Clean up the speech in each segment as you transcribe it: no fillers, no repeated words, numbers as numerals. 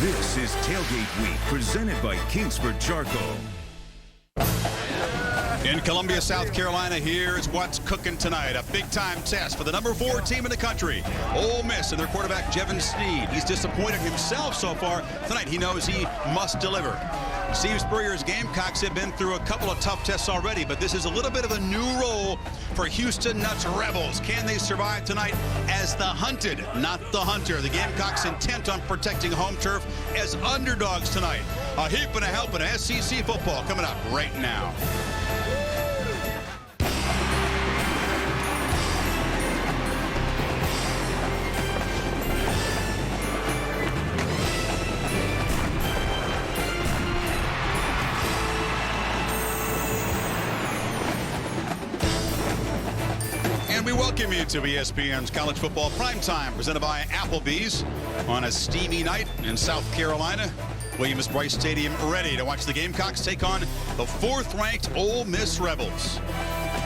This is Tailgate Week, presented by Kingsford Charcoal. In Columbia, South Carolina, here's what's cooking tonight. A big-time test for the number 4 team in the country. Ole Miss and their quarterback, Jevan Snead. He's disappointed himself so far. Tonight, he knows he must deliver. Steve Spurrier's Gamecocks have been through a couple of tough tests already, but this is a little bit of a new role for Houston Nutt's Rebels. Can they survive tonight as the hunted, not the hunter? The Gamecocks intent on protecting home turf as underdogs tonight. A heap and a help in SEC football coming up right now. We welcome you to ESPN's College Football Primetime, presented by Applebee's on a steamy night in South Carolina. Williams-Brice Stadium ready to watch the Gamecocks take on the 4th-ranked Ole Miss Rebels.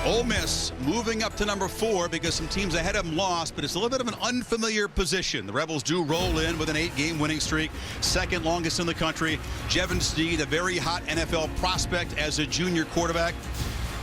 Ole Miss moving up to number 4 because some teams ahead of them lost, but it's a little bit of an unfamiliar position. The Rebels do roll in with an 8-game winning streak, 2nd longest in the country. Jevan Snead, a very hot NFL prospect as a junior quarterback.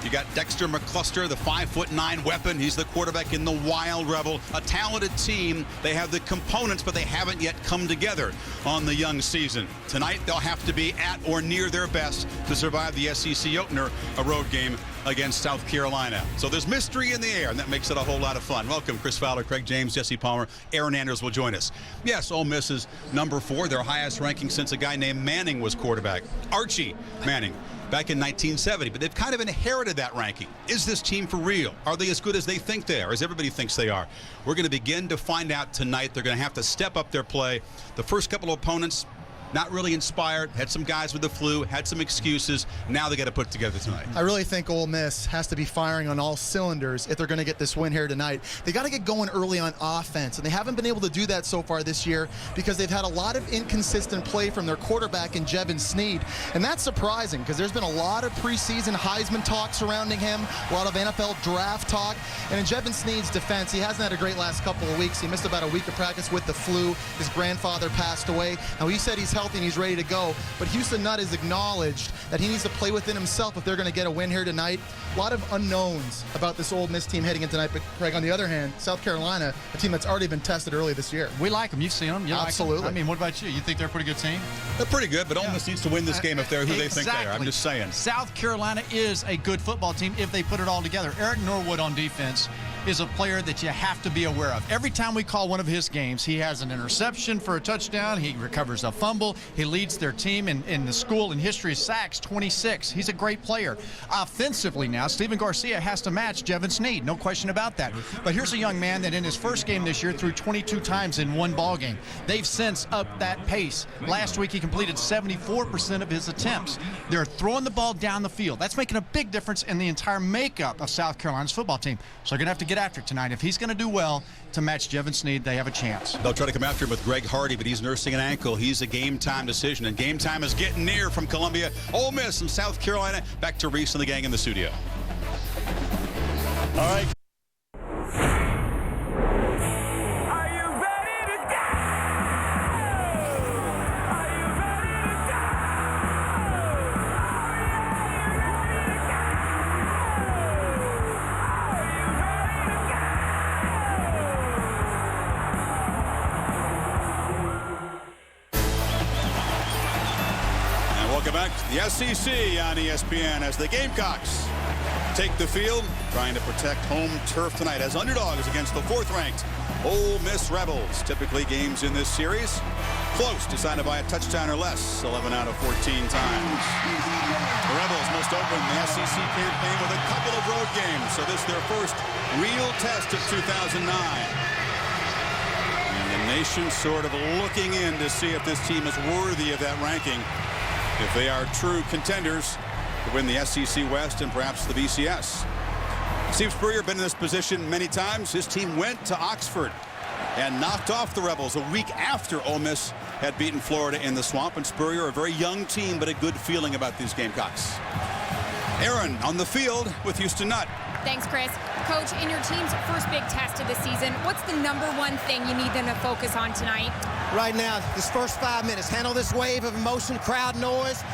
You got Dexter McCluster, the 5'9" weapon. He's the quarterback in the Wild Rebel. A talented team. They have the components, but they haven't yet come together on the young season. Tonight, they'll have to be at or near their best to survive the SEC opener, a road game against South Carolina. So there's mystery in the air, and that makes it a whole lot of fun. Welcome, Chris Fowler, Craig James, Jesse Palmer, Aaron Anders will join us. Yes, Ole Miss is number 4, their highest ranking since a guy named Manning was quarterback. Archie Manning. Back in 1970, but they've kind of inherited that ranking. Is this team for real? Are they as good as they think they are, as everybody thinks they are? We're going to begin to find out tonight. They're going to have to step up their play. The first couple of opponents, not really inspired, had some guys with the flu, had some excuses. Now they got to put together tonight. I really think Ole Miss has to be firing on all cylinders if they're going to get this win here tonight. They got to get going early on offense, and they haven't been able to do that so far this year because they've had a lot of inconsistent play from their quarterback in Jevan Snead, and that's surprising because there's been a lot of preseason Heisman talk surrounding him, a lot of NFL draft talk, and in Jevan Snead's defense, he hasn't had a great last couple of weeks. He missed about a week of practice with the flu. His grandfather passed away. Now, he said he's healthy and he's ready to go, but Houston Nutt has acknowledged that he needs to play within himself if they're going to get a win here tonight. A lot of unknowns about this Ole Miss team heading in tonight, but Craig, on the other hand, South Carolina, a team that's already been tested early this year. We like them. You've seen them. You Absolutely. Like them. I mean, what about you? You think they're a pretty good team? They're pretty good, but Ole Miss needs to win this game if they're who they think they are. I'm just saying. South Carolina is a good football team if they put it all together. Eric Norwood on defense is a player that you have to be aware of. Every time we call one of his games, he has an interception for a touchdown. He recovers a fumble. He leads their team in the school in history sacks, 26. He's a great player. Offensively now, Stephen Garcia has to match Jevan Snead. No question about that. But here's a young man that in his first game this year threw 22 times in one ball game. They've since upped that pace. Last week he completed 74% of his attempts. They're throwing the ball down the field. That's making a big difference in the entire makeup of South Carolina's football team. So they're going to have to get after it tonight. If he's going to do well to match Jevan Snead, they have a chance. They'll try to come after him with Greg Hardy, but he's nursing an ankle. He's a game-time decision, and game time is getting near from Columbia. Ole Miss and South Carolina. Back to Reese and the gang in the studio. All right. Welcome back to the SEC on ESPN as the Gamecocks take the field, trying to protect home turf tonight as underdogs against the 4th-ranked Ole Miss Rebels. Typically, games in this series close, decided by a touchdown or less, 11 out of 14 times. The Rebels must open the SEC campaign with a couple of road games, so this is their first real test of 2009. And the nation sort of looking in to see if this team is worthy of that ranking, if they are true contenders to win the SEC West and perhaps the BCS. Steve Spurrier been in this position many times. His team went to Oxford and knocked off the Rebels a week after Ole Miss had beaten Florida in the Swamp. And Spurrier, a very young team, but a good feeling about these Gamecocks. Aaron on the field with Houston Nutt. Thanks, Chris. Coach, in your team's first big test of the season, what's the #1 thing you need them to focus on tonight? Right now, this first 5 minutes, handle this wave of emotion, crowd noise.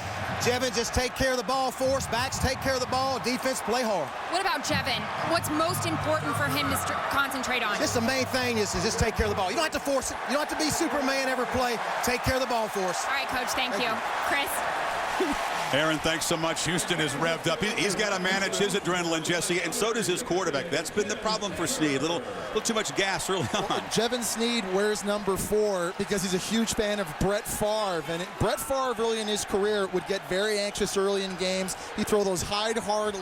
Jevan, just take care of the ball for us. Backs, take care of the ball. Defense, play hard. What about Jevan? What's most important for him to concentrate on? Just the main thing is to just take care of the ball. You don't have to force it. You don't have to be Superman every play. Take care of the ball for us. All right, Coach, thank you. Chris? Aaron, thanks so much. Houston is revved up. He's got to manage his adrenaline, Jesse, and so does his quarterback. That's been the problem for Snead. A little too much gas early on. Jevan Snead wears number 4 because he's a huge fan of Brett Favre. And Brett Favre early in his career would get very anxious early in games. He'd throw those hard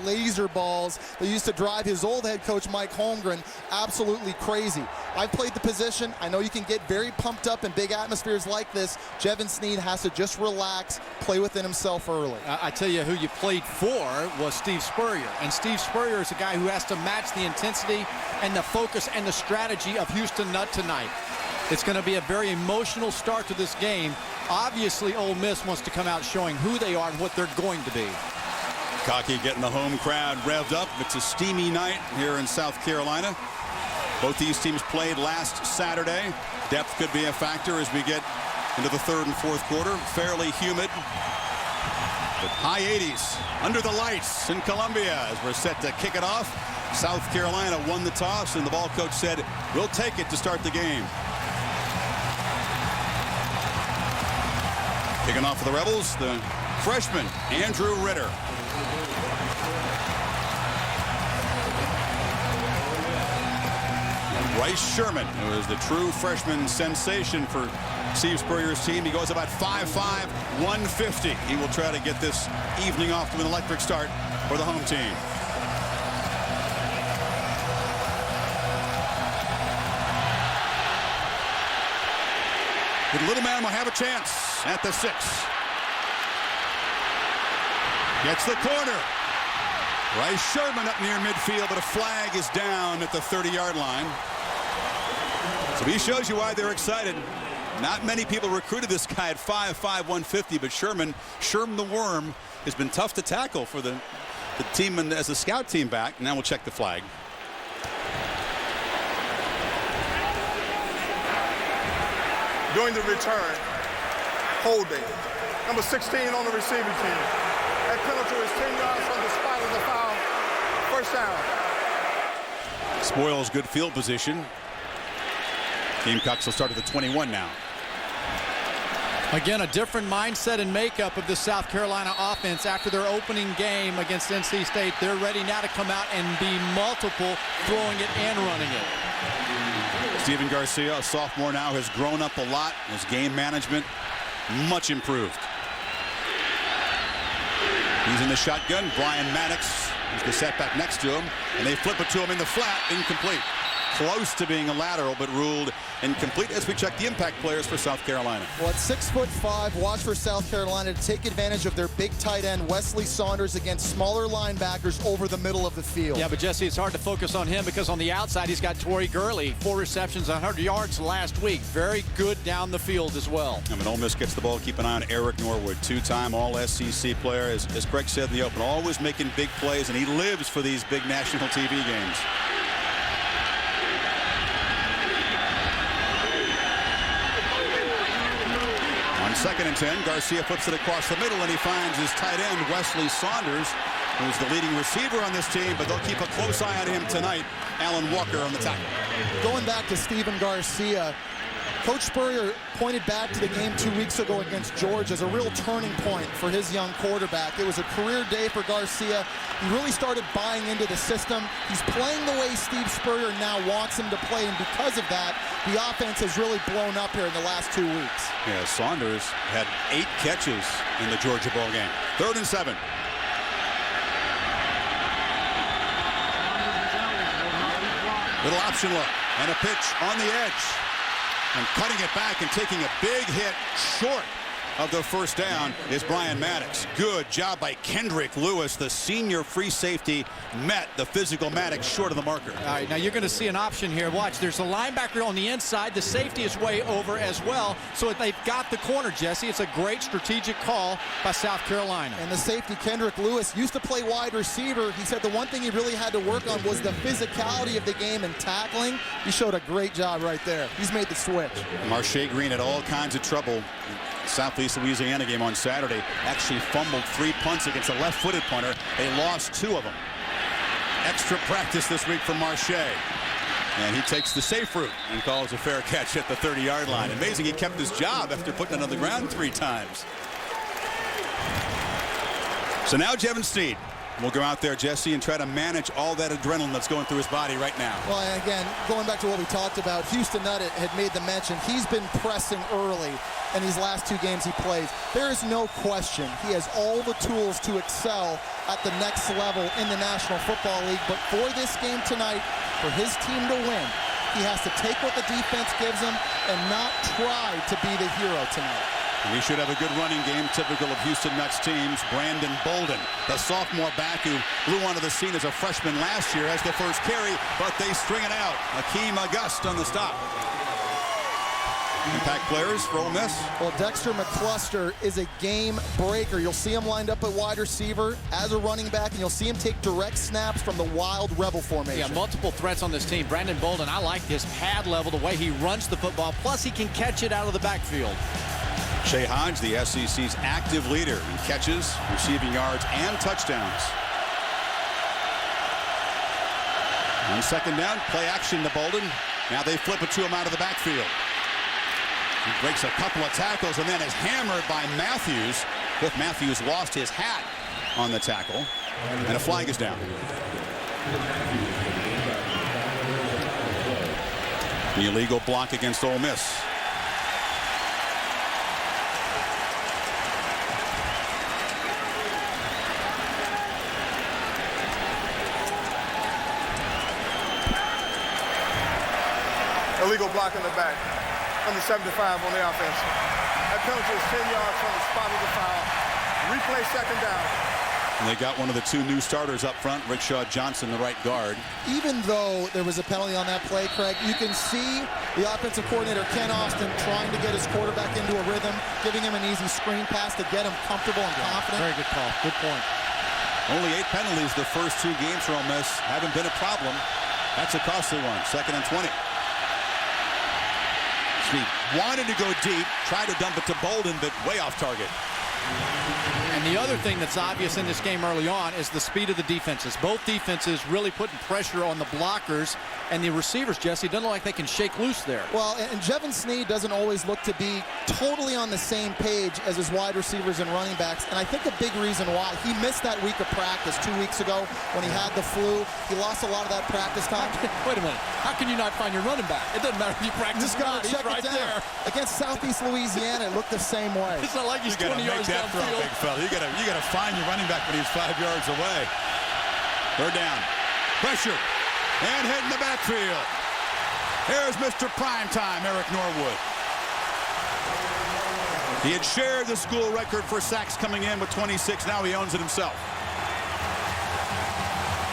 laser balls that used to drive his old head coach, Mike Holmgren, absolutely crazy. I've played the position. I know you can get very pumped up in big atmospheres like this. Jevan Snead has to just relax, play within himself early. I tell you who you played for was Steve Spurrier. And Steve Spurrier is a guy who has to match the intensity and the focus and the strategy of Houston Nutt tonight. It's going to be a very emotional start to this game. Obviously, Ole Miss wants to come out showing who they are and what they're going to be. Cocky getting the home crowd revved up. It's a steamy night here in South Carolina. Both these teams played last Saturday. Depth could be a factor as we get into the third and fourth quarter. Fairly humid. But high 80s under the lights in Columbia as we're set to kick it off. South Carolina won the toss, and the ball coach said, we'll take it to start the game. Kicking off for the Rebels, the freshman, Andrew Ritter. Bryce Sherman, who is the true freshman sensation for Steve Spurrier's team. He goes about 5'5", 150. He will try to get this evening off to an electric start for the home team. The little man will have a chance at the 6. Gets the corner. Bryce Sherman up near midfield, but a flag is down at the 30-yard line. So he shows you why they're excited. Not many people recruited this guy at 5'5", 150, but Sherman the Worm has been tough to tackle for the team and as a scout team back. Now we'll check the flag. During the return, holding. Number 16 on the receiving team. That penalty is 10 yards from the spot of the foul. First down. Spoils good field position. Gamecocks will start at the 21 now. Again, a different mindset and makeup of the South Carolina offense after their opening game against NC State. They're ready now to come out and be multiple, throwing it and running it. Stephen Garcia, a sophomore now, has grown up a lot. His game management much improved. He's in the shotgun. Brian Maddox is the setback next to him, and they flip it to him in the flat, incomplete. Close to being a lateral, but ruled incomplete as we check the impact players for South Carolina. Well, at 6'5", watch for South Carolina to take advantage of their big tight end, Wesley Saunders, against smaller linebackers over the middle of the field. Yeah, but Jesse, it's hard to focus on him because on the outside, he's got Torrey Gurley, 4 receptions, 100 yards last week. Very good down the field as well. And when Ole Miss gets the ball, keep an eye on Eric Norwood, 2-time All-SEC player. As Greg said in the open, always making big plays, and he lives for these big national TV games. On 2nd and 10, Garcia flips it across the middle, and he finds his tight end, Wesley Saunders, who's the leading receiver on this team, but they'll keep a close eye on him tonight. Alan Walker on the tackle. Going back to Stephen Garcia, Coach Spurrier pointed back to the game 2 weeks ago against Georgia as a real turning point for his young quarterback. It was a career day for Garcia. He really started buying into the system. He's playing the way Steve Spurrier now wants him to play, and because of that, the offense has really blown up here in the last 2 weeks. Yeah, Saunders had 8 catches in the Georgia ball game. 3rd and 7. Little option look and a pitch on the edge. And cutting it back and taking a big hit short of the first down is Brian Maddox. Good job by Kendrick Lewis. The senior free safety met the physical Maddox short of the marker. All right, now you're going to see an option here. Watch, there's a linebacker on the inside. The safety is way over as well. So they've got the corner, Jesse. It's a great strategic call by South Carolina. And the safety, Kendrick Lewis, used to play wide receiver. He said the one thing he really had to work on was the physicality of the game and tackling. He showed a great job right there. He's made the switch. Marshay Green had all kinds of trouble. Southeast Louisiana game on Saturday. Actually fumbled 3 punts against a left-footed punter. They lost 2 of them. Extra practice this week for Marshay. And he takes the safe route and calls a fair catch at the 30-yard line. Amazing he kept his job after putting it on the ground 3 times. So now Jevan Snead will go out there, Jesse, and try to manage all that adrenaline that's going through his body right now. Well, and again, going back to what we talked about, Houston Nutt had made the mention. He's been pressing early in these last 2 games he plays. There is no question he has all the tools to excel at the next level in the National Football League. But for this game tonight, for his team to win, he has to take what the defense gives him and not try to be the hero tonight. And he should have a good running game, typical of Houston Nutt's teams. Brandon Bolden, the sophomore back who blew onto the scene as a freshman last year, has the first carry, but they string it out. Akeem August on the stop. Impact players for Ole Miss. Well, Dexter McCluster is a game breaker. You'll see him lined up at wide receiver as a running back, and you'll see him take direct snaps from the wild rebel formation. Yeah, multiple threats on this team. Brandon Bolden, I like his pad level, the way he runs the football, plus he can catch it out of the backfield. Shea Hodge, the SEC's active leader in catches, receiving yards, and touchdowns. On second down, play action to Bolden. Now they flip it to him out of the backfield. He breaks a couple of tackles and then is hammered by Matthews. Cliff Matthews lost his hat on the tackle, and a flag is down. The illegal block against Ole Miss. Illegal block in the back. Number 75 on the offense. That penalty is 10 yards from the spot of the foul. Replay second down. And they got one of the 2 new starters up front, Rickshaw Johnson, the right guard. Even though there was a penalty on that play, Craig, you can see the offensive coordinator, Ken Austin, trying to get his quarterback into a rhythm, giving him an easy screen pass to get him comfortable and confident. Very good call. Good point. Only 8 penalties the first 2 games for Ole Miss. Haven't been a problem. That's a costly one. 2nd and 20. Snead wanted to go deep, tried to dump it to Bolden, but way off target. And the other thing that's obvious in this game early on is the speed of the defenses. Both defenses really putting pressure on the blockers, and the receivers, Jesse, doesn't look like they can shake loose there. Well, and Jevan Snead doesn't always look to be totally on the same page as his wide receivers and running backs, and I think a big reason why he missed that week of practice 2 weeks ago when he had the flu. He lost a lot of that practice time. Wait a minute. How can you not find your running back? It doesn't matter if you practice or not. He's right there. Against Southeast Louisiana, it looked the same way. It's not like he's 20 yards downfield. Big fella. You gotta find your running back when he's 5 yards away. Third down. Pressure. And hit in the backfield. Here's Mr. Primetime, Eric Norwood. He had shared the school record for sacks coming in with 26. Now he owns it himself.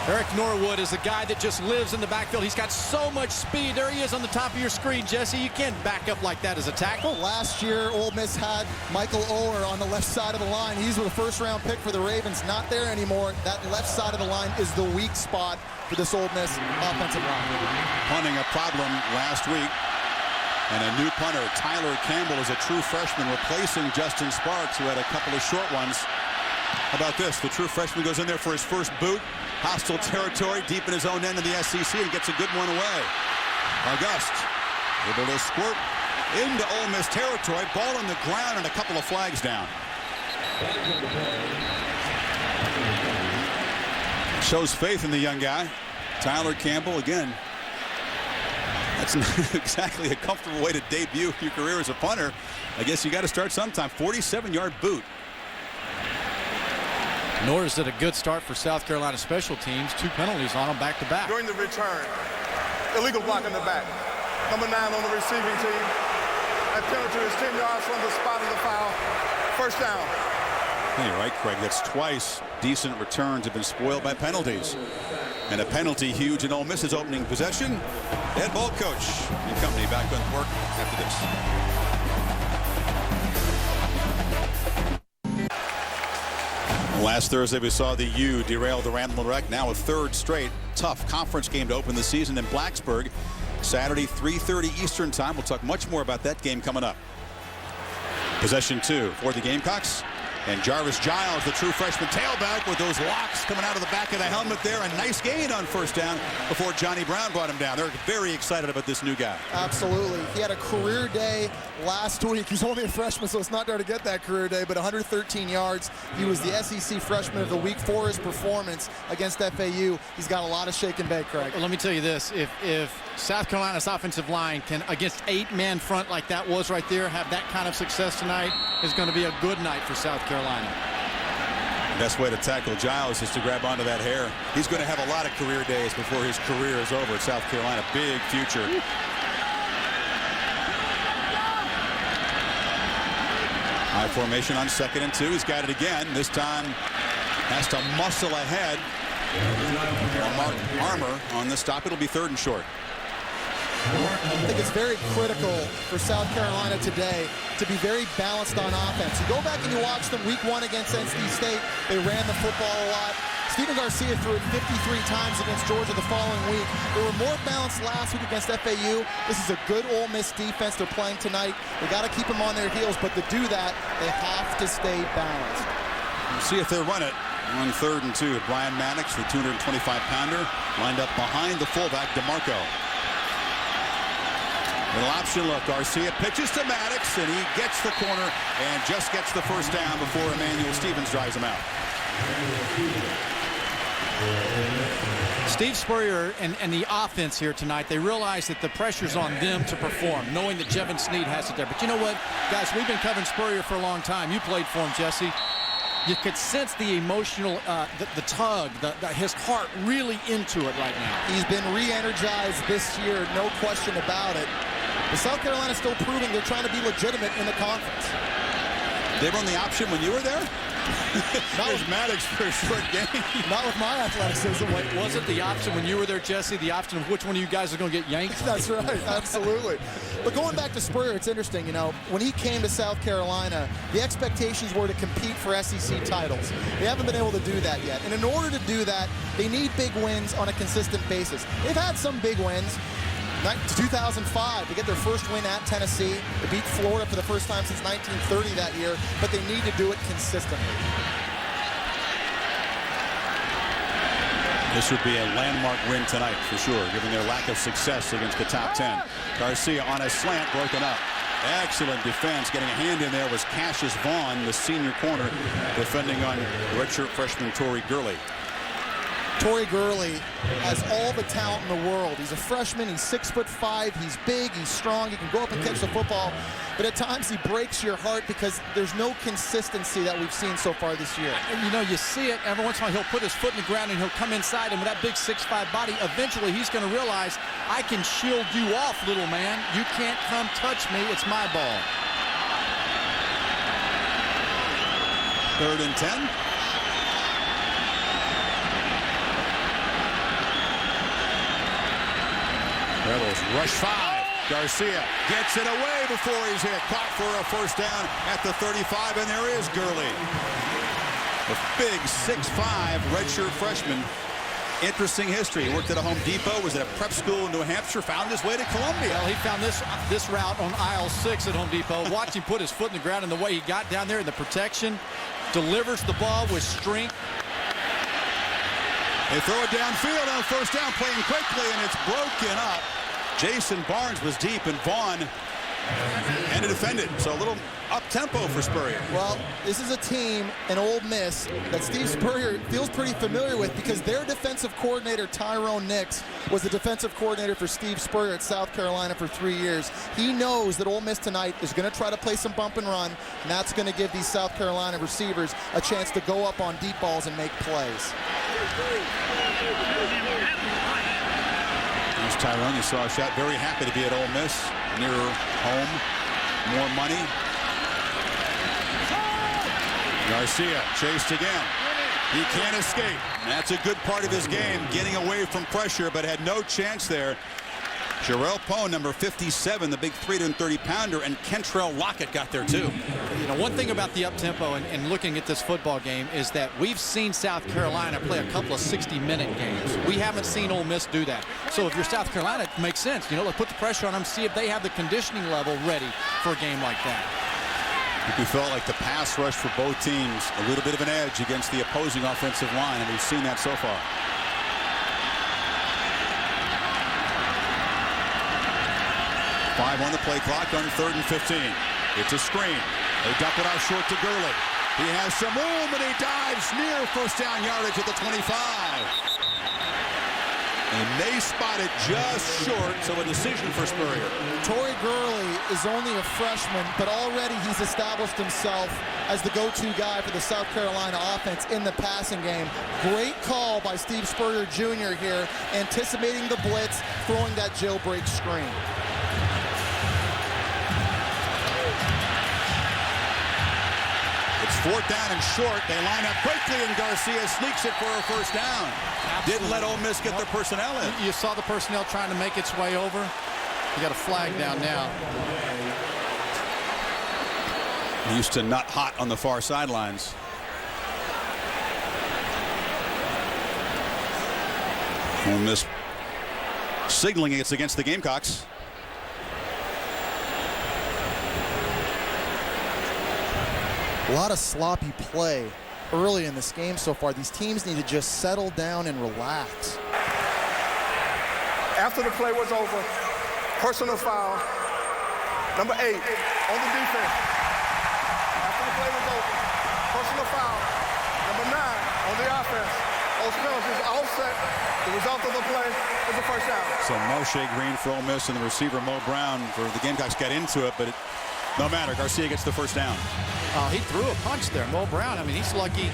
Eric Norwood is a guy that just lives in the backfield. He's got so much speed. There he is on the top of your screen, Jesse. You can't back up like that as a tackle. Last year, Ole Miss had Michael Oher on the left side of the line. He's with a first-round pick for the Ravens. Not there anymore. That left side of the line is the weak spot for this Ole Miss offensive line. Punting a problem last week. And a new punter, Tyler Campbell, is a true freshman, replacing Justin Sparks, who had a couple of short ones. How about this? The true freshman goes in there for his first boot. Hostile territory, deep in his own end of the SEC, and gets a good one away. August able to squirt into Ole Miss territory. Ball on the ground and a couple of flags down. Shows faith in the young guy. Tyler Campbell again. That's not exactly a comfortable way to debut your career as a punter. I guess you got to start sometime. 47-yard boot. Norris did a good start for South Carolina special teams. 2 penalties on them back-to-back. During the return, illegal block in the back. Number 9 on the receiving team. That penalty is 10 yards from the spot of the foul. First down. You're right, Craig. That's twice decent returns have been spoiled by penalties. And a penalty huge in Ole Miss's opening possession. Head ball coach and company back on work after this. Last Thursday, we saw the U derail the Randall Wreck. Now a third straight tough conference game to open the season in Blacksburg. Saturday, 3:30 Eastern time. We'll talk much more about that game coming up. Possession 2 for the Gamecocks. And Jarvis Giles, the true freshman tailback, with those locks coming out of the back of the helmet there. A nice gain on first down before Johnny Brown brought him down. They're very excited about this new guy. Absolutely. He had a career day last week. He's only a freshman, so it's not there to get that career day, but 113 yards. He was the SEC Freshman of the Week for his performance against FAU. He's got a lot of shake and bake, Craig. Well, let me tell you this. If South Carolina's offensive line can, against 8-man front like that was right there, have that kind of success tonight, it's going to be a good night for South Carolina. Best way to tackle Giles is to grab onto that hair. He's going to have a lot of career days before his career is over at South Carolina. Big future. High formation on 2nd and 2. He's got it again. This time has to muscle ahead. Mark Armour on the stop. It'll be 3rd and short. I think it's very critical for South Carolina today to be very balanced on offense. You go back and you watch them week 1 against NC State. They ran the football a lot. Stephen Garcia threw it 53 times against Georgia the following week. They were more balanced last week against FAU. This is a good Ole Miss defense they're playing tonight. They got to keep them on their heels, but to do that, they have to stay balanced. We'll see if they run it on 3rd and 2. Brian Maddox, the 225-pounder, lined up behind the fullback, DiMarco. Little option look. Garcia pitches to Maddox, and he gets the corner and just gets the first down before Emmanuel Stevens drives him out. Steve Spurrier and the offense here tonight, they realize that the pressure's on them to perform, knowing that Jevan Snead has it there. But you know what, guys, we've been covering Spurrier for a long time. You played for him, Jesse. You could sense the emotional, the tug, his heart really into it right now. He's been re-energized this year, no question about it. But South Carolina's still proving they're trying to be legitimate in the conference. They run the option when you were there? Not with Maddox for a short game. Not with my athleticism. Wasn't the option when you were there, Jesse, the option of which one of you guys are going to get yanked? That's right, absolutely. But going back to Spurrier, it's interesting, you know, when he came to South Carolina, the expectations were to compete for SEC titles. They haven't been able to do that yet. And in order to do that, they need big wins on a consistent basis. They've had some big wins. 2005, they get their first win at Tennessee. They beat Florida for the first time since 1930 that year, but they need to do it consistently. This would be a landmark win tonight for sure, given their lack of success against the top 10. Garcia on a slant, broken up. Excellent defense. Getting a hand in there was Cassius Vaughn, the senior corner, defending on redshirt freshman Torrey Gurley. Torrey Gurley has all the talent in the world. He's a freshman. He's 6'5". He's big. He's strong. He can go up and catch the football. But at times he breaks your heart because there's no consistency that we've seen so far this year. And you know, you see it every once in a while. He'll put his foot in the ground and he'll come inside, and with that big 6'5" body, eventually he's going to realize, I can shield you off, little man. You can't come touch me. It's my ball. 3rd and 10. Rebels rush 5. Garcia gets it away before he's hit. Caught for a first down at the 35, and there is Gurley. A big 6'5" redshirt freshman. Interesting history. He worked at a Home Depot, was at a prep school in New Hampshire, found his way to Columbia. Well, he found this route on aisle 6 at Home Depot. Watch him put his foot in the ground, and the way he got down there in the protection, delivers the ball with strength. They throw it downfield on first down, playing quickly, and it's broken up. Jason Barnes was deep, and Vaughn had to defend it. So a little up-tempo for Spurrier. Well, this is a team in Ole Miss that Steve Spurrier feels pretty familiar with because their defensive coordinator, Tyrone Nix, was the defensive coordinator for Steve Spurrier at South Carolina for 3 years. He knows that Ole Miss tonight is going to try to play some bump and run, and that's going to give these South Carolina receivers a chance to go up on deep balls and make plays. There's Tyrone. You saw a shot. Very happy to be at Ole Miss. Nearer home. More money. Garcia chased again. He can't escape. That's a good part of his game, getting away from pressure, but had no chance there. Jarrell Poe, number 57, the big 330-pounder, and Kentrell Lockett got there too. You know, one thing about the up-tempo and looking at this football game is that we've seen South Carolina play a couple of 60-minute games. We haven't seen Ole Miss do that. So if you're South Carolina, it makes sense. You know, let's put the pressure on them, see if they have the conditioning level ready for a game like that. We felt like the pass rush for both teams, a little bit of an edge against the opposing offensive line, and we've seen that so far. Five on the play clock on 3rd and 15. It's a screen. They dump it out short to Gurley. He has some room and he dives near first down yardage at the 25. And they spot it just short, so a decision for Spurrier. Torrey Gurley is only a freshman, but already he's established himself as the go-to guy for the South Carolina offense in the passing game. Great call by Steve Spurrier Jr. here, anticipating the blitz, throwing that jailbreak screen. It's 4th down and short. They line up quickly, and Garcia sneaks it for a first down. Absolutely. Didn't let Ole Miss get their personnel in. You saw the personnel trying to make its way over. You got a flag down now. Houston Nutt hot on the far sidelines. Ole Miss signaling it's against the Gamecocks. A lot of sloppy play early in this game so far. These teams need to just settle down and relax. After the play was over, personal foul, number 8 on the defense. After the play was over, personal foul, number 9 on the offense. Those penalties offset the result of the play is a first down. So Marshay Green for Ole Miss and the receiver Mo Brown for the Gamecocks got into it, but no matter. Garcia gets the first down. He threw a punch there. Mo Brown, I mean, he's lucky.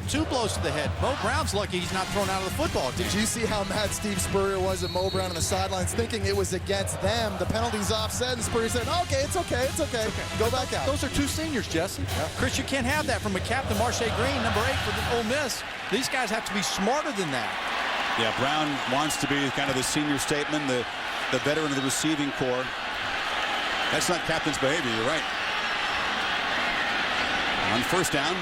Two blows to the head. Mo Brown's lucky he's not thrown out of the football team. Did you see how mad Steve Spurrier was at Mo Brown on the sidelines, thinking it was against them? The penalty's offset, and Spurrier said, okay, it's okay, it's okay. Go back out. Those are 2 seniors, Jesse. Yeah. Chris, you can't have that from a captain, Marshay Green, number 8 for the Ole Miss. These guys have to be smarter than that. Yeah, Brown wants to be kind of the senior statement, the veteran of the receiving corps. That's not captain's behavior, you're right. On first down,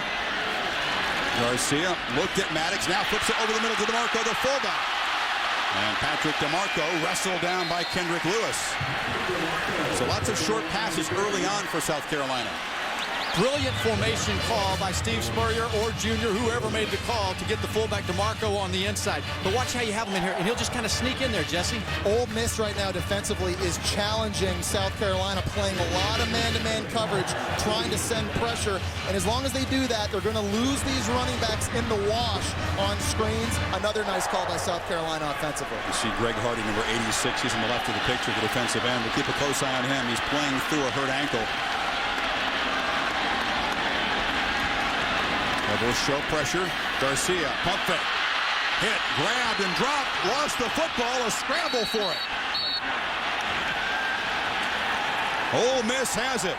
Garcia looked at Maddox, now flips it over the middle to DiMarco, the fullback. And Patrick DiMarco wrestled down by Kendrick Lewis. So lots of short passes early on for South Carolina. Brilliant formation call by Steve Spurrier or Junior, whoever made the call to get the fullback DiMarco on the inside. But watch how you have him in here, and he'll just kind of sneak in there, Jesse. Ole Miss right now defensively is challenging South Carolina, playing a lot of man-to-man coverage, trying to send pressure. And as long as they do that, they're going to lose these running backs in the wash on screens. Another nice call by South Carolina offensively. You see Greg Hardy, number 86. He's on the left of the picture, the defensive end. We'll keep a close eye on him. He's playing through a hurt ankle. Double show pressure. Garcia, pump fake. Hit, grabbed, and dropped. Lost the football. A scramble for it. Ole Miss has it.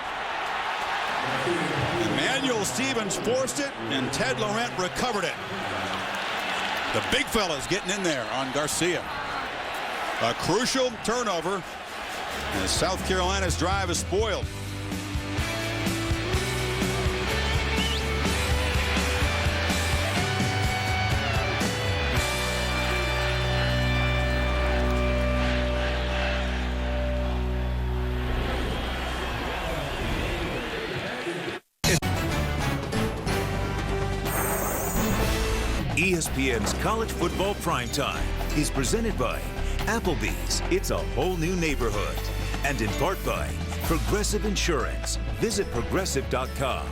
Emmanuel Stevens forced it, and Ted Laurent recovered it. The big fella's getting in there on Garcia. A crucial turnover, and South Carolina's drive is spoiled. ESPN's College Football Primetime is presented by Applebee's. It's a whole new neighborhood. And in part by Progressive Insurance. Visit progressive.com.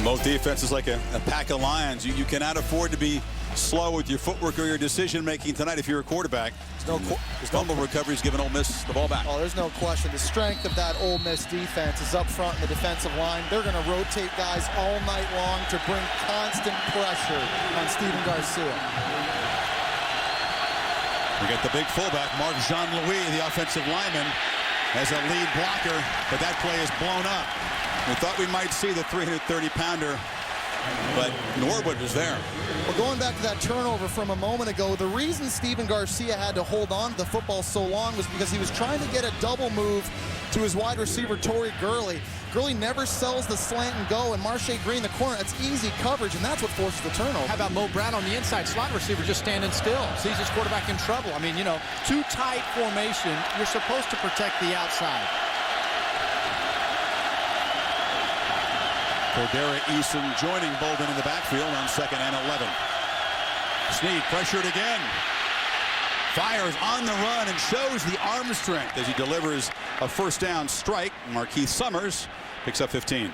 Both defenses like a pack of lions. You cannot afford to be slow with your footwork or your decision-making tonight if you're a quarterback. There's fumble recoveries giving Ole Miss the ball back. Oh, there's no question. The strength of that Ole Miss defense is up front in the defensive line. They're going to rotate guys all night long to bring constant pressure on Stephen Garcia. We got the big fullback, Mark Jean-Louis, the offensive lineman, as a lead blocker, but that play is blown up. We thought we might see the 330-pounder, but Norwood was there. Well, going back to that turnover from a moment ago, the reason Stephen Garcia had to hold on to the football so long was because he was trying to get a double move to his wide receiver, Torrey Gurley. Gurley never sells the slant and go, and Marshay Green, the corner, that's easy coverage, and that's what forces the turnover. How about Mo Brown on the inside? Slot receiver just standing still. Sees his quarterback in trouble. I mean, you know, too tight formation. You're supposed to protect the outside. Cordera Eason joining Bolden in the backfield on 2nd and 11. Snead pressured again. Fires on the run and shows the arm strength as he delivers a first down strike. Markeith Summers picks up 15.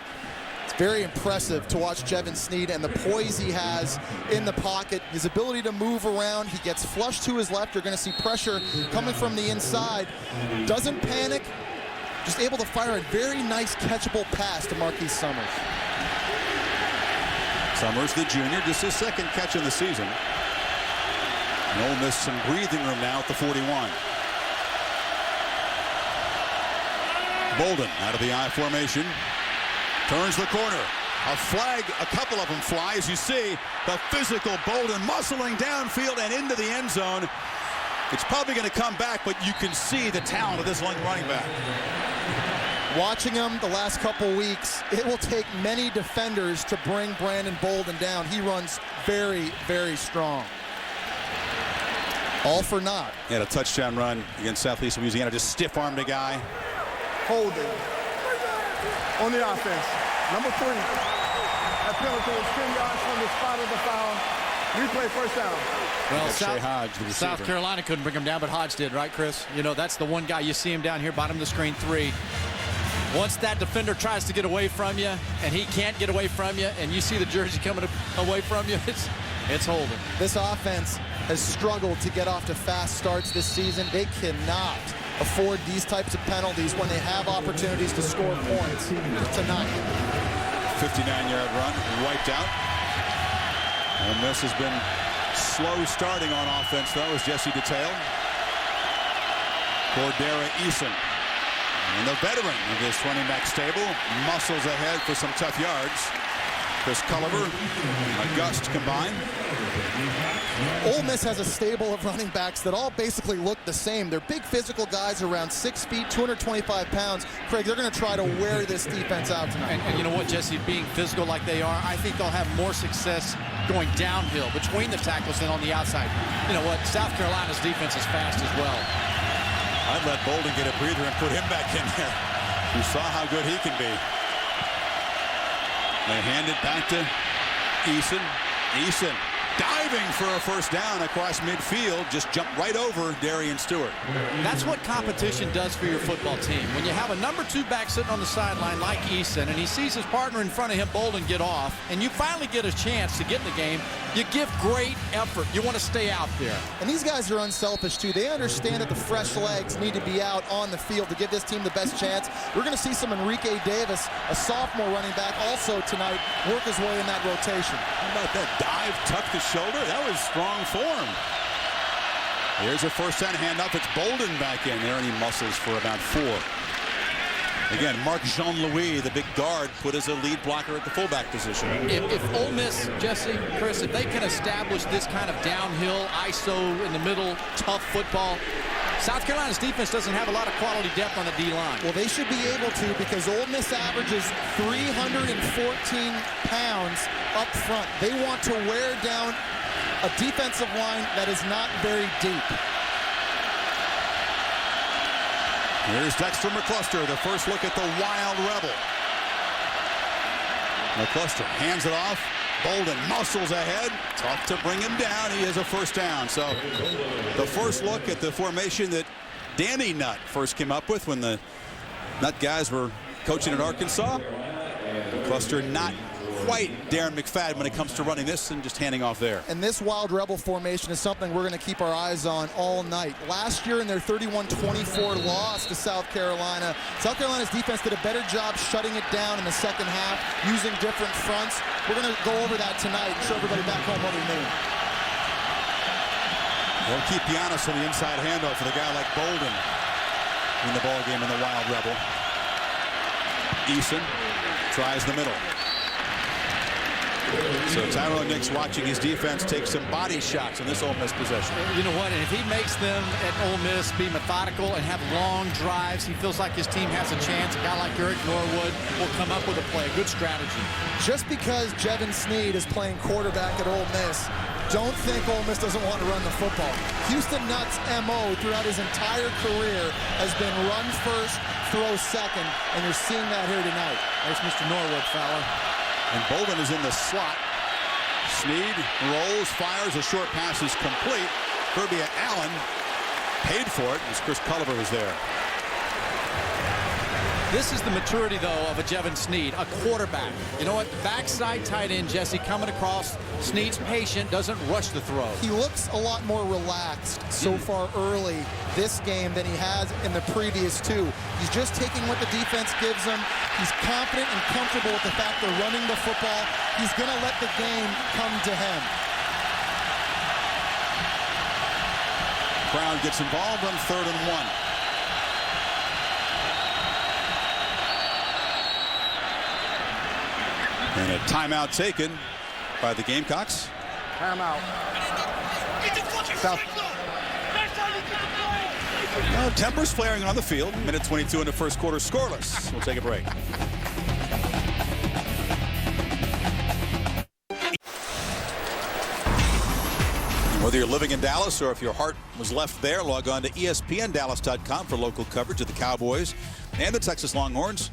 It's very impressive to watch Jevan Snead and the poise he has in the pocket, his ability to move around. He gets flushed to his left. You're going to see pressure coming from the inside. Doesn't panic, just able to fire a very nice catchable pass to Markeith Summers. Summers, the junior, just his second catch in the season. And Ole Miss some breathing room now at the 41. Bolden out of the I formation. Turns the corner. A flag, a couple of them fly. As you see, the physical Bolden muscling downfield and into the end zone. It's probably going to come back, but you can see the talent of this running back. Watching him the last couple weeks, it will take many defenders to bring Brandon Bolden down. He runs very, very strong. All for naught. He had a touchdown run against Southeastern Louisiana, just stiff-armed a guy. Holding on the offense. Number 3. That penalty is 10 yards from the spot of the foul. Replay first down. Well, South Carolina couldn't bring him down, but Hodge did, right, Chris? You know, that's the one guy you see him down here, bottom of the screen, 3. Once that defender tries to get away from you, and he can't get away from you, and you see the jersey coming away from you, it's holding. This offense has struggled to get off to fast starts this season. They cannot afford these types of penalties when they have opportunities to score points tonight. 59-yard run, wiped out. Ole Miss has been slow starting on offense, though, as Jesse detailed. Cordera Eason, and the veteran of this running back stable, muscles ahead for some tough yards. Chris Culliver, August combined. Ole Miss has a stable of running backs that all basically look the same. They're big physical guys around 6 feet, 225 pounds. Craig, they're going to try to wear this defense out tonight. And you know what, Jesse, being physical like they are, I think they'll have more success going downhill between the tackles than on the outside. You know what, South Carolina's defense is fast as well. I'd let Bolden get a breather and put him back in there. You saw how good he can be. They hand it back to Eason. Eason diving for a first down across midfield, just jumped right over Darian Stewart. That's what competition does for your football team. When you have a number 2 back sitting on the sideline like Eason, and he sees his partner in front of him, Bolden, get off, and you finally get a chance to get in the game, you give great effort. You want to stay out there. And these guys are unselfish, too. They understand that the fresh legs need to be out on the field to give this team the best chance. We're going to see some Enrique Davis, a sophomore running back, also tonight work his way in that rotation. How about that dive, tuck the shoulder? That was strong form. Here's a first down handoff. It's Bolden back in there, and he muscles for about 4. Again, Mark Jean-Louis, the big guard, put as a lead blocker at the fullback position. If Ole Miss, Jesse, Chris, if they can establish this kind of downhill, ISO in the middle, tough football, South Carolina's defense doesn't have a lot of quality depth on the D-line. Well, they should be able to, because Ole Miss averages 314 pounds up front. They want to wear down a defensive line that is not very deep. Here's Dexter McCluster, the first look at the Wild Rebel. McCluster hands it off. Bolden muscles ahead. Tough to bring him down. He has a first down. So the first look at the formation that Danny Nutt first came up with when the Nutt guys were coaching at Arkansas. McCluster not quite Darren McFadden when it comes to running this and just handing off there. And this Wild Rebel formation is something we're going to keep our eyes on all night. Last year in their 31-24 loss to South Carolina, South Carolina's defense did a better job shutting it down in the second half, using different fronts. We're going to go over that tonight and show everybody back home what we mean. They'll keep Giannis on the inside handoff for the guy like Bolden in the ballgame in the Wild Rebel. Eason tries the middle. So Tyrone Nix watching his defense take some body shots in this Ole Miss possession. You know what? And if he makes them at Ole Miss be methodical and have long drives, he feels like his team has a chance. A guy like Eric Norwood will come up with a play, a good strategy. Just because Jevan Snead is playing quarterback at Ole Miss, don't think Ole Miss doesn't want to run the football. Houston Nutt's MO throughout his entire career has been run first, throw second, and you're seeing that here tonight. There's Mr. Norwood, fella. And Bolden is in the slot. Snead rolls, fires, a short pass is complete. Kirby Allen paid for it as Chris Culliver was there. This is the maturity, though, of a Jevan Snead, a quarterback. You know what? Backside tight end, Jesse, coming across. Snead's patient, doesn't rush the throw. He looks a lot more relaxed so far early this game than he has in the previous two. He's just taking what the defense gives him. He's confident and comfortable with the fact they're running the football. He's going to let the game come to him. Crowd gets involved on 3rd and 1. And a timeout taken by the Gamecocks. Timeout. Well, tempers flaring on the field. Minute 22 in the first quarter, scoreless. We'll take a break. Whether you're living in Dallas or if your heart was left there, log on to ESPNDallas.com for local coverage of the Cowboys and the Texas Longhorns.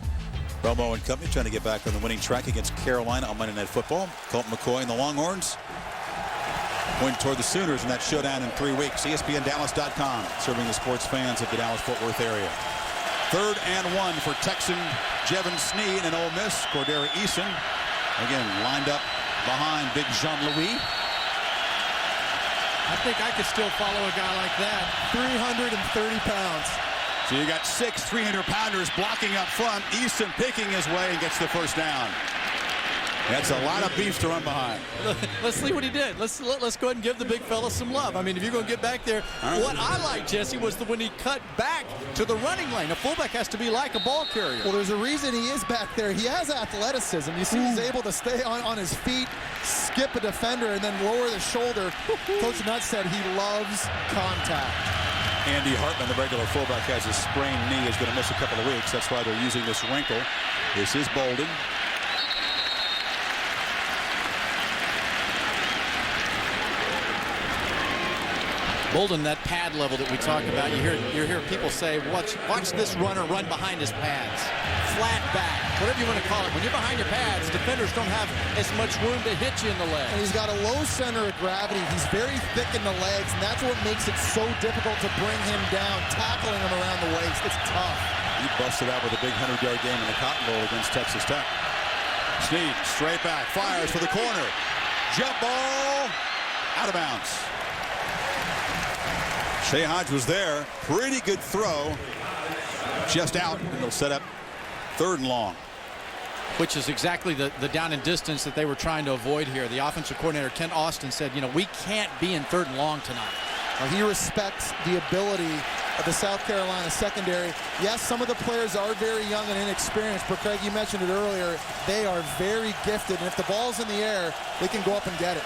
Romo and company trying to get back on the winning track against Carolina on Monday Night Football. Colton McCoy and the Longhorns point toward the Sooners in that showdown in 3 weeks. ESPNDallas.com, serving the sports fans of the Dallas-Fort Worth area. 3rd and 1 for Texan Jevan Snead and Ole Miss. Cordero Eason, again, lined up behind big Jean-Louis. I think I could still follow a guy like that. 330 pounds. So you got 6 300-pounders blocking up front. Eason picking his way and gets the first down. That's a lot of beef to run behind. Let's see what he did. Let's go ahead and give the big fella some love. I mean, if you're going to get back there, what I like, Jesse, was when he cut back to the running lane. A fullback has to be like a ball carrier. Well, there's a reason he is back there. He has athleticism. You see he's able to stay on his feet, skip a defender, and then lower the shoulder. Coach Nutt said he loves contact. Andy Hartman, the regular fullback, has a sprained knee, is going to miss a couple of weeks. That's why they're using this wrinkle. This is Bolden. Bolden, that pad level that we talk about, you hear people say, watch this runner run behind his pads. Flat back, whatever you want to call it. When you're behind your pads, defenders don't have as much room to hit you in the leg. And he's got a low center of gravity. He's very thick in the legs, and that's what makes it so difficult to bring him down, tackling him around the waist. It's tough. He busted out with a big 100-yard game in the Cotton Bowl against Texas Tech. Snead, straight back, fires for the corner. Jump ball, out of bounds. Shea Hodge was there. Pretty good throw. Just out, and they'll set up 3rd and long. Which is exactly the down and distance that they were trying to avoid here. The offensive coordinator, Ken Austin, said, we can't be in 3rd and long tonight. Well, he respects the ability of the South Carolina secondary. Yes, some of the players are very young and inexperienced, but Craig, you mentioned it earlier, they are very gifted, and if the ball's in the air, they can go up and get it.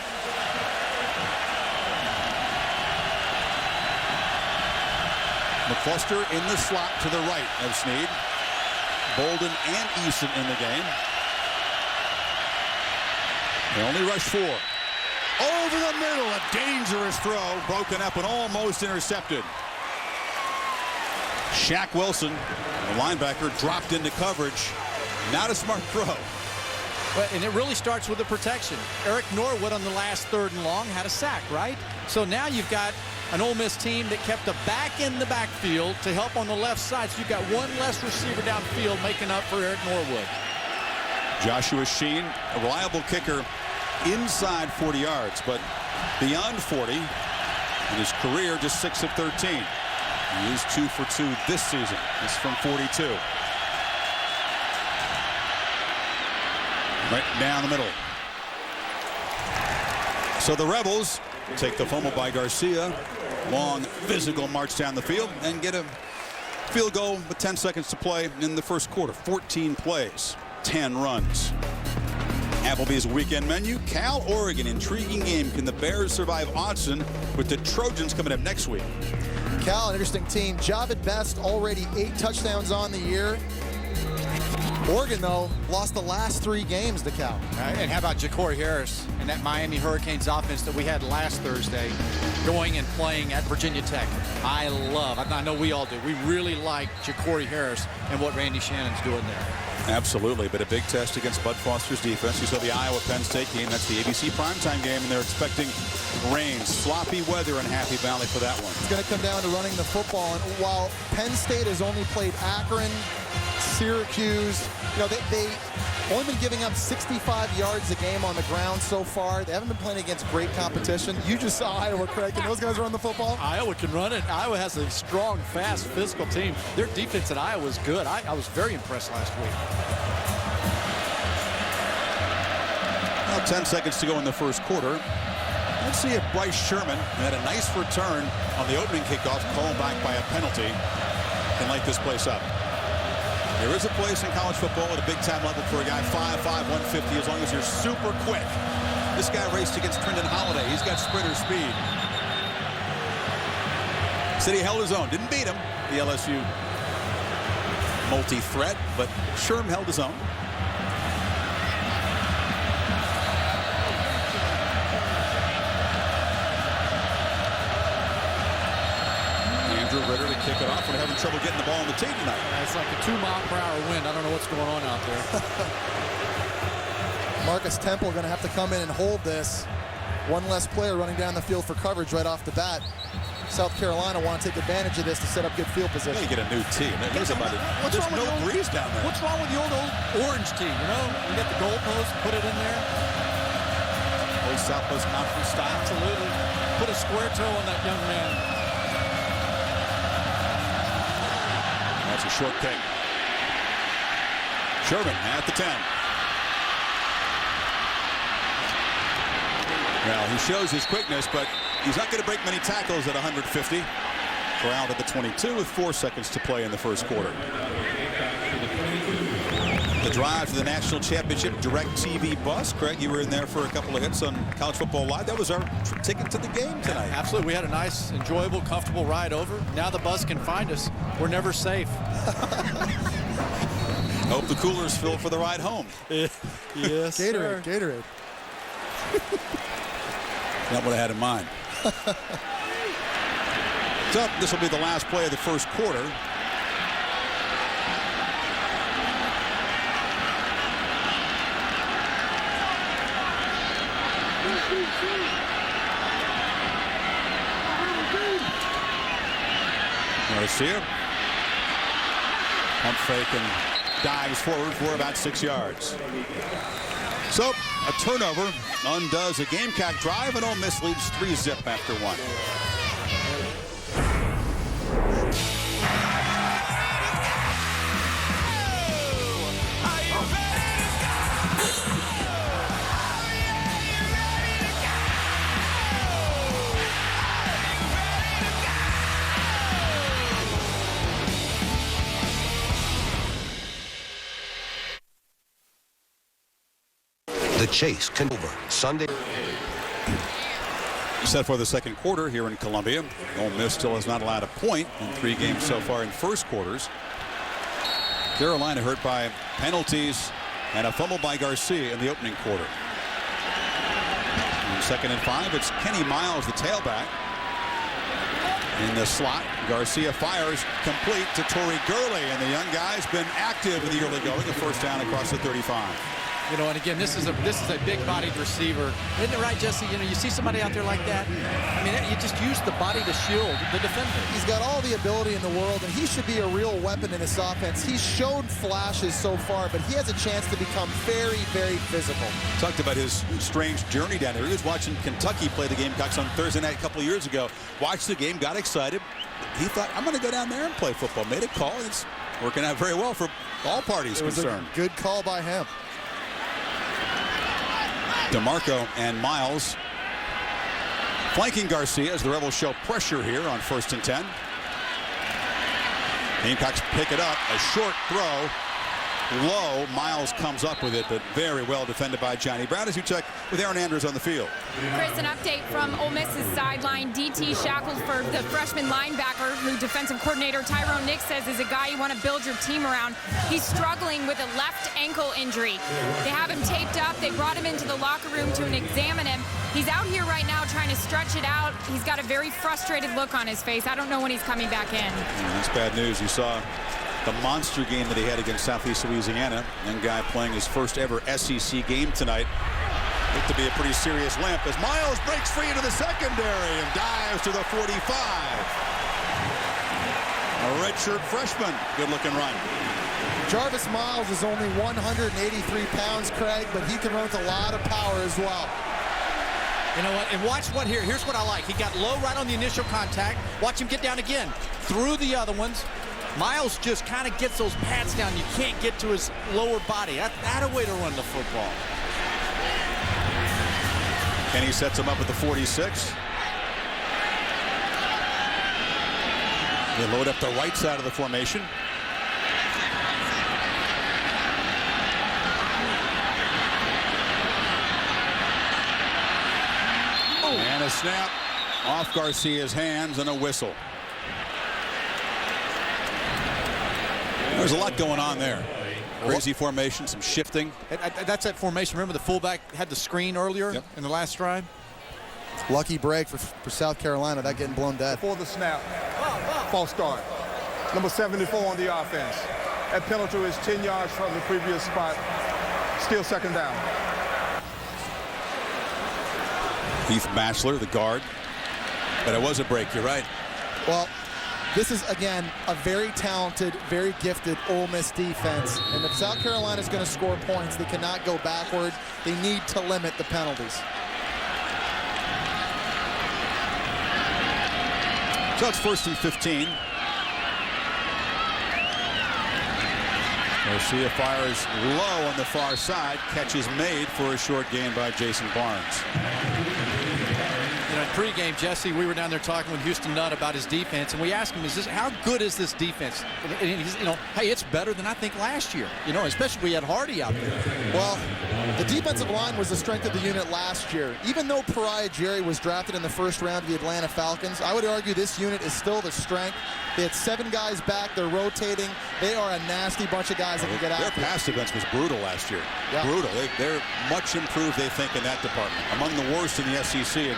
McCluster in the slot to the right of Snead. Bolden and Eason in the game. They only rush 4. Over the middle, a dangerous throw, broken up and almost intercepted. Shaq Wilson, the linebacker, dropped into coverage. Not a smart throw. Well, and it really starts with the protection. Eric Norwood on the last 3rd and long had a sack, right? So now you've got an Ole Miss team that kept a back in the backfield to help on the left side. So you've got one less receiver downfield making up for Eric Norwood. Joshua Shene, a reliable kicker inside 40 yards, but beyond 40 in his career, just 6 of 13. He is 2 for 2 this season. This is from 42. Right down the middle. So the Rebels take the fumble by Garcia. Long physical march down the field and get a Field goal with 10 seconds to play in the first quarter. 14 plays, 10 runs. Applebee's weekend menu. Cal, Oregon, intriguing game. Can the Bears survive Autzen with the Trojans coming up next week? Cal, an interesting team. Javid Best already 8 touchdowns on the year. Oregon, though, lost the last 3 games to Cal. And how about Ja'Cory Harris and that Miami Hurricanes offense that we had last Thursday going and playing at Virginia Tech? I know we all do. We really like Ja'Cory Harris and what Randy Shannon's doing there. Absolutely, but a big test against Bud Foster's defense. You saw the Iowa-Penn State game. That's the ABC primetime game, and they're expecting rain, sloppy weather in Happy Valley for that one. It's going to come down to running the football, and while Penn State has only played Akron, Syracuse, they've only been giving up 65 yards a game on the ground so far. They haven't been playing against great competition. You just saw Iowa, Craig. Can those guys run the football? Iowa can run it. Iowa has a strong, fast, physical team. Their defense at Iowa is good. I was very impressed last week. Well, 10 seconds to go in the first quarter. Let's see if Bryce Sherman had a nice return on the opening kickoff, called back by a penalty, can light this place up. There is a place in college football at a big-time level for a guy 5'5", 150, as long as you're super quick. This guy raced against Trendon Holiday. He's got sprinter speed. City held his own. Didn't beat him, the LSU multi-threat, but Sherm held his own. Ritter to kick it off. We're having trouble getting the ball on the tee tonight. It's like a 2-mile-per-hour wind. I don't know what's going on out there. Marcus Temple going to have to come in and hold this. One less player running down the field for coverage right off the bat. South Carolina want to take advantage of this to set up good field position. You get a new tee. There's no breeze down there. What's wrong with the old orange tee? You get the goalpost, put it in there. Old Southwest Conference style. Absolutely. Put a square toe on that young man. That's a short kick. Sherman at the 10. Well, he shows his quickness, but he's not going to break many tackles at 150. Corralled at the 22 with 4 seconds to play in the first quarter. The drive to the national championship direct TV bus. Craig, you were in there for a couple of hits on College Football Live. That was our ticket to the game tonight. Yeah, absolutely. We had a nice, enjoyable, comfortable ride over. Now the bus can find us. We're never safe. Hope the cooler's filled for the ride home. Yes, Gatorade. Gatorade. Not what I had in mind. So this will be the last play of the first quarter. Garcia. Pump fake and dives forward for about 6 yards. So a turnover undoes a Gamecock drive, and Ole Miss leads 3-zip after 1. The chase can over Sunday. Set for the second quarter here in Columbia. Ole Miss still has not allowed a point in 3 games so far in first quarters. Carolina hurt by penalties and a fumble by Garcia in the opening quarter. On 2nd and 5, it's Kenny Miles, the tailback. In the slot, Garcia fires complete to Torrey Gurley, and the young guy's been active in the early going. A first down across the 35. And again, this is a big-bodied receiver. Isn't it right, Jesse? You see somebody out there like that? I mean, you just use the body to shield the defender. He's got all the ability in the world, and he should be a real weapon in this offense. He's showed flashes so far, but he has a chance to become very, very physical. Talked about his strange journey down there. He was watching Kentucky play the Gamecocks on Thursday night a couple of years ago. Watched the game, got excited. He thought, I'm going to go down there and play football. Made a call. It's working out very well for all parties concerned. It was a good call by him. DiMarco and Miles flanking Garcia as the Rebels show pressure here on 1st and 10. Gamecocks pick it up. A short throw. Low. Miles comes up with it, but very well defended by Johnny Brown as you check with Aaron Andrews on the field. Chris, an update from Ole Miss's sideline. DT Shackelford, the freshman linebacker, who defensive coordinator Tyrone Nix says is a guy you want to build your team around. He's struggling with a left ankle injury. They have him taped up. They brought him into the locker room to examine him. He's out here right now trying to stretch it out. He's got a very frustrated look on his face. I don't know when he's coming back in. That's bad news. You saw the monster game that he had against Southeast Louisiana. Young guy playing his first ever SEC game tonight. Looked to be a pretty serious limp as Miles breaks free into the secondary and dives to the 45. A redshirt freshman. Good looking run. Jarvis Miles is only 183 pounds, Craig, but he can run with a lot of power as well. You know what? And watch what here. Here's what I like. He got low right on the initial contact. Watch him get down again. Through the other ones. Miles just kind of gets those pads down. You can't get to his lower body. That's a way to run the football. Kenny sets him up at the 46. They load up the right side of the formation. And a snap off Garcia's hands and a whistle. There's a lot going on there. Crazy formation, some shifting. That's that formation. Remember the fullback had the screen earlier in the last drive? Lucky break for South Carolina, that getting blown dead. Before the snap, false start. Number 74 on the offense. That penalty is 10 yards from the previous spot. Still second down. Heath Bachelor, the guard. But it was a break, you're right. Well, this is, again, a very talented, very gifted Ole Miss defense. And if South Carolina is going to score points, they cannot go backward. They need to limit the penalties. So it's 1st and 15. Garcia fires low on the far side. Catch is made for a short gain by Jason Barnes. You know, in pregame, Jesse, we were down there talking with Houston Nutt about his defense, and we asked him, how good is this defense? And he's, hey, it's better than I think last year. Especially we had Hardy out there. Well, the defensive line was the strength of the unit last year. Even though Pariah Jerry was drafted in the first round of the Atlanta Falcons, I would argue this unit is still the strength. They had 7 guys back. They're rotating. They are a nasty bunch of guys that can get out. Their pass defense was brutal last year. Yeah. Brutal. They're much improved, they think, in that department. Among the worst in the SEC in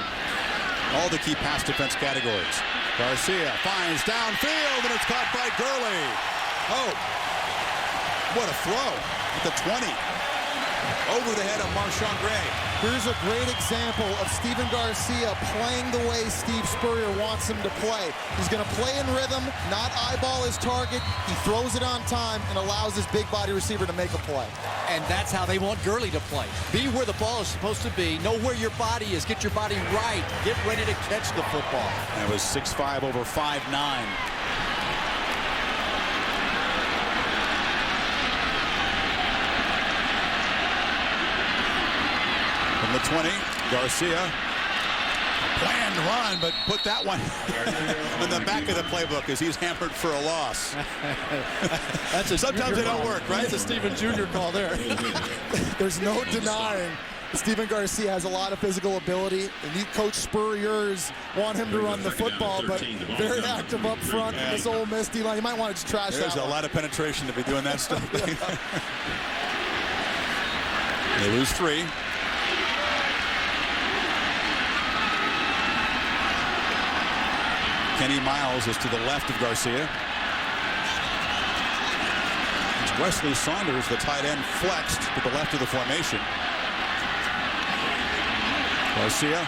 all the key pass defense categories. Garcia finds downfield, and it's caught by Gurley. Oh, what a throw at the 20. Over the head of Marshay Green. Here's a great example of Stephen Garcia playing the way Steve Spurrier wants him to play. He's going to play in rhythm, not eyeball his target. He throws it on time and allows his big body receiver to make a play. And that's how they want Gurley to play. Be where the ball is supposed to be. Know where your body is. Get your body right. Get ready to catch the football. That was 6'5" over 5'9". From the 20, Garcia. Planned run, but put that one in the back of the playbook as he's hampered for a loss. Sometimes they don't work, right? It's a Stephen Jr. call there. There's no denying Stephen Garcia has a lot of physical ability, and Coach Spurriers want him to run the football, but very active up front in this Ole Miss D-line. You might want to just trash that. There's a lot of penetration to be doing that stuff. They lose 3. Kenny Miles is to the left of Garcia. It's Wesley Saunders, the tight end, flexed to the left of the formation. Garcia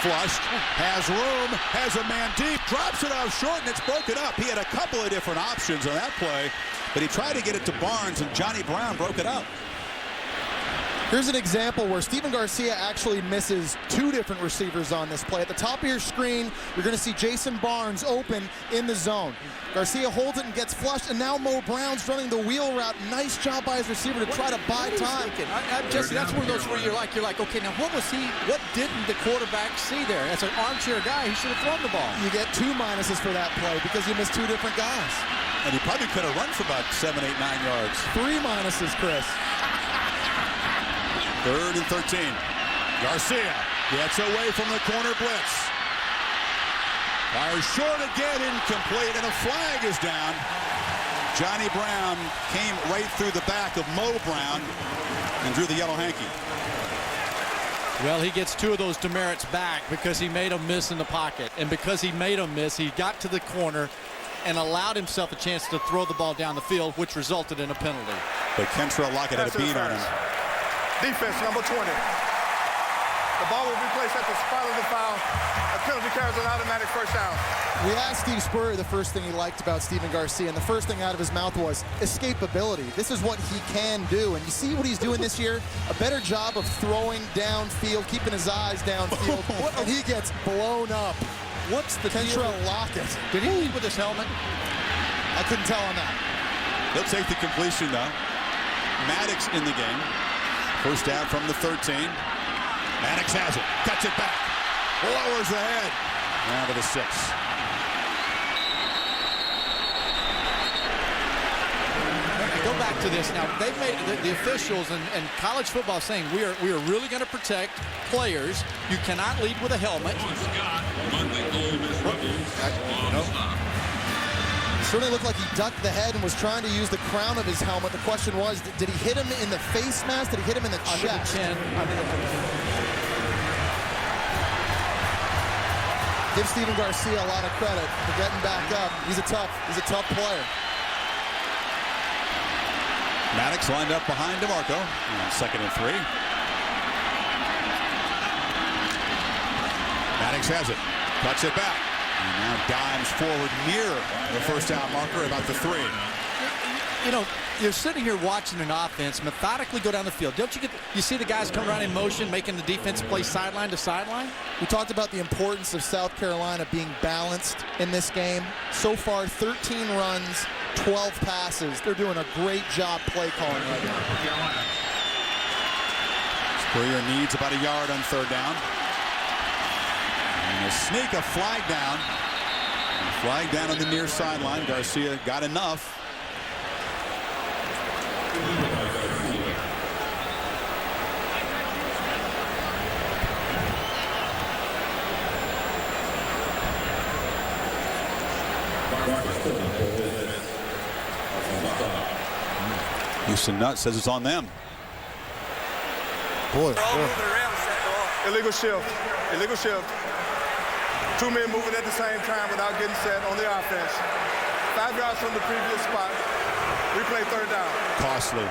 flushed, has room, has a man deep, drops it off short, and it's broken up. He had a couple of different options on that play, but he tried to get it to Barnes, and Johnny Brown broke it up. Here's an example where Stephen Garcia actually misses 2 different receivers on this play. At the top of your screen, you're going to see Jason Barnes open in the zone. Garcia holds it and gets flushed, and now Mo Brown's running the wheel route. Nice job by his receiver to try to buy time. Jesse, that's one of those where you're like, okay, now what didn't the quarterback see there? That's an armchair guy. He should have thrown the ball. You get 2 minuses for that play because you missed 2 different guys. And he probably could have run for about 7, 8, 9 yards. 3 minuses, Chris. 3rd and 13. Garcia gets away from the corner blitz. Fires short again, incomplete, and a flag is down. Johnny Brown came right through the back of Mo Brown and drew the yellow hanky. Well, he gets 2 of those demerits back because he made a miss in the pocket. And because he made a miss, he got to the corner and allowed himself a chance to throw the ball down the field, which resulted in a penalty. But Kentrell Lockett had a beat on him. Defense, number 20. The ball will be placed at the spot of the foul. A penalty carries an automatic first down. We asked Steve Spurrier the first thing he liked about Stephen Garcia, and the first thing out of his mouth was escapability. This is what he can do, and you see what he's doing this year? A better job of throwing downfield, keeping his eyes downfield, and he gets blown up. What's the Kentrell Lockett? Did he lead with his helmet? I couldn't tell on that. He'll take the completion, though. Maddox in the game. First down from the 13. Maddox has it. Cuts it back. Lowers the head. Down to the 6. Go back to this now. They've made the officials and college football saying we are really going to protect players. You cannot lead with a helmet. Certainly looked like he ducked the head and was trying to use the crown of his helmet. The question was, did he hit him in the face mask? Did he hit him in the chest? Give Stephen Garcia a lot of credit for getting back up. He's a tough player. Maddox lined up behind DiMarco. 2nd and 3. Maddox has it. Cuts it back. And now dimes forward near the first down marker, about the 3. You know, you're sitting here watching an offense methodically go down the field. Don't you see the guys come around in motion, making the defense play sideline to sideline? We talked about the importance of South Carolina being balanced in this game. So far, 13 runs, 12 passes. They're doing a great job play calling right now. Spurrier needs about a yard on 3rd down. And a sneak, a flag down. Flag down on the near sideline. Garcia got enough. Houston Nutt says it's on them. Boy. Illegal shift. Illegal shift. 2 men moving at the same time without getting set on the offense. 5 yards from the previous spot. Replay 3rd down. Costly.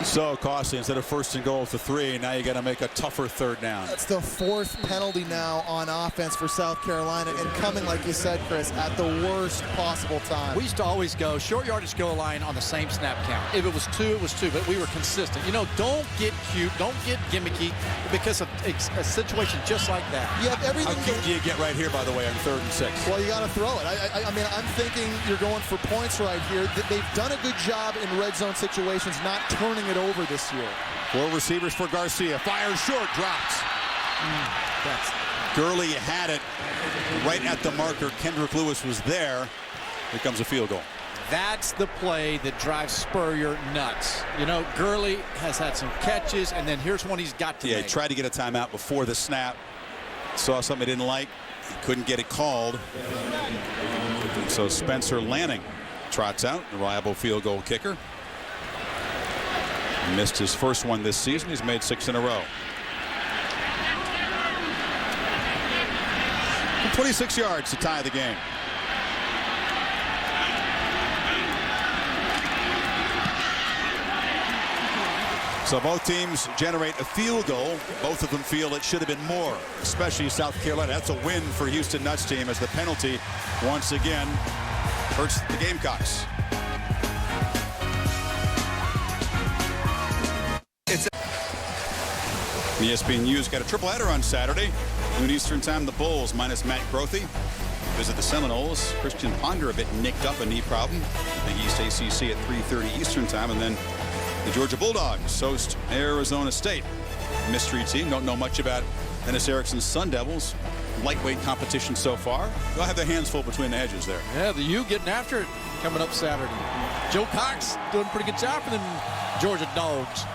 So costly. Instead of 1st and goal for 3, now you got to make a tougher 3rd down. That's the 4th penalty now on offense for South Carolina, and coming, like you said, Chris, at the worst possible time. We used to always go short yardage goal line on the same snap count. If it was 2, it was 2, but we were consistent. You know, don't get cute, don't get gimmicky because of a situation just like that. You have everything. How cute do you get right here, by the way, on 3rd and 6? Well, you got to throw it. I mean, I'm thinking you're going for points right here. They've done a good job in red zone situations, not turning it over this year. 4 receivers for Garcia. Fires short, drops. Gurley had it right at the marker. Kendrick Lewis was there. Here comes a field goal. That's the play that drives Spurrier nuts. You know, Gurley has had some catches, and then here's one he's got to make. He tried to get a timeout before the snap. Saw something he didn't like. He couldn't get it called. So Spencer Lanning trots out, a reliable field goal kicker. Missed his first one this season. He's made 6 in a row. 26 yards to tie the game. So both teams generate a field goal. Both of them feel it should have been more, especially South Carolina. That's a win for Houston Nutt's team, as the penalty once again hurts the Gamecocks. ESPNU's got a triple-header on Saturday. Noon Eastern time, the Bulls minus Matt Grothe visit the Seminoles. Christian Ponder a bit nicked up, a knee problem. Big East ACC at 3:30 Eastern time. And then the Georgia Bulldogs host Arizona State. Mystery team. Don't know much about Dennis Erickson's Sun Devils. lightweight competition so far. They'll have their hands full between the edges there. Yeah, the U getting after it coming up Saturday. Joe Cox doing a pretty good job for them Georgia Dogs.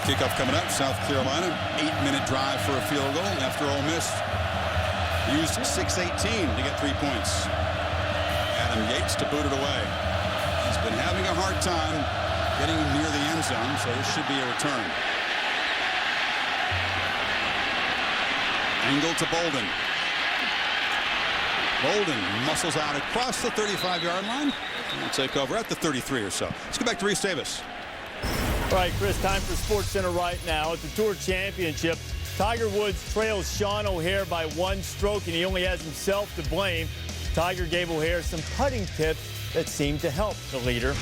Kickoff coming up, South Carolina. 8-minute drive for a field goal after Ole Miss used 6:18 to get 3 points. Adam Yates to boot it away. He's been having a hard time getting near the end zone, so this should be a return. Angle to Bolden. Bolden muscles out across the 35-yard line. He'll take over at the 33 or so. Let's go back to Reese Davis. All right, Chris, time for SportsCenter right now. At the Tour Championship, Tiger Woods trails Sean O'Haire by 1 stroke, and he only has himself to blame. Tiger gave O'Haire some putting tips that seemed to help the leader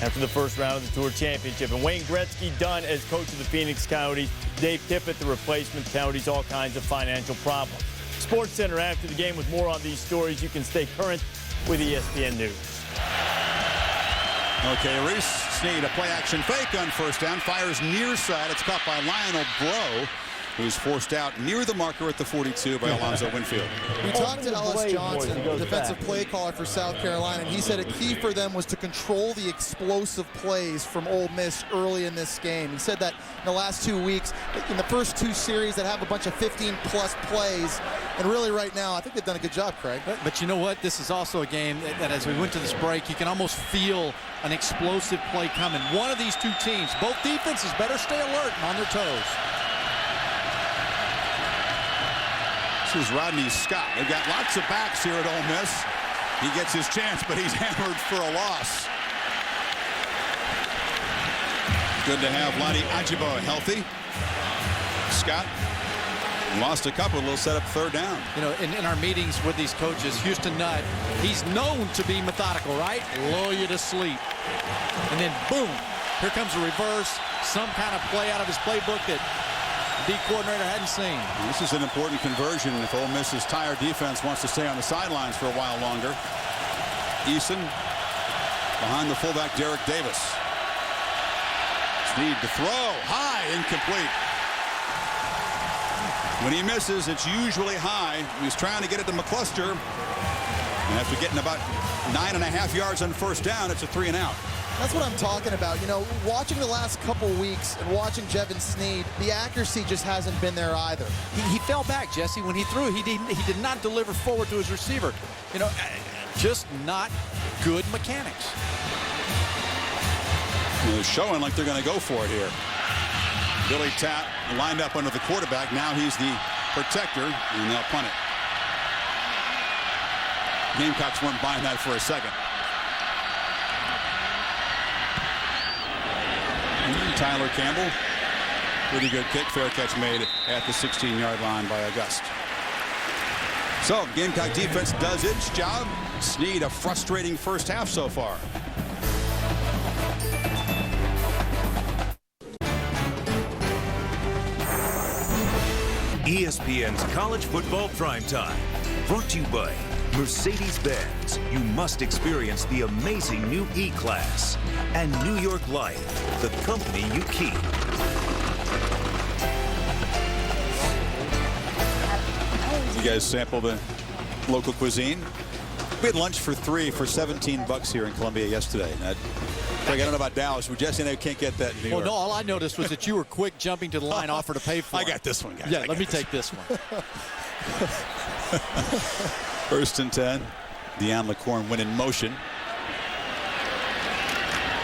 after the first round of the Tour Championship. And Wayne Gretzky done as coach of the Phoenix Coyotes. Dave Tippett, the replacement Coyotes, all kinds of financial problems. SportsCenter after the game with more on these stories. You can stay current with ESPN News. Okay, Reese Snead, a play-action fake on first down. Fires near side. It's caught by Lionel Bro, who's forced out near the marker at the 42 by Alonzo Winfield. We talked to Ellis Johnson, the defensive play caller for South Carolina, and he said a key for them was to control the explosive plays from Ole Miss early in this game. He said that in the last 2 weeks, in the first 2 series that have a bunch of 15-plus plays, and really right now, I think they've done a good job, Craig. But you know what? This is also a game that as we went to this break, you can almost feel an explosive play coming. One of these 2 teams, both defenses better stay alert and on their toes. This is Rodney Scott. They've got lots of backs here at Ole Miss. He gets his chance, but he's hammered for a loss. Good to have Lonnie Ajibo healthy. Scott lost a couple, a little set up third down. You know, in our meetings with these coaches, Houston Nutt, he's known to be methodical, right? Lull you to sleep. And then, boom, here comes a reverse, some kind of play out of his playbook that the coordinator hadn't seen. This is an important conversion if Ole Miss's tired defense wants to stay on the sidelines for a while longer. Eason behind the fullback Derek Davis. Snead to throw, high, incomplete. When he misses, it's usually high. He's trying to get it to McCluster. And after getting about 9.5 yards on first down, it's a 3-and-out. That's what I'm talking about. You know, watching the last couple weeks and watching Jevan Snead, the accuracy just hasn't been there either. He fell back, Jesse. When he threw, he did not deliver forward to his receiver. You know, just not good mechanics. They're showing like they're going to go for it here. Billy Tapp lined up under the quarterback. Now he's the protector, and they'll punt it. Gamecocks weren't buying that for a second. Tyler Campbell, pretty good kick, fair catch made at the 16-yard line by August. So Gamecock defense does its job. Snead, a frustrating first half so far. ESPN's College Football Primetime, brought to you by Mercedes-Benz. You must experience the amazing new E-Class. And New York Life, the company you keep. You guys sample the local cuisine? We had lunch for 3 for $17 here in Columbia yesterday. I don't know about Dallas. We just can't get that in New York. Well, no, all I noticed was that you were quick jumping to the line offer to pay for it. I got this one, guys. Yeah, let me take this one. First and 10. Deon LeCorn went in motion.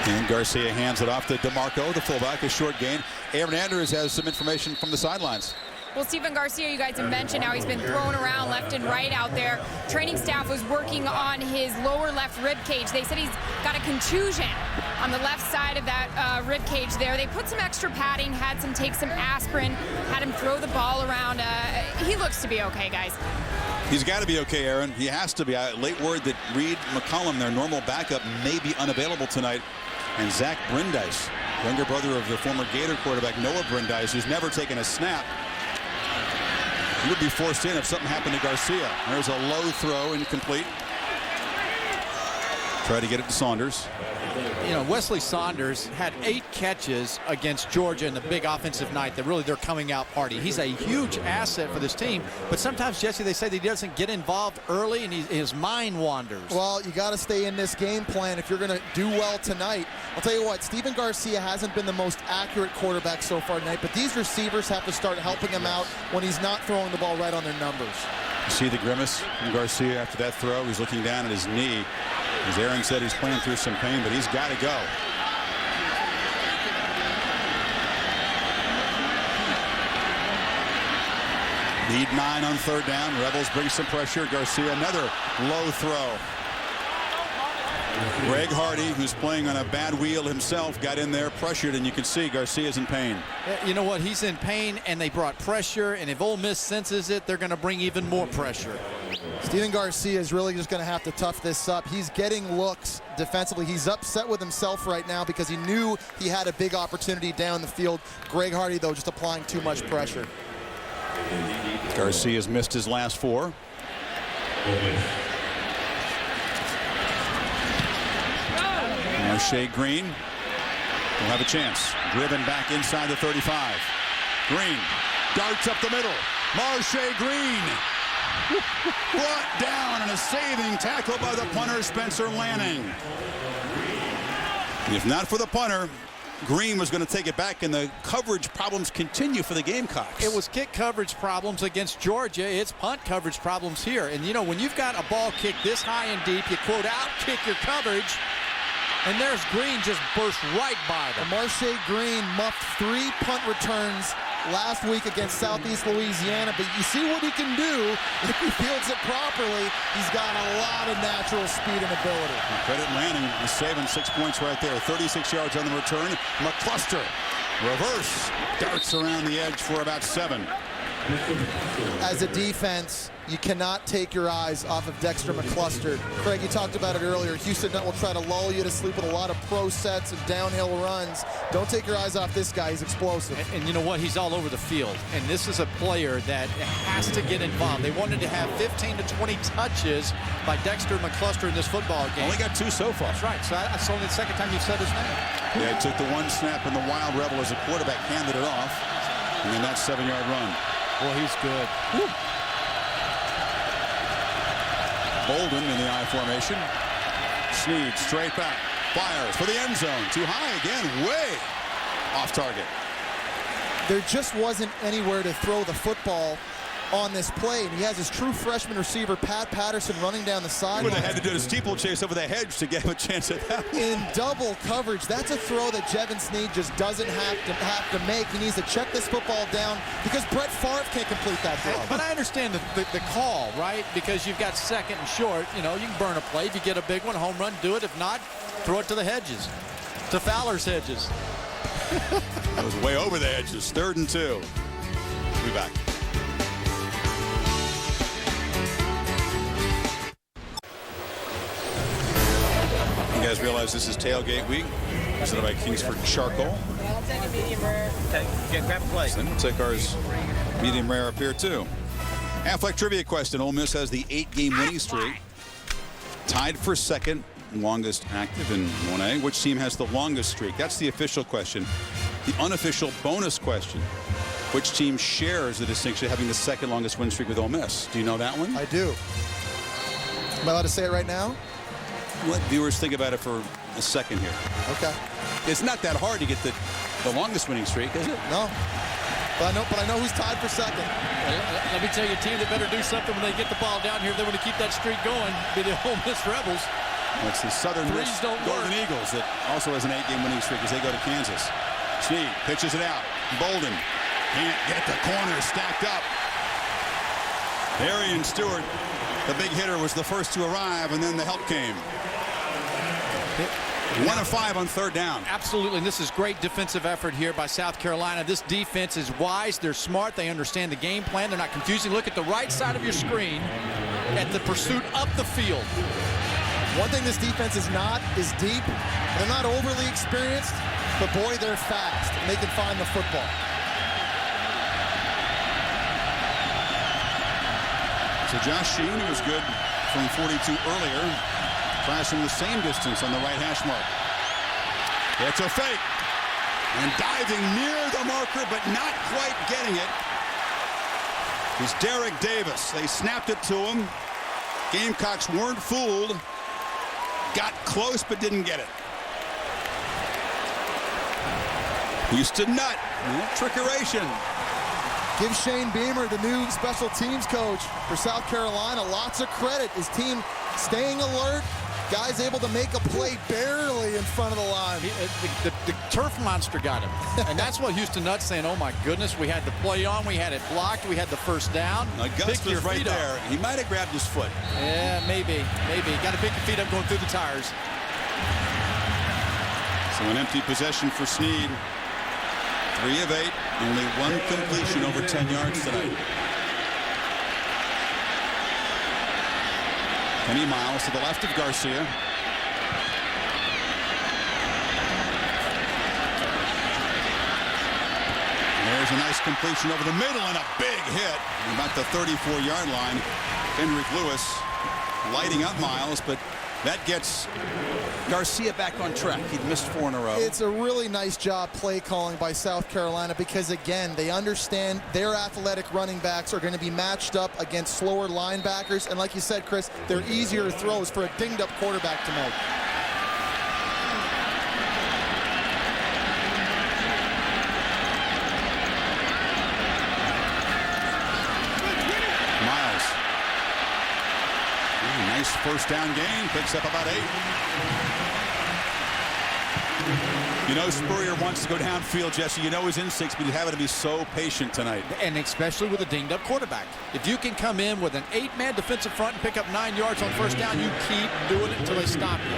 And Garcia hands it off to DiMarco, the fullback, a short gain. Aaron Andrews has some information from the sidelines. Well, Stephen Garcia, you guys have mentioned how he's been thrown around left and right out there. Training staff was working on his lower left rib cage. They said he's got a contusion on the left side of that rib cage there. They put some extra padding, had him take some aspirin, had him throw the ball around. He looks to be okay, guys. He's got to be okay, Aaron. He has to be. Late word that Reed McCollum, their normal backup, may be unavailable tonight. And Zach Brandeis, younger brother of the former Gator quarterback Noah Brandeis, who's never taken a snap, he would be forced in if something happened to Garcia. There's a low throw, incomplete. Try to get it to Saunders. You know, Wesley Saunders had 8 catches against Georgia in the big offensive night that really their coming out party. He's a huge asset for this team, but sometimes, Jesse, they say that he doesn't get involved early and his mind wanders. Well, you got to stay in this game plan if you're going to do well tonight. I'll tell you what, Stephen Garcia hasn't been the most accurate quarterback so far tonight, but these receivers have to start helping him out when he's not throwing the ball right on their numbers. You see the grimace from Garcia after that throw. He's looking down at his knee. As Aaron said, he's playing through some pain, but he's got to go. Need 9 on 3rd down. Rebels bring some pressure. Garcia, another low throw. Greg Hardy, who's playing on a bad wheel himself, got in there, pressured, and you can see Garcia's in pain. You know what? He's in pain, and they brought pressure, and if Ole Miss senses it, they're going to bring even more pressure. Stephen Garcia is really just going to have to tough this up. He's getting looks defensively. He's upset with himself right now because he knew he had a big opportunity down the field. Greg Hardy, though, just applying too much pressure. Garcia's missed his last 4. Marshay Green will have a chance. Driven back inside the 35. Green darts up the middle. Marshay Green brought down and a saving tackle by the punter, Spencer Lanning. If not for the punter, Green was going to take it back, and the coverage problems continue for the Gamecocks. It was kick coverage problems against Georgia. It's punt coverage problems here. And, you know, when you've got a ball kicked this high and deep, you, quote, out-kick your coverage, and there's Green just burst right by them. Marshay Green muffed 3 punt returns last week against Southeast Louisiana, but you see what he can do if he fields it properly. He's got a lot of natural speed and ability. Credit Lanning is saving 6 points right there. 36 yards on the return. McCluster, reverse, darts around the edge for about 7. As a defense, you cannot take your eyes off of Dexter McCluster. Craig, you talked about it earlier. Houston Nutt will try to lull you to sleep with a lot of pro sets and downhill runs. Don't take your eyes off this guy. He's explosive. And you know what? He's all over the field. And this is a player that has to get involved. They wanted to have 15 to 20 touches by Dexter McCluster in this football game. Only got 2 so far. That's right. So that's only the second time you've said his name. Yeah, he took the 1 snap, and the Wild Rebel as a quarterback handed it off. And then that 7-yard run. Well, he's good. Woo. Bolden in the I formation. Snead straight back. Fires for the end zone. Too high again. Way off target. There just wasn't anywhere to throw the football on this play, and he has his true freshman receiver, Pat Patterson, running down the sideline. Would have had to do a steeplechase over the hedge to get him a chance at that. In double coverage, that's a throw that Jevan Snead just doesn't have to make. He needs to check this football down because Brett Favre can't complete that throw. But I understand the call, right? Because you've got 2nd and short. You know, you can burn a play. If you get a big one, home run, do it. If not, throw it to the hedges, to Fowler's hedges. That was way over the hedges. 3rd and 2. We'll be back. You guys realize this is tailgate week, presented by Kingsford Charcoal. I'll take a medium rare. Grab a plate. Then we'll take ours medium rare up here too. Affleck trivia question. Ole Miss has the 8-game winning streak. Tied for 2nd, longest active in 1A. Which team has the longest streak? That's the official question. The unofficial bonus question. Which team shares the distinction of having the 2nd longest win streak with Ole Miss? Do you know that one? I do. Am I allowed to say it right now? Let viewers think about it for a second here. Okay. It's not that hard to get the longest winning streak, is it? No. But I know who's tied for 2nd. Let me tell you, a team that better do something when they get the ball down here. They want to keep that streak going. Be the Ole Miss Rebels. It's the Southern Miss Golden Eagles that also has an 8-game winning streak as they go to Kansas. Snead pitches it out. Bolden can't get the corner stacked up. Darian Stewart, the big hitter, was the first to arrive, and then the help came. 1 of 5 on 3rd down. Absolutely, and this is great defensive effort here by South Carolina. This defense is wise. They're smart. They understand the game plan. They're not confusing. Look at the right side of your screen at the pursuit up the field. One thing this defense is not is deep. They're not overly experienced, but boy, they're fast. And they can find the football. So Josh Shene, who was good from 42 earlier, Tries from the same distance on the right hash mark. It's a fake. And diving near the marker, but not quite getting it, is Derek Davis. They snapped it to him. Gamecocks weren't fooled. Got close, but didn't get it. Houston Nutt, trickeration. Give Shane Beamer, the new special teams coach for South Carolina, lots of credit. His team staying alert. Guys able to make a play barely in front of the line. The turf monster got him. And that's what Houston Nutt's saying, oh my goodness, we had the play on, we had it blocked, we had the first down. Now, Gus was right there. He might have grabbed his foot. Yeah, maybe. Got to pick your feet up going through the tires. So an empty possession for Snead. 3 of 8, only 1 completion over 10 yards tonight. Kenny Miles to the left of Garcia. There's a nice completion over the middle and a big hit about the 34-yard line. Kendrick Lewis lighting up Miles, but that gets Garcia back on track. He'd missed 4 in a row. It's a really nice job play calling by South Carolina because, again, they understand their athletic running backs are going to be matched up against slower linebackers. And like you said, Chris, they're easier throws for a dinged-up quarterback to make. Nice first down gain, picks up about 8. You know Spurrier wants to go downfield, Jesse. You know his instincts, but he's having to be so patient tonight. And especially with a dinged-up quarterback. If you can come in with an 8-man defensive front and pick up 9 yards on first down, you keep doing it until they stop you.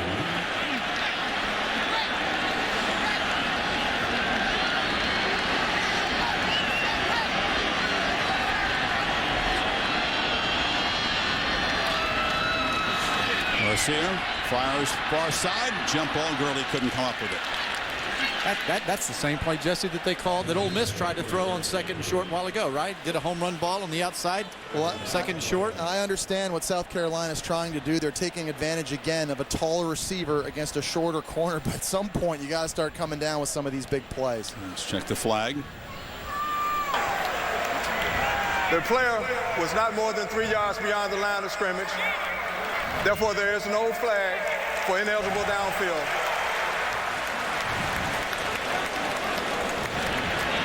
Garcia fires far side, jump ball. Gurley couldn't come up with it. That's the same play, Jesse, that they called that Ole Miss tried to throw on 2nd and short a while ago, right? Did a home run ball on the outside, well, 2nd and short. I understand what South Carolina is trying to do. They're taking advantage again of a taller receiver against a shorter corner, but at some point you got to start coming down with some of these big plays. Let's check the flag. The player was not more than 3 yards beyond the line of scrimmage. Therefore, there is no flag for ineligible downfield.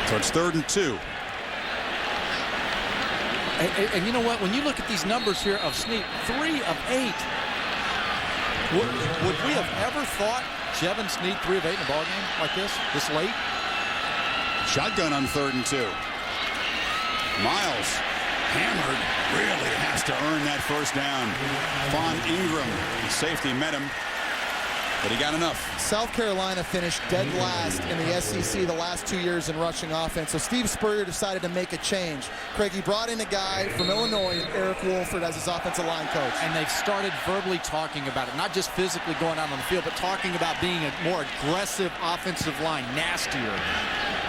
So it's 3rd and 2. And you know what? When you look at these numbers here of Snead, 3 of 8. Would we have ever thought Jevan Snead 3 of 8 in a ball game like this late? Shotgun on 3rd and 2. Miles hammered, really has to earn that first down. Von Ingram, the safety, met him, but he got enough. South Carolina finished dead last in the SEC the last 2 years in rushing offense, so Steve Spurrier decided to make a change. Craig, he brought in a guy from Illinois, Eric Wolford, as his offensive line coach. And they've started verbally talking about it, not just physically going out on the field, but talking about being a more aggressive offensive line, nastier.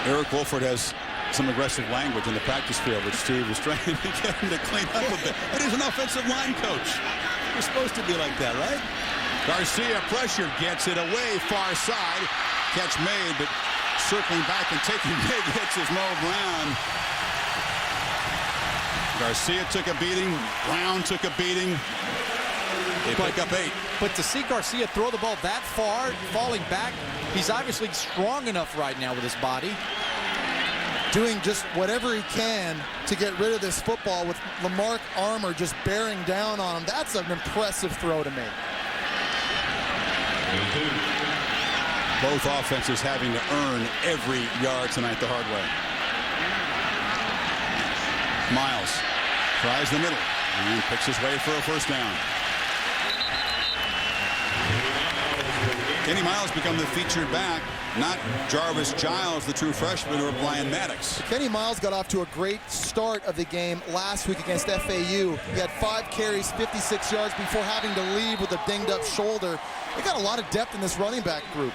Eric Wolford has some aggressive language in the practice field, which Steve was trying to get him to clean up a bit. But he's an offensive line coach. You're supposed to be like that, right? Garcia pressure gets it away far side. Catch made, but circling back and taking big hits is Mo Brown. Garcia took a beating. Brown took a beating. They pick up 8. But to see Garcia throw the ball that far, falling back, he's obviously strong enough right now with his body. Doing just whatever he can to get rid of this football with Lamarck Armour just bearing down on him. That's an impressive throw to me. Both offenses having to earn every yard tonight the hard way. Miles tries the middle and picks his way for a first down. Kenny Miles become the featured back, not Jarvis Giles, the true freshman, or Brian Maddox. Kenny Miles got off to a great start of the game last week against FAU. He had 5 carries, 56 yards before having to leave with a dinged-up shoulder. They got a lot of depth in this running back group.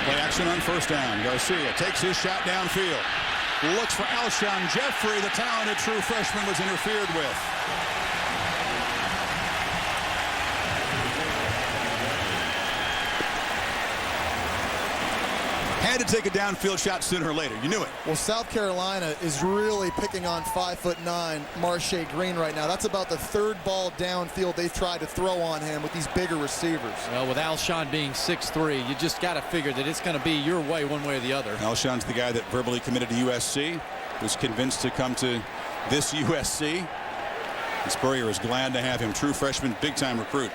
Play action on first down. Garcia takes his shot downfield. Looks for Alshon Jeffrey. The talented true freshman was interfered with. Had to take a downfield shot sooner or later. You knew it. Well, South Carolina is really picking on 5'9" Marshay Green right now. That's about the third ball downfield they've tried to throw on him with these bigger receivers. Well, with Alshon being 6'3", you just got to figure that it's going to be your way one way or the other. Alshon's the guy that verbally committed to USC, was convinced to come to this USC. And Spurrier is glad to have him. True freshman, big-time recruit.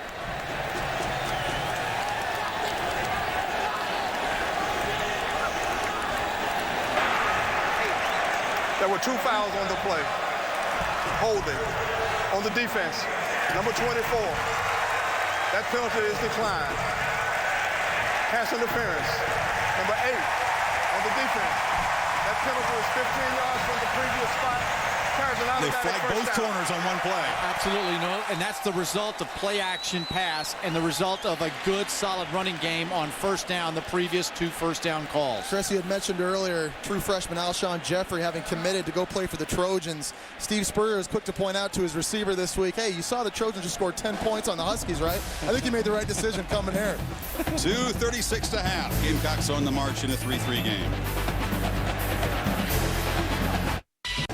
There were 2 fouls on the play. Holding on the defense. Number 24. That penalty is declined. Pass interference. Number 8 on the defense. That penalty is 15 yards from the previous spot. They flag both corners on one play. Absolutely no, and that's the result of play action pass and the result of a good solid running game on first down, the previous 2 first down calls. Chris, you had mentioned earlier true freshman Alshon Jeffrey having committed to go play for the Trojans. Steve Spurrier is quick to point out to his receiver this week, hey, you saw the Trojans just scored 10 points on the Huskies, right? I think you made the right decision coming here. 2:36 to half. Gamecocks on the march in a 3-3 game.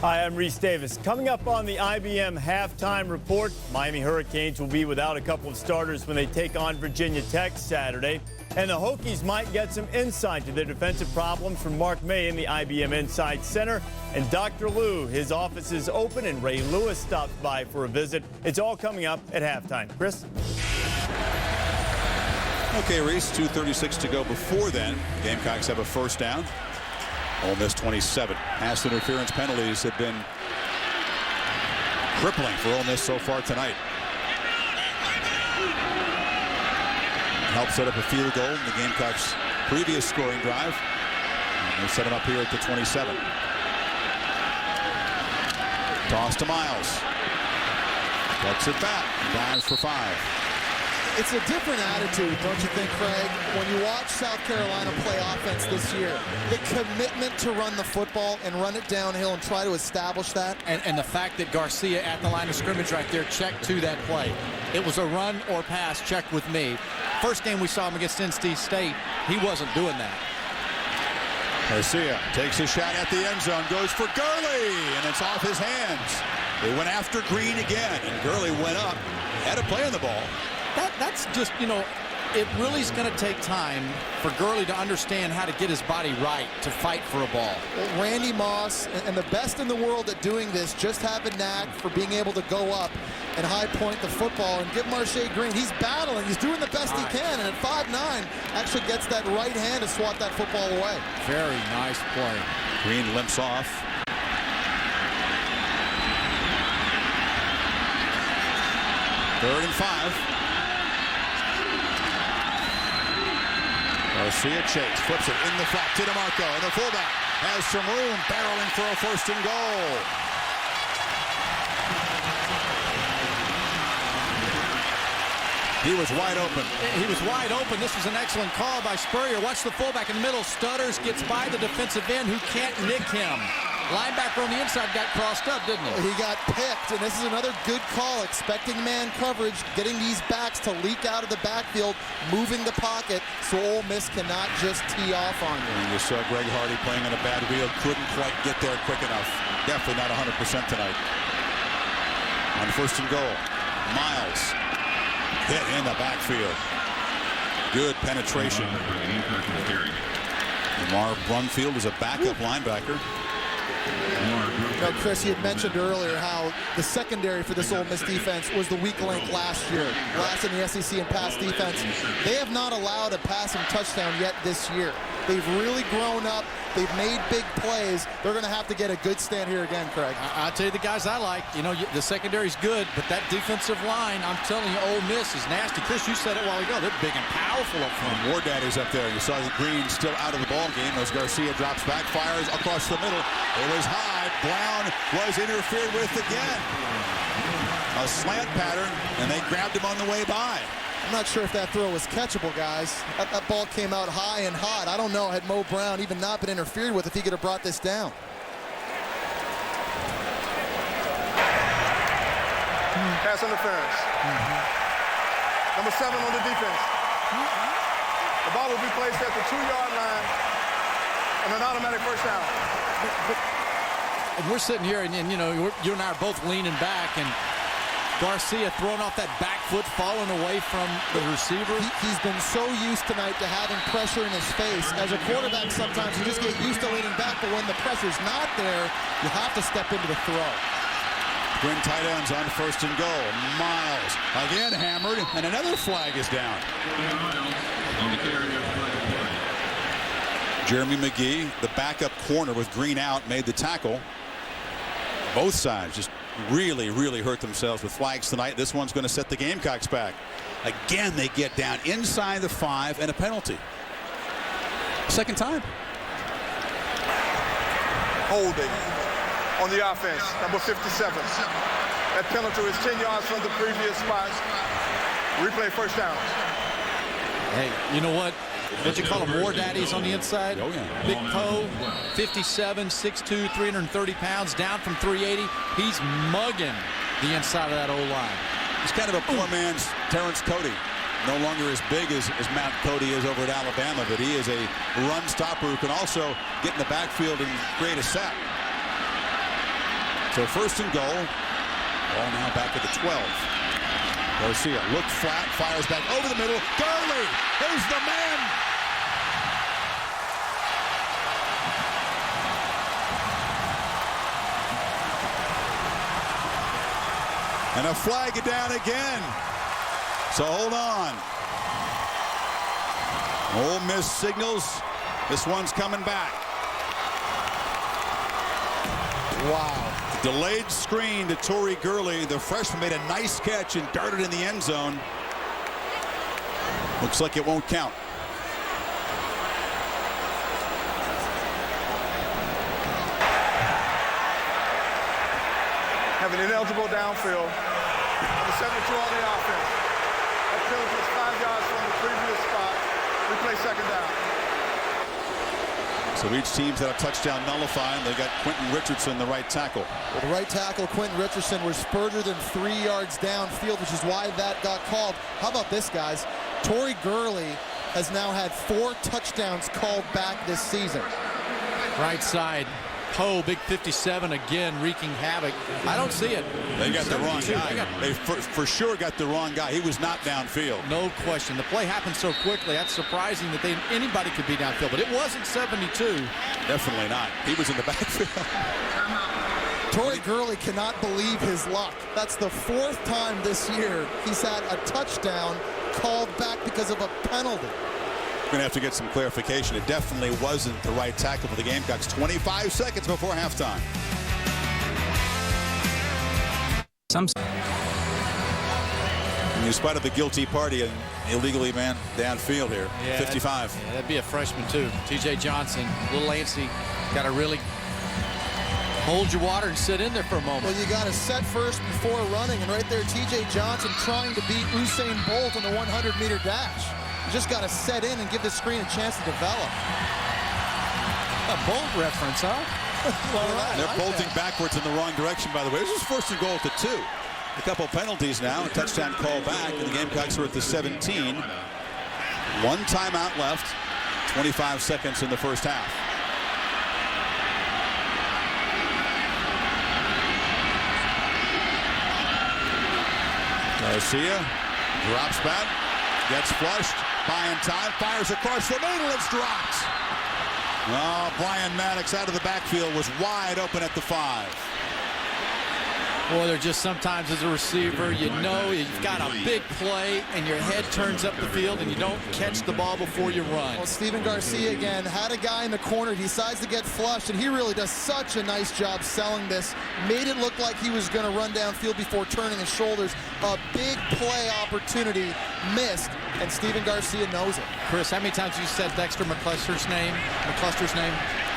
Hi, I'm Reese Davis. Coming up on the IBM halftime report, Miami Hurricanes will be without a couple of starters when they take on Virginia Tech Saturday. And the Hokies might get some insight to their defensive problems from Mark May in the IBM Inside Center. And Dr. Lou, his office is open, and Ray Lewis stops by for a visit. It's all coming up at halftime. Chris? Okay, Reese, 2:36 to go before then. Gamecocks have a first down. Ole Miss 27. Pass interference penalties have been crippling for Ole Miss so far tonight. Helped set up a field goal in the Gamecocks' previous scoring drive. And they set him up here at the 27. Toss to Miles. Gets it back. Dives for 5. It's a different attitude, don't you think, Craig? When you watch South Carolina play offense this year, the commitment to run the football and run it downhill and try to establish that. And the fact that Garcia at the line of scrimmage right there checked to that play. It was a run or pass, check with me. First game we saw him against NC State, he wasn't doing that. Garcia takes a shot at the end zone, goes for Gurley, and it's off his hands. They went after Green again, and Gurley went up, had a play on the ball. That's just, you know, it really is going to take time for Gurley to understand how to get his body right to fight for a ball. Well, Randy Moss and the best in the world at doing this just have a knack for being able to go up and high point the football and get Marshay Green. He's battling. He's doing the best he can, and at 5'9", actually gets that right hand to swat that football away. Very nice play. Green limps off. Third and 5. Garcia chase, flips it in the flat to DiMarco, and the fullback has some room, barreling for a first and goal. He was wide open. He was wide open. This was an excellent call by Spurrier. Watch the fullback in the middle, stutters, gets by the defensive end who can't nick him. Linebacker on the inside got crossed up, didn't he? He got picked, and this is another good call, expecting man coverage, getting these backs to leak out of the backfield, moving the pocket so Ole Miss cannot just tee off on you. And you saw Greg Hardy playing on a bad wheel, couldn't quite get there quick enough. Definitely not 100% tonight. On first and goal, Miles hit in the backfield. Good penetration. Lamar Brunfield is a backup linebacker. Now, Chris, you had mentioned earlier how the secondary for this Ole Miss defense was the weak link last year. Last in the SEC in pass defense. They have not allowed a passing touchdown yet this year. They've really grown up. They've made big plays. They're going to have to get a good stand here again, Craig. I'll tell you the guys I like. You know, the secondary's good, but that defensive line, I'm telling you, Ole Miss is nasty. Chris, you said it a while ago. They're big and powerful up front. War Daddy's up there. You saw the Green still out of the ball game as Garcia drops back, fires across the middle. It was high. Brown was interfered with again. A slant pattern, and they grabbed him on the way by. I'm not sure if that throw was catchable, guys. That ball came out high and hot. I don't know, had Mo Brown even not been interfered with, if he could have brought this down. Pass interference. Number 7 on the defense. The ball will be placed at the 2-yard line and an automatic first down. And we're sitting here, and you know, you and I are both leaning back, and Garcia throwing off that back foot, falling away from the receiver. He's been so used tonight to having pressure in his face. As a quarterback, sometimes you just get used to leaning back, but when the pressure's not there, you have to step into the throw. Twin tight ends on first and goal. Miles again hammered, and another flag is down. Jeremy McGee, the backup corner with Green out, made the tackle. Both sides just really hurt themselves with flags tonight. This one's going to set the Gamecocks back. Again, they get down inside the 5 and a penalty. Second time. Holding on the offense, number 57. That penalty is 10 yards from the previous spot. Replay first down. Hey, you know what? What you call them, war daddies on the inside? Oh, yeah. Big Poe, 57, 6'2", 330 pounds, down from 380. He's mugging the inside of that O-line. He's kind of a poor man's Terrence Cody. No longer as big as Matt Cody is over at Alabama, but he is a run stopper who can also get in the backfield and create a sack. So first and goal. Ball now back at the 12. Garcia looks flat, fires back over the middle. Gurley is the man. And a flag down again. So hold on. Ole Miss signals. This one's coming back. Wow. Delayed screen to Torrey Gurley. The freshman made a nice catch and darted in the end zone. Looks like it won't count. Having ineligible downfield. Number 72 on the offense. That penalty is 5 yards from the previous spot. Replay second down. So each team's had a touchdown nullified. They got Quentin Richardson, the right tackle. Well, the right tackle, Quentin Richardson, was further than 3 yards downfield, which is why that got called. How about this, guys? Torrey Gurley has now had 4 touchdowns called back this season. Right side. Poe, big 57, again wreaking havoc. I don't see it. They got the wrong guy. They for sure got the wrong guy. He was not downfield. No question. The play happened so quickly. That's surprising that anybody could be downfield, but it wasn't 72. Definitely not. He was in the backfield. Torrey Gurley cannot believe his luck. That's the 4th time this year he's had a touchdown called back because of a penalty. Going to have to get some clarification. It definitely wasn't the right tackle for the Gamecocks. 25 seconds before halftime. In spite of the guilty party and illegally man downfield here. Yeah, 55. That'd be a freshman too. TJ Johnson, a little antsy. Got to really hold your water and sit in there for a moment. Well, you got to set first before running, and right there, TJ Johnson trying to beat Usain Bolt on the 100-meter dash. You just got to set in and give the screen a chance to develop. A Bolt reference, huh? All right. They're bolting backwards in the wrong direction, by the way. This is first and goal at the 2. A couple penalties now. A touchdown call back, and the Gamecocks are at the 17. 1 timeout left. 25 seconds in the first half. Garcia drops back, gets flushed. Buying time, fires across the middle, it's dropped. Oh, Brian Maddox out of the backfield was wide open at the 5. Boy, they're just sometimes as a receiver, you know you've got a big play and your head turns up the field and you don't catch the ball before you run. Well, Stephen Garcia again had a guy in the corner, decides to get flushed, and he really does such a nice job selling this. Made it look like he was going to run downfield before turning his shoulders. A big play opportunity missed, and Stephen Garcia knows it. Chris, how many times have you said Dexter McCluster's name?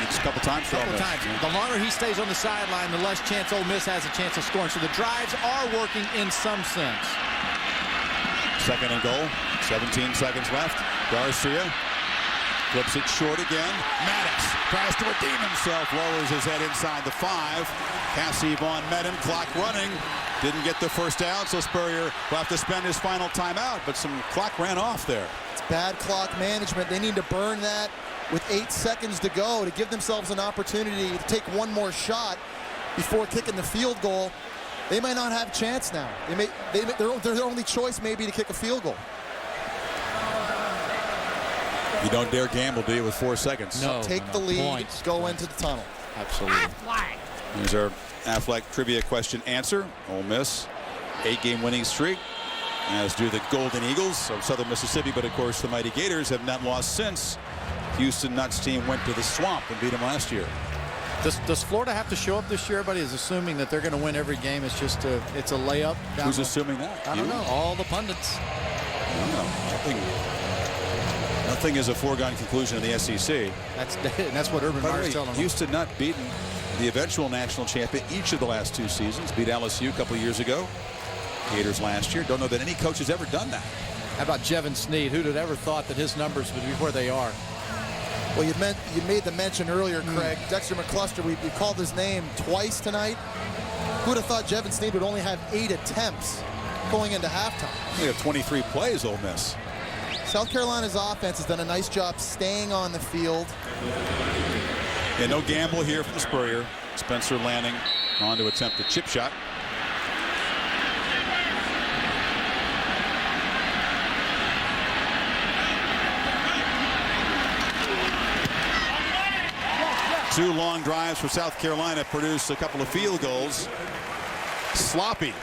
It's a couple times. The longer he stays on the sideline, the less chance Ole Miss has a chance of scoring. So the drives are working in some sense. Second and goal. 17 seconds left. Garcia flips it short again. Maddox tries to redeem himself. Lowers his head inside the 5. Cassie Vaughn met him. Clock running. Didn't get the first down, so Spurrier will have to spend his final timeout. But some clock ran off there. It's bad clock management. They need to burn that with 8 seconds to go to give themselves an opportunity to take one more shot before kicking the field goal. They might not have a chance now. Their only choice may be to kick a field goal. You don't dare gamble, do you, with 4 seconds? No. Take the lead, go into the tunnel. Absolutely. Here's our Aflac trivia question answer. Ole Miss, 8-game winning streak, as do the Golden Eagles of Southern Mississippi. But, of course, the Mighty Gators have not lost since Houston Nutt's team went to the Swamp and beat them last year. Does Florida have to show up this year? Everybody is assuming that they're going to win every game. It's just it's a layup. Who's assuming that? I don't know. All the pundits. Nothing is a foregone conclusion in the SEC. That's what Urban Meyer's telling them. Houston Nutt beaten the eventual national champion each of the last 2 seasons. Beat LSU a couple of years ago. Gators last year. Don't know that any coach has ever done that. How about Jevan Snead? Who'd have ever thought that his numbers would be where they are? Well, you made the mention earlier, Craig. Dexter McCluster, we called his name twice tonight. Who would have thought Jevan Snead would only have 8 attempts going into halftime? We have 23 plays, Ole Miss. South Carolina's offense has done a nice job staying on the field. Yeah, no gamble here from Spurrier. Spencer Lanning on to attempt the chip shot. Two long drives for South Carolina produce a couple of field goals. Sloppy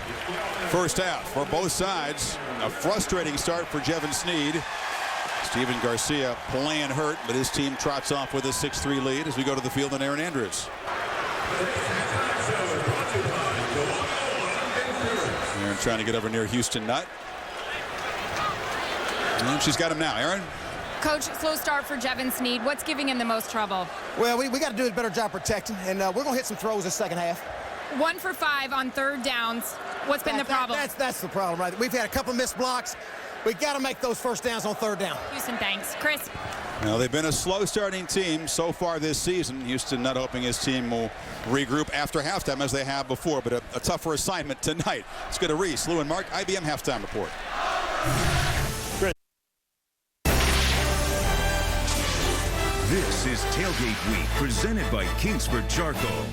first half for both sides. A frustrating start for Jevan Snead. Stephen Garcia playing hurt, but his team trots off with a 6-3 lead as we go to the field on Aaron Andrews. Aaron trying to get over near Houston Nutt. And she's got him now. Aaron? Coach, slow start for Jevan Snead. What's giving him the most trouble? Well, we got to do a better job protecting, and we're going to hit some throws this second half. 1 for 5 on 3rd downs. What's been the problem? That's the problem, right? We've had a couple missed blocks. We got to make those first downs on 3rd down. Houston, thanks. Chris? Well, they've been a slow starting team so far this season. Houston Nutt hoping his team will regroup after halftime as they have before, but a tougher assignment tonight. Let's go to Reese, Lou, and Mark, IBM halftime report. This is Tailgate Week, presented by Kingsford Charcoal.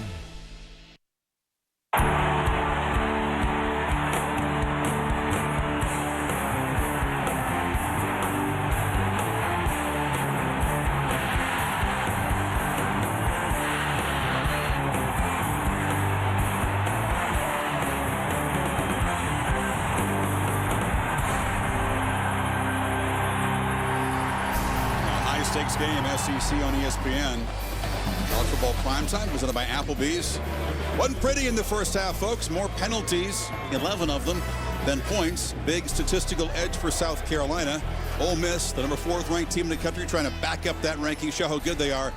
Stakes game, SEC on ESPN. College football primetime presented by Applebee's. Wasn't pretty in the first half, folks. More penalties, 11 of them, than points. Big statistical edge for South Carolina. Ole Miss, the number 4th ranked team in the country, trying to back up that ranking, show how good they are.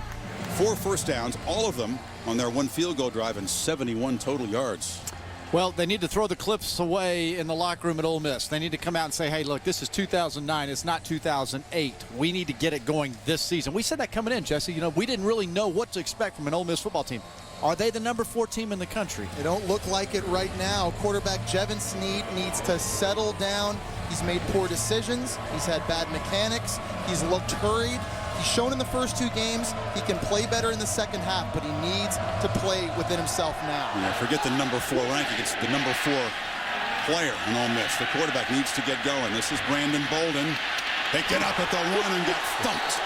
4 first downs, all of them on their 1 field goal drive and 71 total yards. Well, they need to throw the clips away in the locker room at Ole Miss. They need to come out and say, hey, look, this is 2009. It's not 2008. We need to get it going this season. We said that coming in, Jesse. You know, we didn't really know what to expect from an Ole Miss football team. Are they the number 4 team in the country? They don't look like it right now. Quarterback Jevan Snead needs to settle down. He's made poor decisions. He's had bad mechanics. He's looked hurried. He's shown in the first 2 games he can play better in the second half, but he needs to play within himself now. Yeah, forget the number 4 ranking. It's the number 4 player in Ole Miss. The quarterback needs to get going. This is Brandon Bolden. They get up at the 1 and get thumped.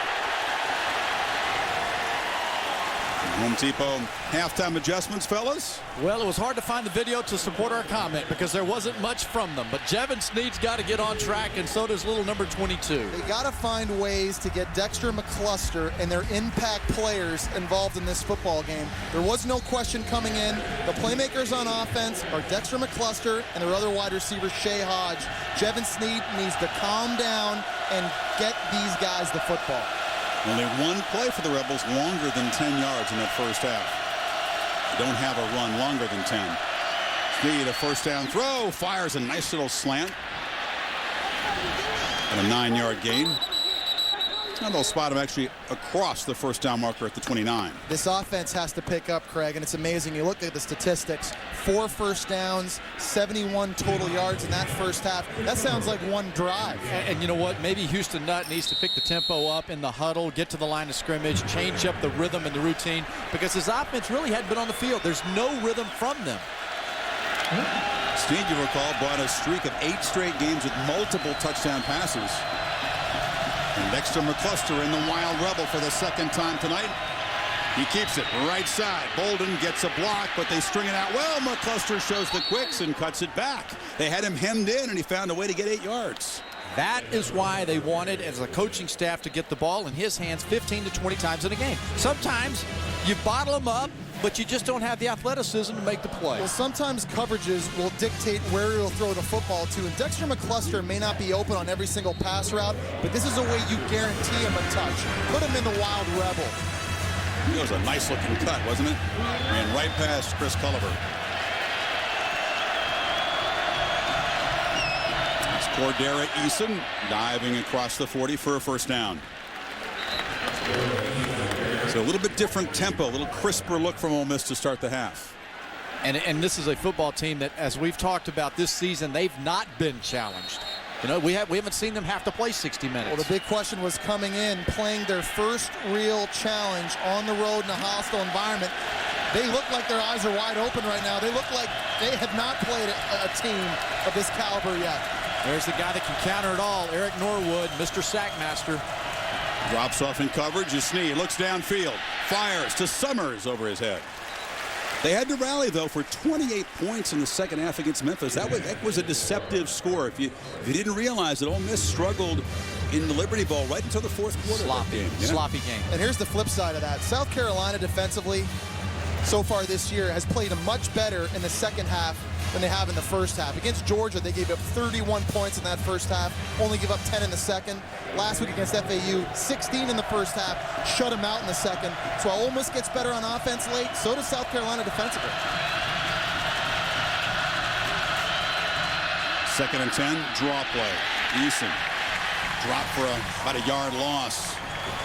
Home Depot halftime adjustments, fellas? Well, it was hard to find the video to support our comment because there wasn't much from them. But Jevan Snead's got to get on track, and so does little number 22. They got to find ways to get Dexter McCluster and their impact players involved in this football game. There was no question coming in. The playmakers on offense are Dexter McCluster and their other wide receiver, Shea Hodge. Jevan Snead needs to calm down and get these guys the football. Only 1 play for the Rebels longer than 10 yards in that first half. They don't have a run longer than 10. Snead, a first down throw, fires a nice little slant. And a 9-yard gain. And they'll spot him actually across the first down marker at the 29. This offense has to pick up, Craig, and it's amazing. You look at the statistics, 4 first downs, 71 total yards in that first half. That sounds like one drive. And you know what? Maybe Houston Nutt needs to pick the tempo up in the huddle, get to the line of scrimmage, change up the rhythm and the routine, because his offense really hadn't been on the field. There's no rhythm from them. Snead, you recall, brought a streak of 8 straight games with multiple touchdown passes. And Dexter McCluster in the Wild Rebel for the second time tonight. He keeps it right side. Bolden gets a block, but they string it out well. McCluster shows the quicks and cuts it back. They had him hemmed in, and he found a way to get 8 yards. That is why they wanted, as a coaching staff, to get the ball in his hands 15 to 20 times in a game. Sometimes you bottle him up, but you just don't have the athleticism to make the play. Well, sometimes coverages will dictate where he'll throw the football to, and Dexter McCluster may not be open on every single pass route, but this is a way you guarantee him a touch. Put him in the Wild Rebel. It was a nice-looking cut, wasn't it? Ran right past Chris Culliver. It's Cordera Eason diving across the 40 for a first down. So a little bit different tempo, a little crisper look from Ole Miss to start the half. And this is a football team that, as we've talked about this season, they've not been challenged. You know, we haven't seen them have to play 60 minutes. Well, the big question was coming in, playing their first real challenge on the road in a hostile environment. They look like their eyes are wide open right now. They look like they have not played a team of this caliber yet. There's the guy that can counter it all, Eric Norwood, Mr. Sackmaster. Drops off in coverage as Snead looks downfield, fires to Summers over his head. They had to rally, though, for 28 points in the second half against Memphis. That was a deceptive score. If you didn't realize that Ole Miss struggled in the Liberty Bowl right until the fourth quarter. Sloppy game. And here's the flip side of that. South Carolina defensively so far this year has played much better in the second half than they have in the first half. Against Georgia, they gave up 31 points in that first half, only give up 10 in the second. Last week against FAU, 16 in the first half, shut them out in the second. So while Ole Miss gets better on offense late, so does South Carolina defensively. 2nd and 10, draw play. Eason drop for about a yard loss.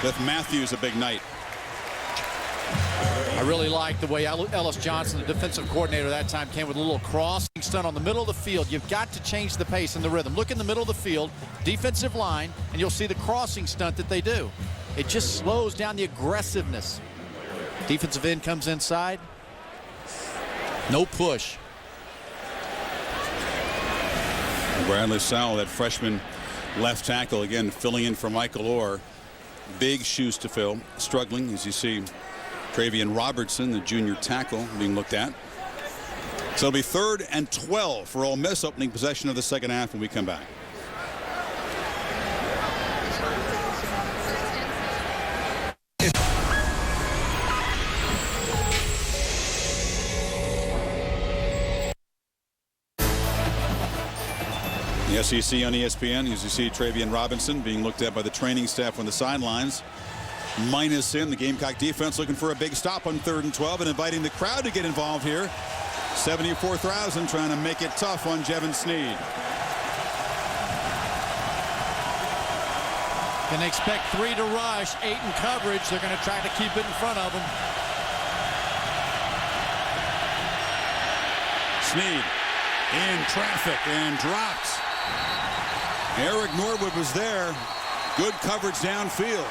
With Matthews a big night. I really like the way Ellis Johnson, the defensive coordinator that time, came with a little crossing stunt on the middle of the field. You've got to change the pace and the rhythm. Look in the middle of the field, defensive line, and you'll see the crossing stunt that they do. It just slows down the aggressiveness. Defensive end comes inside. No push. Bradley Sowell, that freshman left tackle, again filling in for Michael Orr. Big shoes to fill. Struggling, as you see. Travian Robertson, the junior tackle, being looked at. So it'll be 3rd and 12 for Ole Miss, opening possession of the second half when we come back. The SEC on ESPN, as you see Travian Robinson being looked at by the training staff on the sidelines. Minus in the Gamecock defense looking for a big stop on 3rd and 12 and inviting the crowd to get involved here. 74,000 trying to make it tough on Jevan Snead. Can they expect 3 to rush, 8 in coverage? They're going to try to keep it in front of them. Snead in traffic and drops. Eric Norwood was there. Good coverage downfield.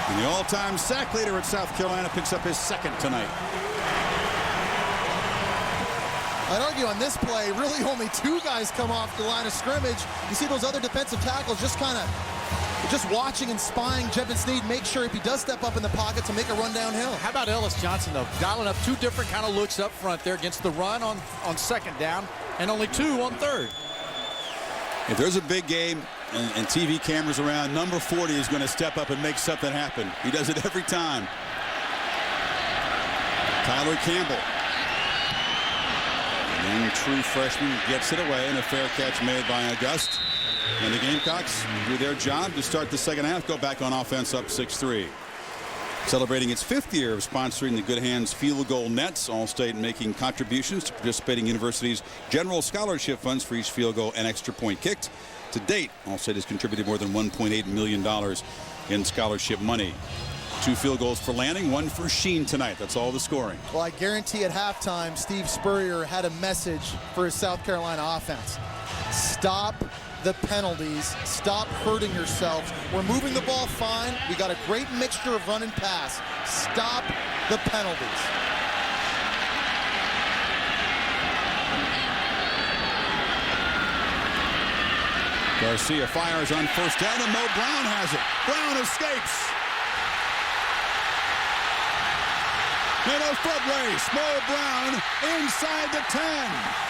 And the all-time sack leader at South Carolina picks up his 2nd tonight. I'd argue on this play, really only 2 guys come off the line of scrimmage. You see those other defensive tackles just watching and spying Jevan Snead, make sure if he does step up in the pocket to make a run downhill. How about Ellis Johnson, though? Dialing up 2 different kind of looks up front there against the run on 2nd down and only 2 on 3rd. If there's a big game and TV cameras around, number 40 is going to step up and make something happen. He does it every time. Tyler Campbell. Young true freshman gets it away, and a fair catch made by August. And the Gamecocks do their job to start the second half, go back on offense up 6-3. Celebrating its 5th year of sponsoring the Good Hands Field Goal Nets, All-State making contributions to participating universities' general scholarship funds for each field goal and extra point kicked. To date, All-State has contributed more than $1.8 million in scholarship money. 2 field goals for Lanning, 1 for Shene tonight. That's all the scoring. Well, I guarantee at halftime, Steve Spurrier had a message for his South Carolina offense. Stop the penalties. Stop hurting yourselves. We're moving the ball fine. We got a great mixture of run and pass. Stop the penalties. Garcia fires on first down, and Mo Brown has it. Brown escapes. And a foot race. Mo Brown inside the 10.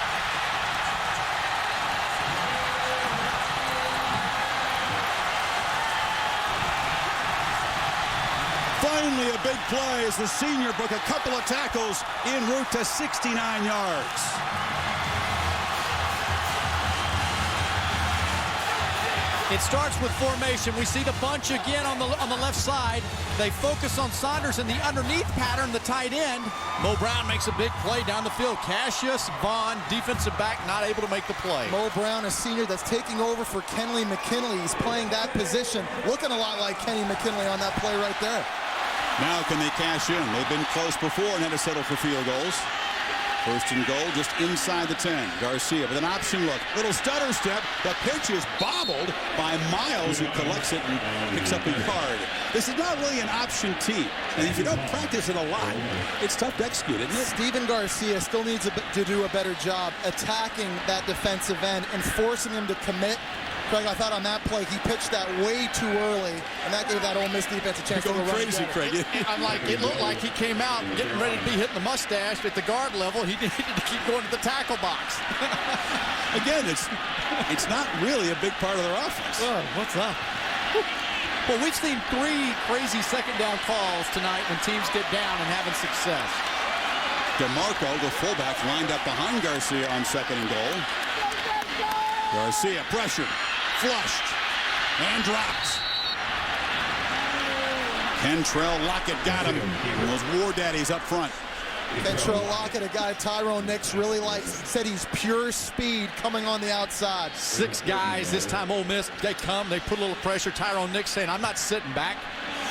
Finally a big play as the senior broke a couple of tackles en route to 69 yards. It starts with formation. We see the bunch again on the left side. They focus on Saunders in the underneath pattern, the tight end. Mo Brown makes a big play down the field. Cassius Vaughn, defensive back, not able to make the play. Mo Brown, a senior that's taking over for Kenley McKinley. He's playing that position. Looking a lot like Kenny McKinley on that play right there. Now can they cash in? They've been close before and had to settle for field goals. First and goal just inside the 10. Garcia with an option look. Little stutter step. The pitch is bobbled by Miles, who collects it and picks up a yard. This is not really an option team. And if you don't practice it a lot, it's tough to execute, isn't it? Stephen Garcia still needs to do a better job attacking that defensive end and forcing him to commit. Craig, I thought on that play he pitched that way too early, and that gave that Ole Miss defense a chance to go crazy, Craig. It looked like he came out getting ready to be hitting the mustache at the guard level. He needed to keep going to the tackle box. Again, it's not really a big part of their offense. Oh, what's up? Well, we've seen 3 crazy second down calls tonight when teams get down and having success. DiMarco, the fullback, lined up behind Garcia on second and goal. Garcia pressured, flushed, and dropped. Kentrell Lockett got him. And those War Daddies up front. Kentrell Lockett, a guy Tyrone Nix really likes, said he's pure speed coming on the outside. 6 guys this time. Ole Miss, they come, they put a little pressure. Tyrone Nix saying, I'm not sitting back.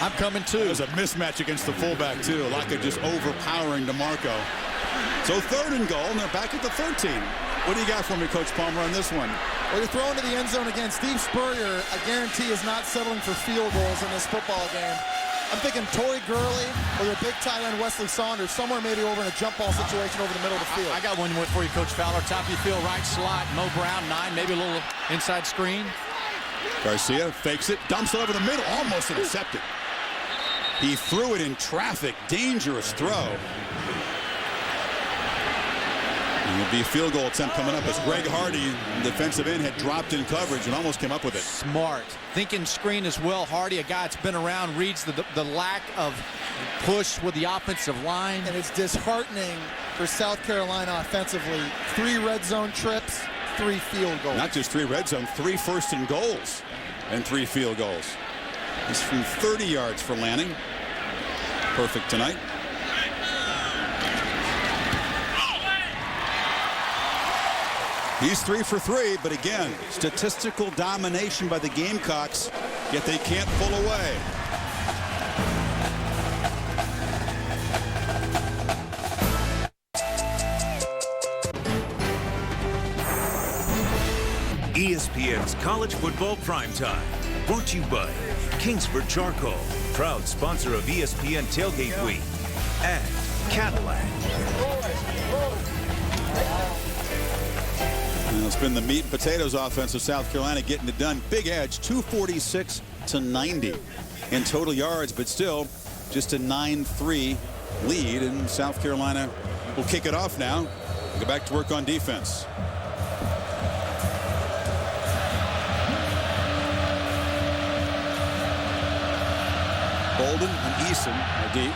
I'm coming too. There's a mismatch against the fullback too. Lockett just overpowering DiMarco. So 3rd and goal, and they're back at the 13. What do you got for me, Coach Palmer, on this one? Well, you're throwing to the end zone again. Steve Spurrier, I guarantee, is not settling for field goals in this football game. I'm thinking Torrey Gurley or your big tight end Wesley Saunders, somewhere maybe over in a jump ball situation over the middle of the field. I got one more for you, Coach Fowler. Top of your field, right slot. Mo Brown, 9, maybe a little inside screen. Garcia fakes it, dumps it over the middle, almost intercepted. He threw it in traffic. Dangerous throw. And it'll be a field goal attempt coming up as Greg Hardy, defensive end, had dropped in coverage and almost came up with it. Smart. Thinking screen as well. Hardy, a guy that's been around, reads the lack of push with the offensive line. And it's disheartening for South Carolina offensively. 3 red zone trips, 3 field goals. Not just 3 red zone, 3 first and goals and 3 field goals. He's from 30 yards for Lanning. Perfect tonight. He's 3 for 3, but again, statistical domination by the Gamecocks, yet they can't pull away. ESPN's College Football Primetime, brought to you by Kingsford Charcoal, proud sponsor of ESPN Tailgate Week, and Cadillac. And it's been the meat and potatoes offense of South Carolina getting it done. Big edge, 246 to 90 in total yards, but still just a 9-3 lead. And South Carolina will kick it off now. Go back to work on defense. Bolden and Eason are deep.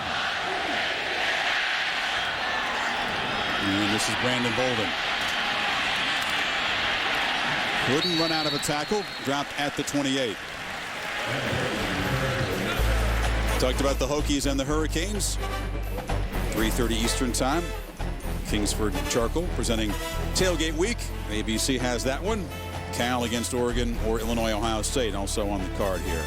And this is Brandon Bolden. Couldn't run out of a tackle. Dropped at the 28. Talked about the Hokies and the Hurricanes. 3:30 Eastern time. Kingsford Charcoal presenting Tailgate Week. ABC has that one. Cal against Oregon or Illinois, Ohio State also on the card here.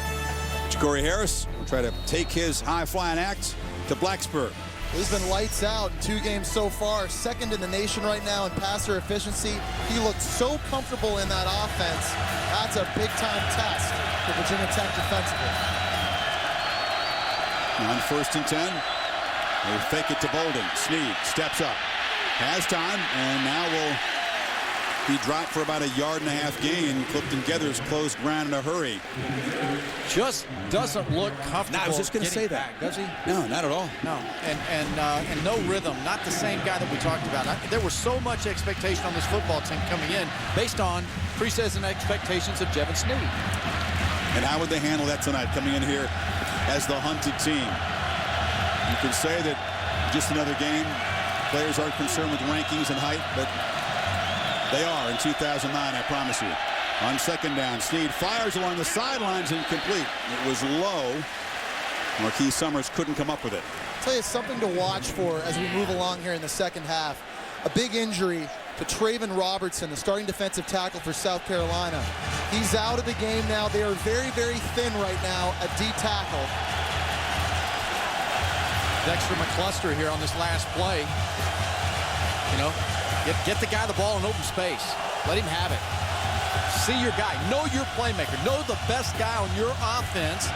Ja'Cory Harris will try to take his high-flying act to Blacksburg. He's been lights out in 2 games so far. Second in the nation right now in passer efficiency. He looked so comfortable in that offense. That's a big-time test for Virginia Tech defensively. On 1st and 10, they fake it to Bolden. Snead steps up, has time, and now will be dropped for about a 1.5 yard gain. Clifton Geathers closed ground in a hurry. Just doesn't look comfortable. No, I was just going to say that. Back, does he? No, not at all. No, and no rhythm. Not the same guy that we talked about. There was so much expectation on this football team coming in based on preseason expectations of Jevan Snead. And how would they handle that tonight, coming in here as the hunted team? You can say that just another game. Players aren't concerned with rankings and height, but they are in 2009, I promise you. On 2nd down, Snead fires along the sidelines, incomplete. It was low. Markeith Summers couldn't come up with it. I'll tell you something to watch for as we move along here in the second half. A big injury to Traven Robertson, the starting defensive tackle for South Carolina. He's out of the game now. They are very, very thin right now at D tackle. Dexter McCluster here on this last play. You know, get the guy the ball in open space. Let him have it. See your guy. Know your playmaker. Know the best guy on your offense.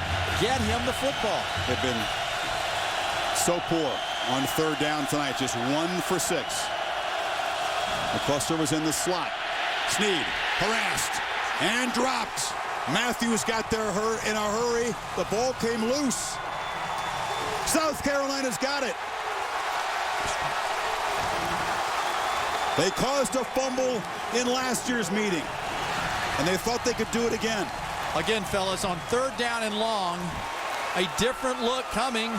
Get him the football. They've been so poor on 3rd down tonight. Just 1 for 6. McCluster was in the slot. Snead harassed and dropped. Matthews got there in a hurry. The ball came loose. South Carolina's got it. They caused a fumble in last year's meeting, and they thought they could do it again. Again, fellas, on 3rd down and long, a different look coming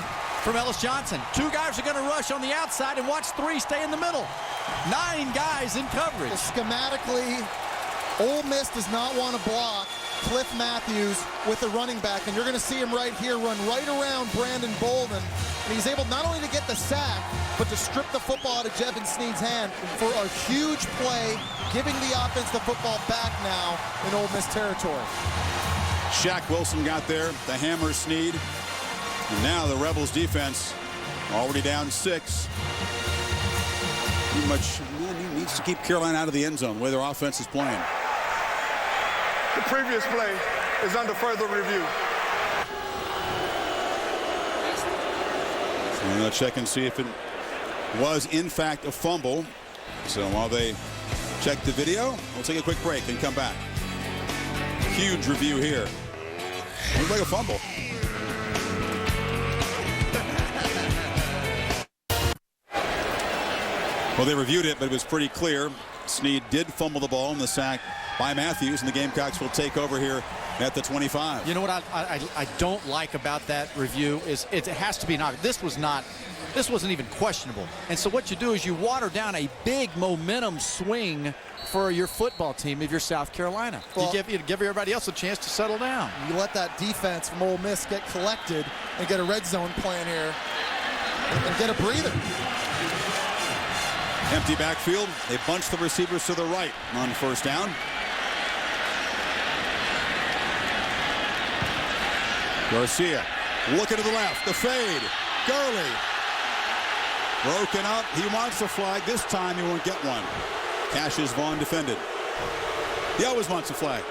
from Ellis Johnson. 2 guys are going to rush on the outside, and watch 3 stay in the middle. 9 guys in coverage. Schematically, Ole Miss does not want to block Cliff Matthews with the running back, and you're going to see him right here run right around Brandon Bolden, and he's able not only to get the sack, but to strip the football out of Jevan Snead's hand for a huge play, giving the offense the football back now in Ole Miss territory. Shaq Wilson got there, the hammer Snead, and now the Rebels defense already down 6. Too much needs to keep Carolina out of the end zone, the way their offense is playing. The previous play is under further review. And they'll check and see if it was in fact a fumble. So while they check the video, we'll take a quick break and come back. Huge review here. Looks like a fumble. Well, they reviewed it, but it was pretty clear. Snead did fumble the ball in the sack by Matthews, and the Gamecocks will take over here at the 25. You know what I don't like about that review is it has to be an obvious. This wasn't even questionable. And so what you do is you water down a big momentum swing for your football team if you're South Carolina. Well, you give everybody else a chance to settle down. You let that defense from Ole Miss get collected and get a red zone plan here and get a breather. Empty backfield. They bunch the receivers to the right on 1st down. Garcia looking to the left. The fade. Gurley. Broken up. He wants a flag. This time he won't get one. Cassius Vaughn defended. He always wants a flag.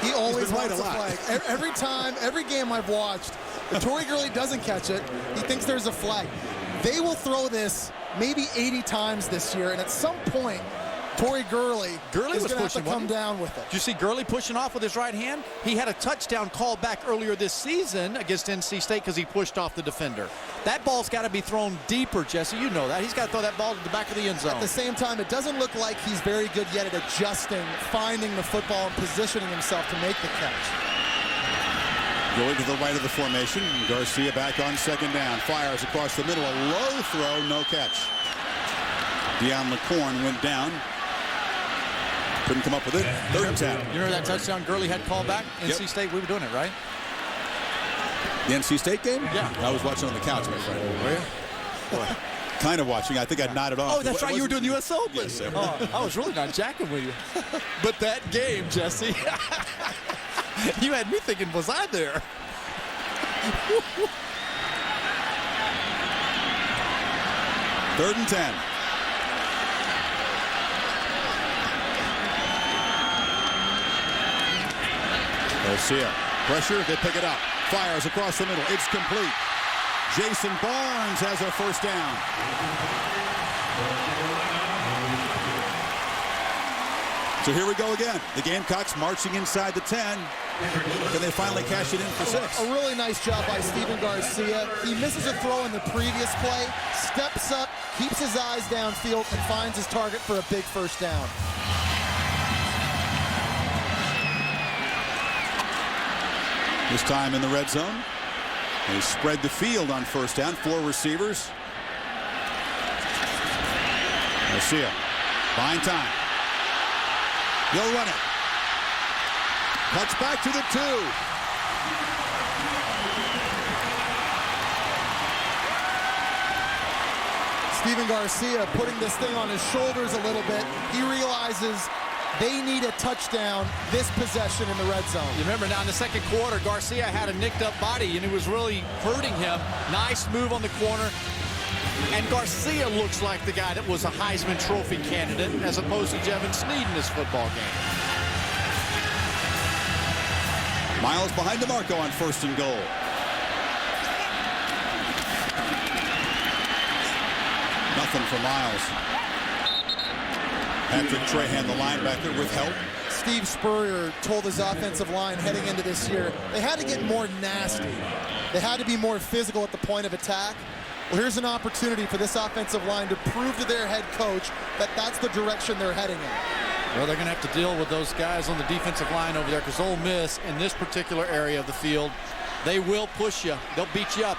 He always wants a flag. Every time, every game I've watched, if Torrey Gurley doesn't catch it, he thinks there's a flag. They will throw this maybe 80 times this year, and at some point, Torrey Gurley is going to have to come down with it. Did you see Gurley pushing off with his right hand? He had a touchdown call back earlier this season against NC State because he pushed off the defender. That ball's got to be thrown deeper, Jesse. You know that. He's got to throw that ball to the back of the end zone. At the same time, it doesn't look like he's very good yet at adjusting, finding the football, and positioning himself to make the catch. Going to the right of the formation. Garcia back on 2nd down. Fires across the middle. A low throw, no catch. Deion LaCorn went down. Couldn't come up with it. 3rd and 10. You remember that touchdown Gurley had called back? NC State, we were doing it, right? The NC State game? Yeah. I was watching on the couch, my friend. Were you? Boy, kind of watching. I think I nodded off. Oh, that's right. You were doing the U.S. Open. Yes, sir. Oh, I was really not jacking with you. But that game, Jesse, you had me thinking, was I there? Third and 10. Garcia, pressure, they pick it up. Fires across the middle. It's complete. Jason Barnes has a first down. So here we go again. The Gamecocks marching inside the 10. Can they finally cash it in for 6? A really nice job by Stephen Garcia. He misses a throw in the previous play, steps up, keeps his eyes downfield, and finds his target for a big first down. This time in the red zone. They spread the field on first down. 4 receivers. Garcia, buying time. He'll run it. Cuts back to the 2. Stephen Garcia putting this thing on his shoulders a little bit. He realizes they need a touchdown this possession in the red zone. You remember now in the second quarter, Garcia had a nicked up body and it was really hurting him. Nice move on the corner. And Garcia looks like the guy that was a Heisman Trophy candidate as opposed to Jevan Snead in this football game. Miles behind DiMarco on first and goal. Nothing for Miles. Patrick Trahan, the linebacker, with help. Steve Spurrier told his offensive line heading into this year, they had to get more nasty. They had to be more physical at the point of attack. Well, here's an opportunity for this offensive line to prove to their head coach that that's the direction they're heading in. Well, they're going to have to deal with those guys on the defensive line over there because Ole Miss, in this particular area of the field, they will push you. They'll beat you up.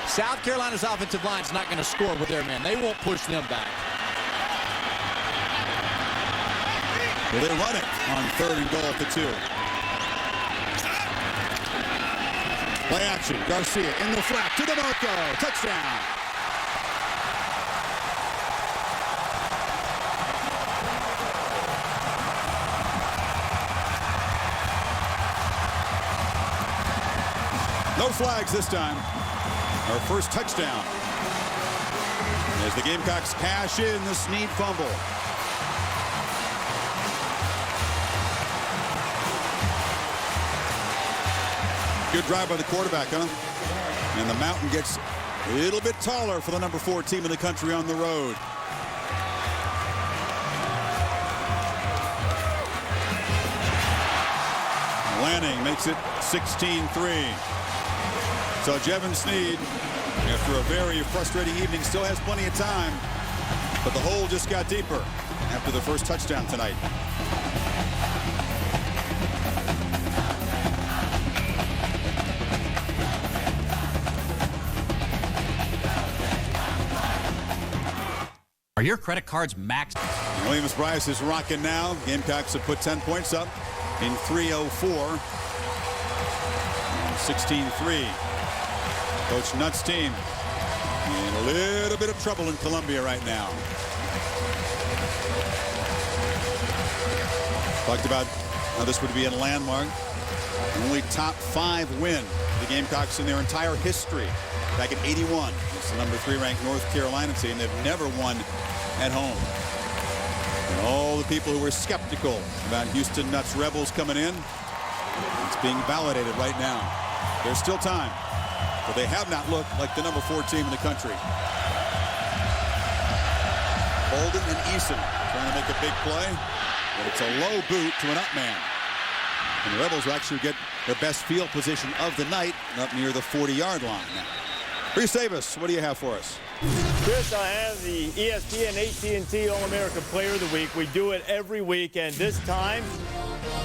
South Carolina's offensive line is not going to score with their man. They won't push them back. Well, they run it on third and goal at the 2. Play action. Garcia in the flat to DiMarco. Touchdown. No flags this time. Our first touchdown. As the Gamecocks cash in the Snead fumble. Good drive by the quarterback, huh? And the mountain gets a little bit taller for the number 4 team in the country on the road. Lanning makes it 16-3. So Jevan Snead, after a very frustrating evening, still has plenty of time. But the hole just got deeper after the first touchdown tonight. Are your credit cards maxed? Williams-Brice is rocking now. Gamecocks have put 10 points up in 3:04. 16-3. Coach Nutt's team in a little bit of trouble in Columbia right now. Talked about how this would be a landmark. Only top 5 win for the Gamecocks in their entire history. Back in '81. It's the number 3 ranked North Carolina team. They've never won at home. And all the people who were skeptical about Houston Nutt's Rebels coming in, it's being validated right now. There's still time, but they have not looked like the number 4 team in the country. Bolden and Eason trying to make a big play, but it's a low boot to an up man. And the Rebels will actually get their best field position of the night up near the 40-yard line now. Reese Davis, what do you have for us? Chris, I have the ESPN AT&T All-America Player of the Week. We do it every week, and this time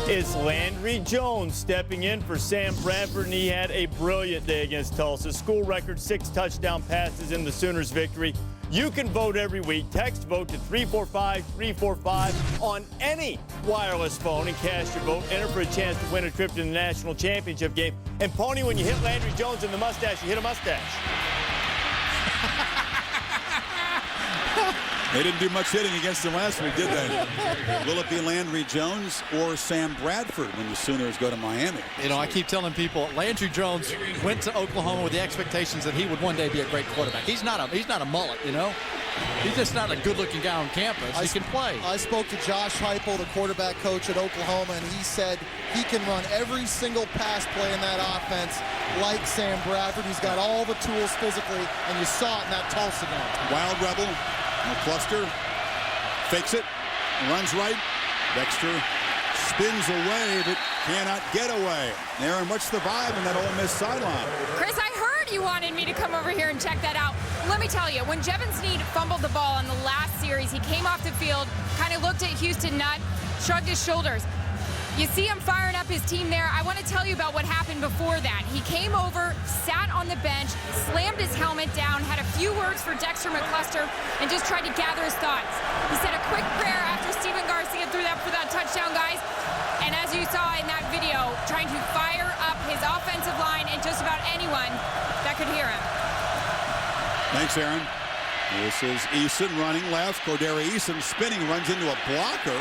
it's Landry Jones stepping in for Sam Bradford, and he had a brilliant day against Tulsa. School record 6 touchdown passes in the Sooners' victory. You can vote every week. Text vote to 345-345 on any wireless phone and cast your vote. Enter for a chance to win a trip to the national championship game. And Pony, when you hit Landry Jones in the mustache, you hit a mustache. They didn't do much hitting against him last week, did they? Will it be Landry Jones or Sam Bradford when the Sooners go to Miami? You know, I keep telling people Landry Jones went to Oklahoma with the expectations that he would one day be a great quarterback. He's not a mullet, you know. He's just not a good-looking guy on campus. He can play. I spoke to Josh Heupel, the quarterback coach at Oklahoma, and he said he can run every single pass play in that offense like Sam Bradford. He's got all the tools physically, and you saw it in that Tulsa game. Wild Rebel, McCluster fakes it, runs right. Dexter spins away, but cannot get away. Aaron, what's the vibe in that Ole Miss sideline? Chris, I heard you wanted me to come over here and check that out. Let me tell you, when Jevan Snead fumbled the ball in the last series, he came off the field, kind of looked at Houston Nutt, shrugged his shoulders. You see him firing up his team there. I want to tell you about what happened before that. He came over, sat on the bench, slammed his helmet down, had a few words for Dexter McCluster, and just tried to gather his thoughts. He said a quick prayer after Stephen Garcia threw that for that touchdown, guys. And as you saw in that video, trying to fire up his offensive line and just about anyone that could hear him. Thanks, Aaron. This is Eason running left. Cordero Eason spinning, runs into a blocker.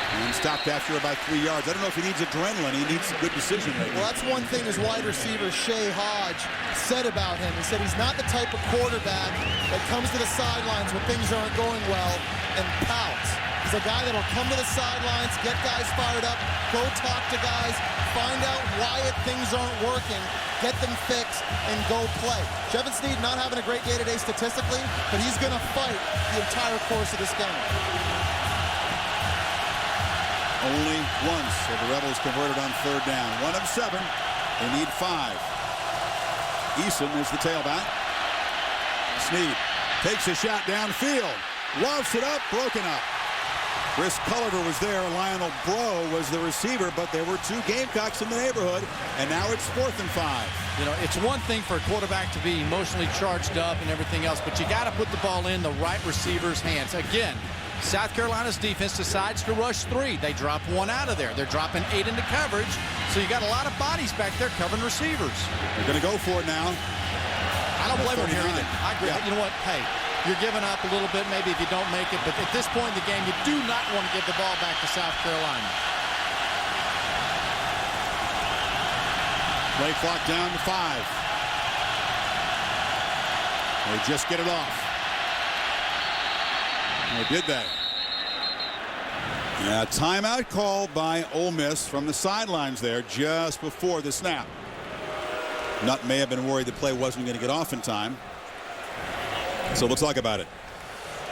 And stopped after about 3 yards. I don't know if he needs adrenaline. He needs some good decision making. Well, that's one thing his wide receiver, Shea Hodge, said about him. He said he's not the type of quarterback that comes to the sidelines when things aren't going well and pouts. He's a guy that'll come to the sidelines, get guys fired up, go talk to guys, find out why things aren't working, get them fixed, and go play. Jevan Snead not having a great day today statistically, but he's going to fight the entire course of this game. Only once have the Rebels converted on 3rd down. 1 of 7. They need 5. Eason is the tailback. Snead takes a shot downfield. Lofts it up, broken up. Chris Culliver was there. Lionel Bro was the receiver, but there were 2 Gamecocks in the neighborhood, and now it's 4th and 5. You know, it's one thing for a quarterback to be emotionally charged up and everything else, but you got to put the ball in the right receiver's hands. Again, South Carolina's defense decides to rush 3. They drop 1 out of there. They're dropping 8 into coverage, so you got a lot of bodies back there covering receivers. They're going to go for it now. I don't blame them here either. I agree. Yeah. You know what? Hey, you're giving up a little bit maybe if you don't make it, but at this point in the game, you do not want to give the ball back to South Carolina. Play clock down to 5. They just get it off. Or did they? Yeah, timeout called by Ole Miss from the sidelines there just before the snap. Nutt may have been worried the play wasn't going to get off in time. So we'll talk about it.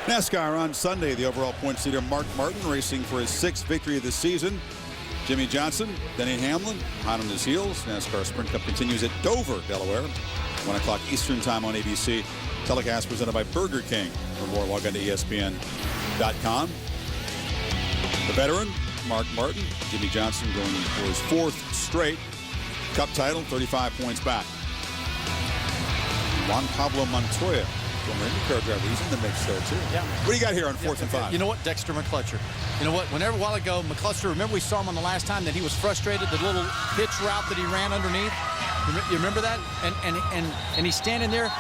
NASCAR on Sunday. The overall points leader Mark Martin racing for his 6th victory of the season. Jimmy Johnson, Denny Hamlin hot on his heels. NASCAR Sprint Cup continues at Dover, Delaware. 1 o'clock Eastern time on ABC. Telecast presented by Burger King. For more, log on to ESPN.com. The veteran, Mark Martin. Jimmy Johnson going for his 4th straight Cup title, 35 points back. Juan Pablo Montoya, former IndyCar driver, he's in the mix there too. Yeah. What do you got here on 4th and 5? You know what? Dexter McCluster. You know what? Whenever a while ago, McCluster, remember we saw him on the last time that he was frustrated, the little hitch route that he ran underneath? You remember that? And he's standing there.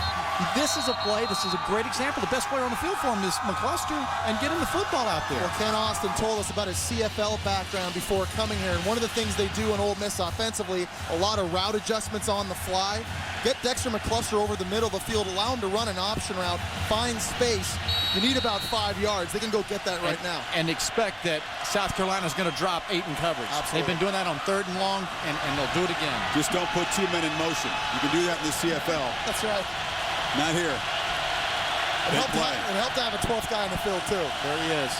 This is a play. This is a great example. The best player on the field for him is McCluster, and getting the football out there. Well, Ken Austin told us about his CFL background before coming here, and one of the things they do in Ole Miss offensively, a lot of route adjustments on the fly. Get Dexter McCluster over the middle of the field, allow him to run an option route, find space. You need about 5 yards. They can go get that right now. And expect that South Carolina's going to drop 8 in coverage. Absolutely. They've been doing that on 3rd and long, and they'll do it again. Just don't put 2 men in motion. You can do that in the CFL. That's right. Not here. It helped to have a 12th guy in the field, too. There he is.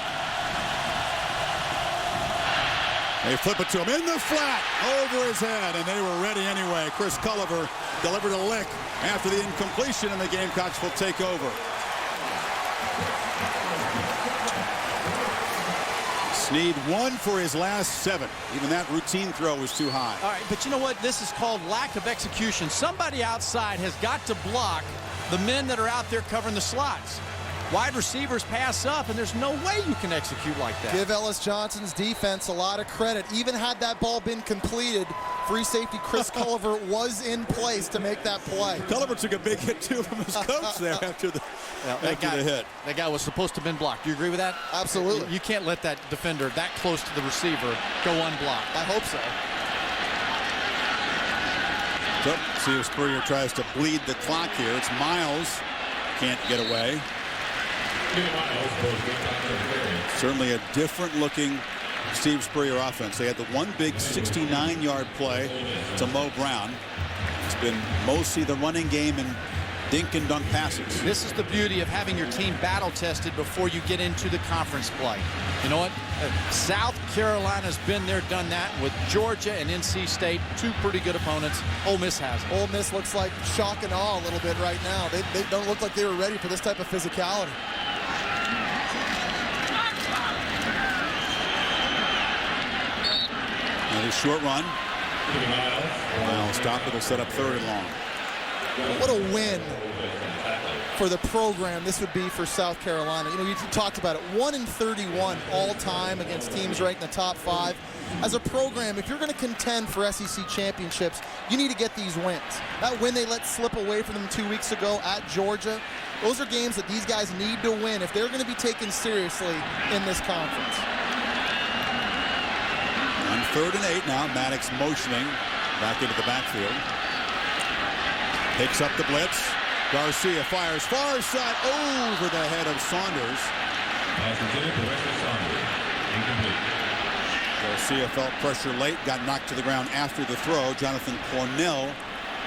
They flip it to him in the flat, over his head, and they were ready anyway. Chris Culliver delivered a lick after the incompletion, and the Gamecocks will take over. Snead 1 for his last 7. Even that routine throw was too high. All right, but you know what? This is called lack of execution. Somebody outside has got to block the men that are out there covering the slots. wide receivers pass up, and there's no way you can execute like that. Give Ellis Johnson's defense a lot of credit. Even had that ball been completed, free safety Chris Culliver was in place to make that play. Culliver took a big hit, too, from his coach there after the hit. That guy was supposed to have been blocked. Do you agree with that? Absolutely. You can't let that defender that close to the receiver go unblocked. I hope so. So, see if Spurrier tries to bleed the clock here. It's Miles. Can't get away. Certainly a different-looking Steve Spurrier offense. They had the one big 69-yard play to Mo Brown. It's been mostly the running game and dink and dunk passes. This is the beauty of having your team battle-tested before you get into the conference play. You know what? South Carolina's been there, done that with Georgia and NC State, two pretty good opponents. Ole Miss has. Ole Miss looks like shock and awe a little bit right now. They don't look like they were ready for this type of physicality. Another short run. Well, stop. It'll set up 3rd and long. What a win for the program this would be for South Carolina. You know, you talked about it. 1-31 all-time against teams ranked in the top 5. As a program, if you're going to contend for SEC championships, you need to get these wins. That win they let slip away from them 2 weeks ago at Georgia, those are games that these guys need to win if they're going to be taken seriously in this conference. On 3rd and 8 now, Maddox motioning back into the backfield. Picks up the blitz. Garcia fires far side over the head of Saunders. Garcia felt pressure late, got knocked to the ground after the throw. Jonathan Cornell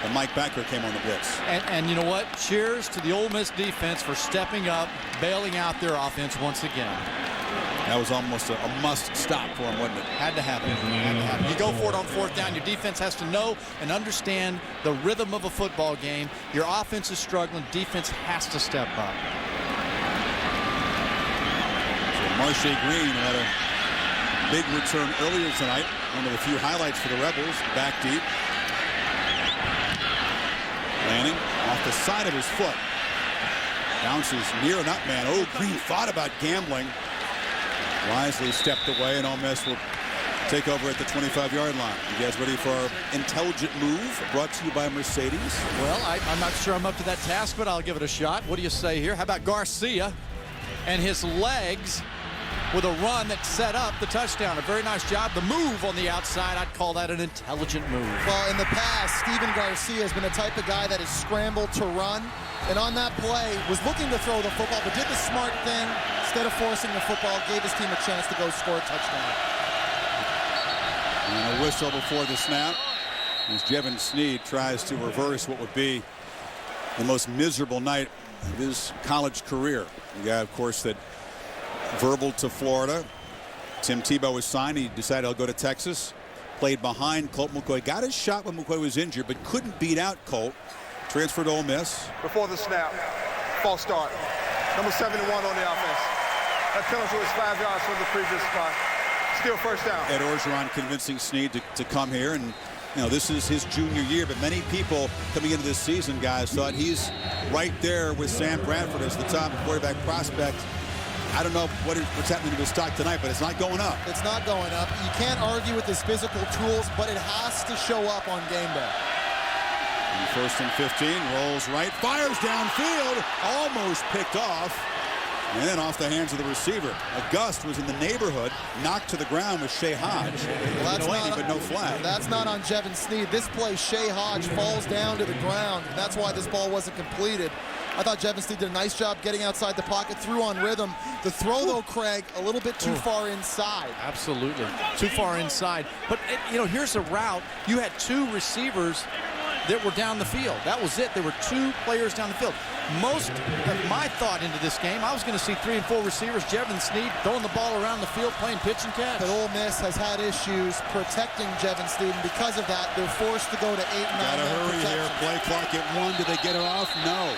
and Mike Backer came on the blitz. And you know what? Cheers to the Ole Miss defense for stepping up, bailing out their offense once again. That was almost a must stop for him, wasn't it? Had to happen. Had to happen. You go for it on 4th down. Your defense has to know and understand the rhythm of a football game. Your offense is struggling. Defense has to step up. So Marshay Green had a big return earlier tonight. One of the few highlights for the Rebels. Back deep. Lanning off the side of his foot. Bounces near an up man. Oh, Green thought about gambling. Wisely stepped away, and Ole Miss will take over at the 25-yard line. You guys ready for our intelligent move brought to you by Mercedes? Well, I'm not sure I'm up to that task, but I'll give it a shot. What do you say here? How about Garcia and his legs with a run that set up the touchdown? A very nice job. The move on the outside, I'd call that an intelligent move. Well, in the past, Stephen Garcia has been the type of guy that has scrambled to run. And on that play, was looking to throw the football, but did the smart thing. Instead of forcing the football, gave his team a chance to go score a touchdown. And a whistle before the snap as Jevan Snead tries to reverse what would be the most miserable night of his college career. The guy, of course, that verbal to Florida. Tim Tebow was signed. He decided he'll go to Texas. Played behind Colt McCoy. Got his shot when McCoy was injured, but couldn't beat out Colt. Transferred to Ole Miss. Before the snap, false start. Number 71 on the offense. That penalty was 5 yards from the previous spot. Still 1st down. Ed Orgeron convincing Snead to come here, and you know this is his junior year. But many people coming into this season, guys, thought he's right there with Sam Bradford as the top quarterback prospect. I don't know what's happening to his stock tonight, but it's not going up. It's not going up. You can't argue with his physical tools, but it has to show up on game day. 1st and 15, rolls right, fires downfield, almost picked off, and then off the hands of the receiver. A gust was in the neighborhood, knocked to the ground with Shea Hodge. Well, but no flag. That's not on Jevan Snead. This play, Shea Hodge falls down to the ground, and that's why this ball wasn't completed. I thought Jevan Snead did a nice job getting outside the pocket, threw on rhythm. The throw, though, Craig, a little bit too far inside. Absolutely, too far inside. But, you know, here's a route. You had 2 receivers that were down the field. That was it. There were 2 players down the field. Most of my thought into this game, I was going to see 3 and 4 receivers. Jevan Snead throwing the ball around the field, playing pitch and catch. But Ole Miss has had issues protecting Jevan Snead, and because of that, they're forced to go to 8 and 9. Gotta hurry here. Play clock at 1. Did they get it off? No.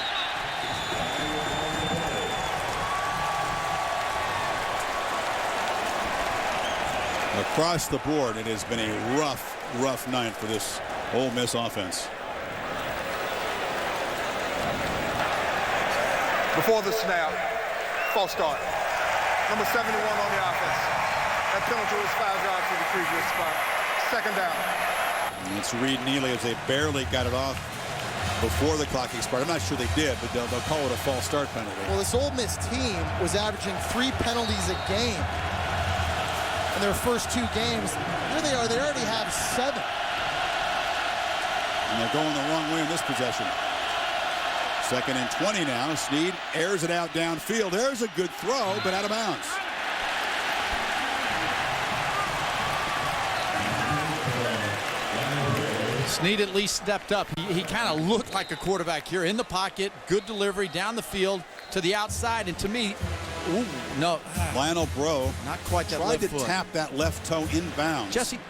Across the board, it has been a rough night for this Ole Miss offense. Before the snap, False start. Number 71 on the offense. That penalty was 5 yards to the previous spot. Second down. And it's Reed Neely as they barely got it off before the clock expired. I'm not sure they did, but they'll call it a false start penalty. Well, this Ole Miss team was averaging 3 penalties a game in their first 2 games. Here they are. They already have 7. And they're going the wrong way in this possession. 2nd and 20 now. Snead airs it out downfield. There's a good throw, but out of bounds. Snead at least stepped up. He kind of looked like a quarterback here in the pocket. Good delivery down the field to the outside. And to me, ooh, no. Lionel Bro not quite that tried left to foot. tap that left toe inbounds. Jesse,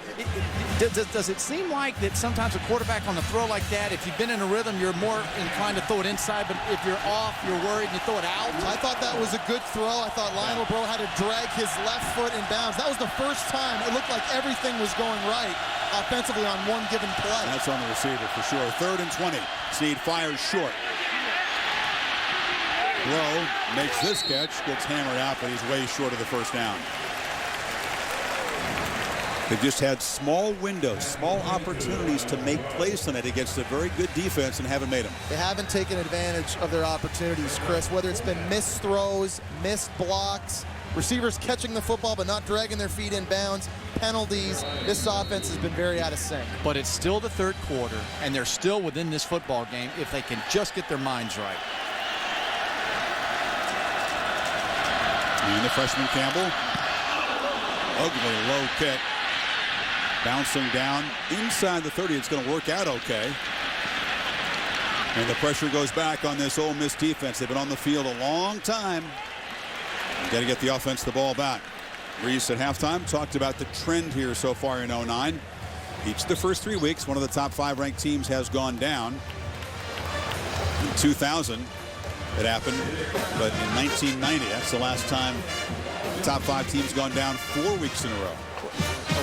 does it seem like that sometimes a quarterback on the throw like that, if you've been in a rhythm, you're more inclined to throw it inside, but if you're off, you're worried and you throw it out? I thought that was a good throw. I thought Lionel Bro had to drag his left foot in bounds. That was the first time it looked like everything was going right offensively on one given play. That's on the receiver for sure. 3rd and 20. Snead fires short. Bro makes this catch, gets hammered out, but he's way short of the first down. They've just had small windows, small opportunities to make plays tonight against a very good defense and haven't made them. They haven't taken advantage of their opportunities, Chris, whether it's been missed throws, missed blocks, receivers catching the football but not dragging their feet in bounds, penalties. This offense has been very out of sync. But it's still the 3rd quarter, and they're still within this football game if they can just get their minds right. And the freshman Campbell. Ugly low kick. Bouncing down inside the 30. It's going to work out okay. And the pressure goes back on this Ole Miss defense. They've been on the field a long time. Got to get the offense the ball back. Reese at halftime talked about the trend here so far in 09. Each of the first 3 weeks, one of the top 5 ranked teams has gone down. In 2000, it happened, but in 1990, that's the last time the top 5 teams gone down 4 weeks in a row.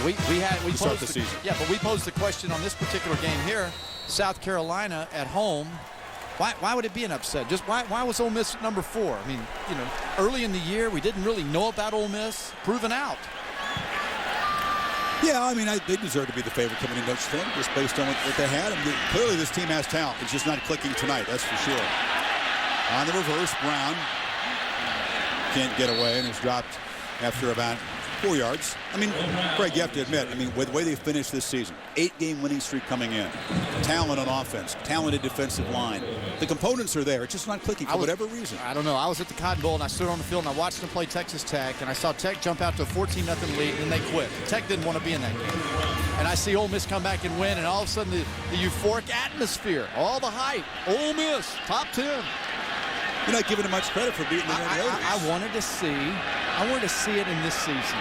We start the season. Yeah, but we posed the question on this particular game here. South Carolina at home. Why would it be an upset? Just why was Ole Miss number 4? I mean, you know, early in the year we didn't really know about Ole Miss. Proven out. Yeah, I mean, they deserve to be the favorite coming in, don't you think? Just based on what they had. I mean, clearly this team has talent. It's just not clicking tonight, that's for sure. On the reverse, Brown can't get away and is dropped after about 4 yards. I mean, Greg, you have to admit, I mean, with the way they finished this season, 8-game winning streak coming in, talent on offense, talented defensive line. The components are there. It's just not clicking for whatever reason. I don't know. I was at the Cotton Bowl and I stood on the field and I watched them play Texas Tech, and I saw Tech jump out to a 14-0 lead and they quit. Tech didn't want to be in that game. And I see Ole Miss come back and win, and all of a sudden the euphoric atmosphere, all the hype. Ole Miss, top 10. You're not giving them much credit for beating the Raiders. I wanted to see it in this season.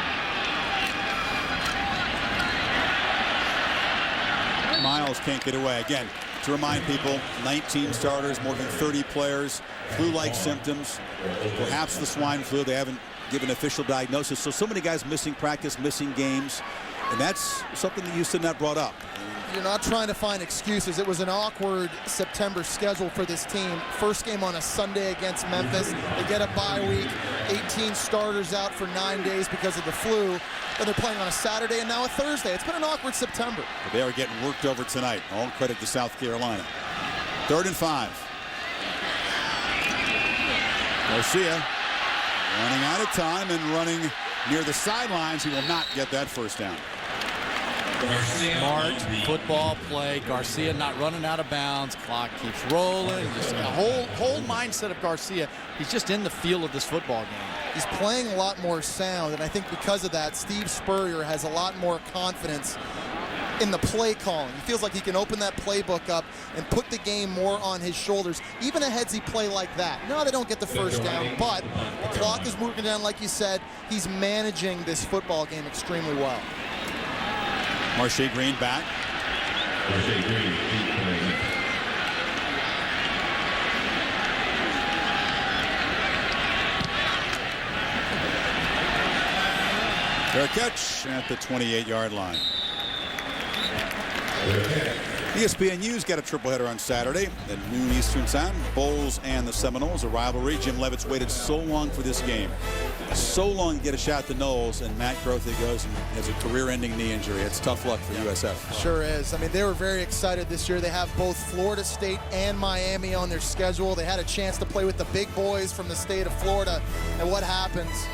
Miles can't get away. Again, to remind people, 19 starters, more than 30 players, flu-like symptoms, perhaps the swine flu. They haven't given official diagnosis. So many guys missing practice, missing games, and that's something that Houston Nutt brought up. You're not trying to find excuses. It was an awkward September schedule for this team. First game on a Sunday against Memphis. They get a bye week. 18 starters out for 9 days because of the flu. Then they're playing on a Saturday and now a Thursday. It's been an awkward September. But they are getting worked over tonight. All credit to South Carolina. 3rd and 5. Garcia running out of time and running near the sidelines. He will not get that first down. Smart football play. Garcia not running out of bounds. Clock keeps rolling. Just the whole mindset of Garcia. He's just in the feel of this football game. He's playing a lot more sound, and I think because of that, Steve Spurrier has a lot more confidence in the play calling. He feels like he can open that playbook up and put the game more on his shoulders, even a headsy play like that. No, they don't get the first down, but the clock is moving down, like you said. He's managing this football game extremely well. Marshay Green back. Fair catch at the 28-yard line. ESPNU's got a tripleheader on Saturday at noon Eastern time. Bulls and the Seminoles, a rivalry. Jim Leavitt's waited so long for this game. So long to get a shot at the Noles, and Matt Grothe goes and has a career-ending knee injury. It's tough luck for USF. Sure is. I mean, they were very excited this year. They have both Florida State and Miami on their schedule. They had a chance to play with the big boys from the state of Florida. And what happens?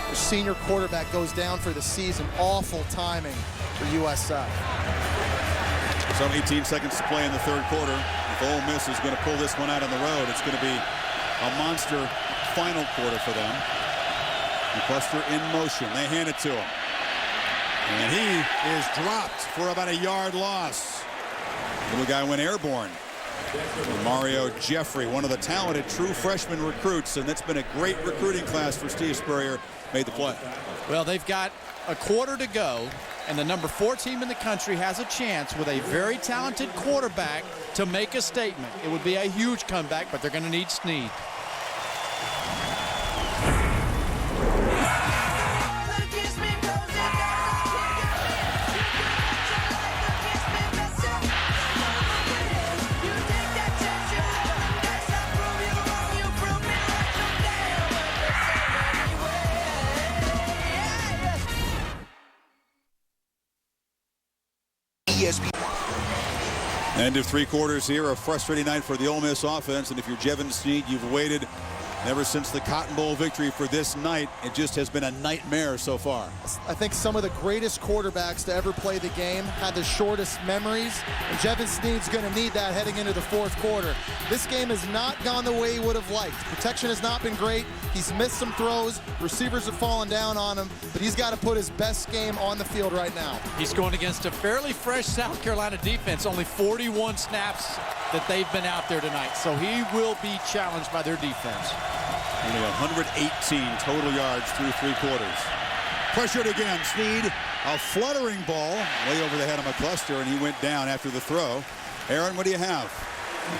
Their senior quarterback goes down for the season. Awful timing for USF. So 18 seconds to play in the third quarter. If Ole Miss is going to pull this one out on the road, it's going to be a monster final quarter for them. McCluster in motion. They hand it to him. And he is dropped for about a yard loss. Little guy went airborne. Mario Jeffrey, one of the talented true freshman recruits, and that's been a great recruiting class for Steve Spurrier, made the play. Well, they've got a quarter to go, and the number 4 team in the country has a chance with a very talented quarterback to make a statement. It would be a huge comeback, but they're going to need Snead. End of 3 quarters here. A frustrating night for the Ole Miss offense. And if you're Jevan Snead, you've waited ever since the Cotton Bowl victory for this night. It just has been a nightmare so far. I think some of the greatest quarterbacks to ever play the game had the shortest memories. And Jevan Snead's going to need that heading into the fourth quarter. This game has not gone the way he would have liked. Protection has not been great. He's missed some throws. Receivers have fallen down on him. But he's got to put his best game on the field right now. He's going against a fairly fresh South Carolina defense. Only 41 snaps that they've been out there tonight. So he will be challenged by their defense. Only 118 total yards through 3 quarters. Pressured again. Snead, a fluttering ball way over the head of McCluster, and he went down after the throw. Aaron, what do you have?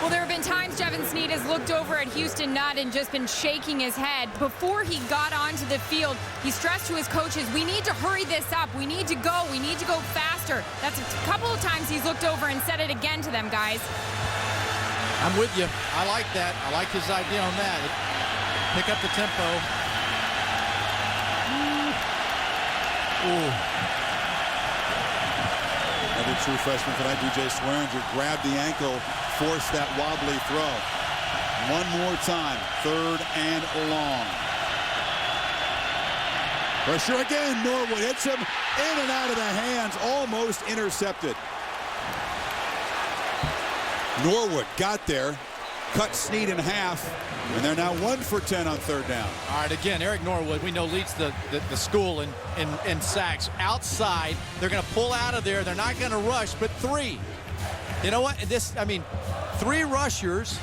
Well, there have been times Jevan Snead has looked over at Houston Nutt and just been shaking his head. Before he got onto the field, he stressed to his coaches, we need to hurry this up. We need to go. We need to go faster. That's a couple of times he's looked over and said it again to them, guys. I'm with you. I like that. I like his idea on that. Pick up the tempo. Ooh. Another true freshman tonight, DJ Swearinger, grabbed the ankle, forced that wobbly throw. One more time, 3rd and long. Pressure again, Norwood hits him in and out of the hands, almost intercepted. Norwood got there, cut Snead in half, and they're now 1 for 10 on 3rd down. All right, again, Eric Norwood, we know, leads the school in sacks. Outside, they're going to pull out of there. They're not going to rush, but 3. You know what? 3 rushers.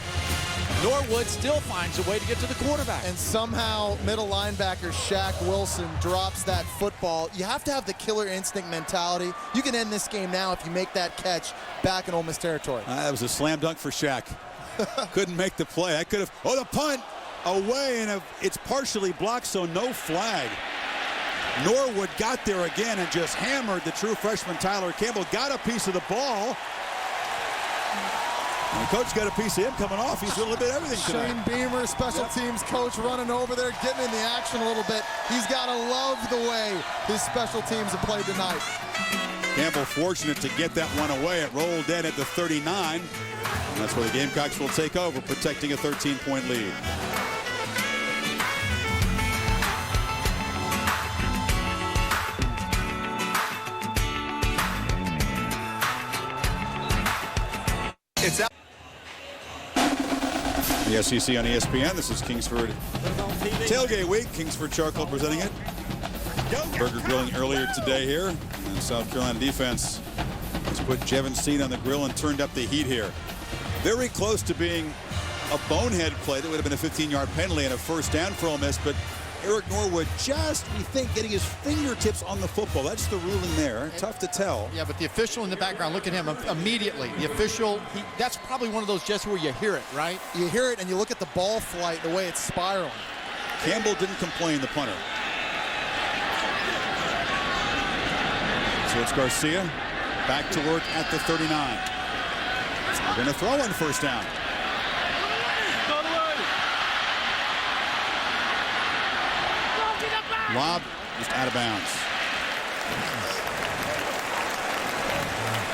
Norwood still finds a way to get to the quarterback. And somehow middle linebacker Shaq Wilson drops that football. You have to have the killer instinct mentality. You can end this game now if you make that catch back in Ole Miss territory. That was a slam dunk for Shaq. Couldn't make the play. I could have. Oh, the punt away, and it's partially blocked, so no flag. Norwood got there again and just hammered the true freshman Tyler Campbell. Got a piece of the ball. And the coach got a piece of him coming off. He's a little bit everything tonight. Shane Beamer, special teams coach, running over there, getting in the action a little bit. He's got to love the way his special teams have played tonight. Campbell fortunate to get that one away. It rolled in at the 39. And that's where the Gamecocks will take over, protecting a 13-point lead. It's out. The SEC on ESPN. This is Kingsford Tailgate Week. Kingsford Charcoal presenting it. Burger grilling earlier today here. And South Carolina defense has put Jevan Snead on the grill and turned up the heat here. Very close to being a bonehead play that would have been a 15-yard penalty and a 1st down for Ole Miss, but Eric Norwood just, we think, getting his fingertips on the football. That's the ruling there. Tough to tell. Yeah, but the official in the background, look at him immediately. The official, that's probably one of those just where you hear it, right? You hear it and you look at the ball flight, the way it's spiraling. Campbell didn't complain, the punter. So it's Garcia back to work at the 39. They're going to throw on first down. Lob just out of bounds.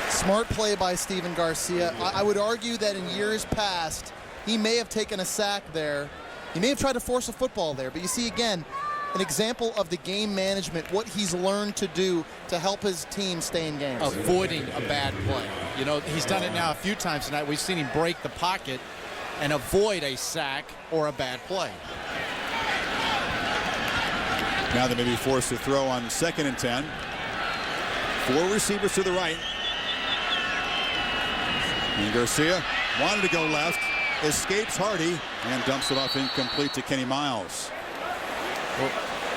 Smart play by Stephen Garcia. I would argue that in years past, he may have taken a sack there. He may have tried to force a football there. But you see, again, an example of the game management, what he's learned to do to help his team stay in games. Avoiding a bad play. You know, he's done it now a few times tonight. We've seen him break the pocket and avoid a sack or a bad play. Now they may be forced to throw on 2nd and 10. 4 receivers to the right. And Garcia wanted to go left, escapes Hardy, and dumps it off incomplete to Kenny Miles.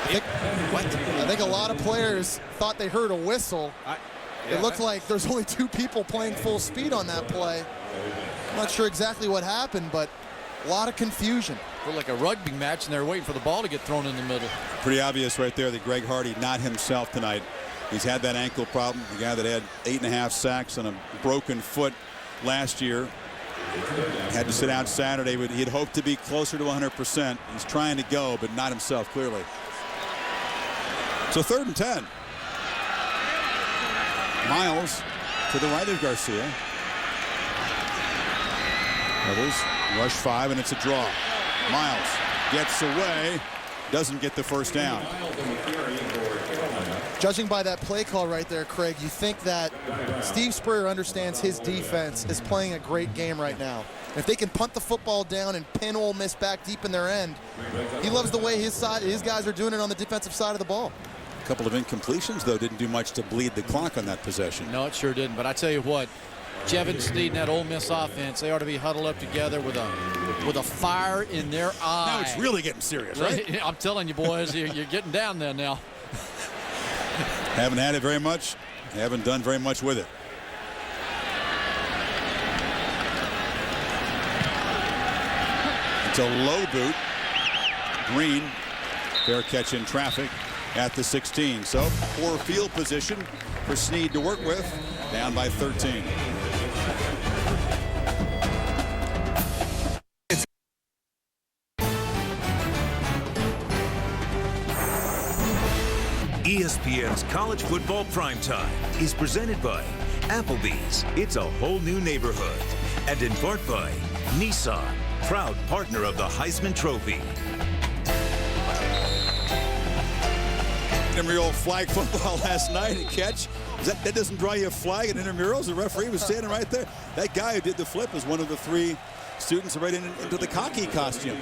I think a lot of players thought they heard a whistle. It looked like there's only 2 people playing full speed on that play. I'm not sure exactly what happened, but a lot of confusion. Looked like a rugby match, and they're waiting for the ball to get thrown in the middle. Pretty obvious right there that Greg Hardy not himself tonight. He's had that ankle problem. The guy that had 8.5 sacks on a broken foot last year. Had to sit out Saturday, but he'd hoped to be closer to 100%. He's trying to go, but not himself, clearly. So 3rd and 10. Miles to the right of Garcia. Rebels rush 5, and it's a draw. Miles gets away, doesn't get the first down. Judging by that play call right there, Craig, you think that Steve Spurrier understands his defense is playing a great game right now. If they can punt the football down and pin Ole Miss back deep in their end, he loves the way his guys are doing it on the defensive side of the ball. A couple of incompletions, though, didn't do much to bleed the clock on that possession. No, it sure didn't. But I tell you what, Jevan Snead and that Ole Miss offense, they ought to be huddled up together with a fire in their eye. Now it's really getting serious, right? I'm telling you, boys, you're getting down there now. Haven't had it very much. Haven't done very much with it. It's a low boot. Green, fair catch in traffic at the 16. So poor field position for Snead to work with. Down by 13. ESPN's College Football Primetime is presented by Applebee's, it's a whole new neighborhood, and in part by Nissan, proud partner of the Heisman Trophy. Intramural flag football last night. A catch. That doesn't draw you a flag at intramurals. The referee was standing right there. That guy who did the flip is one of the 3 students right into the cocky costume.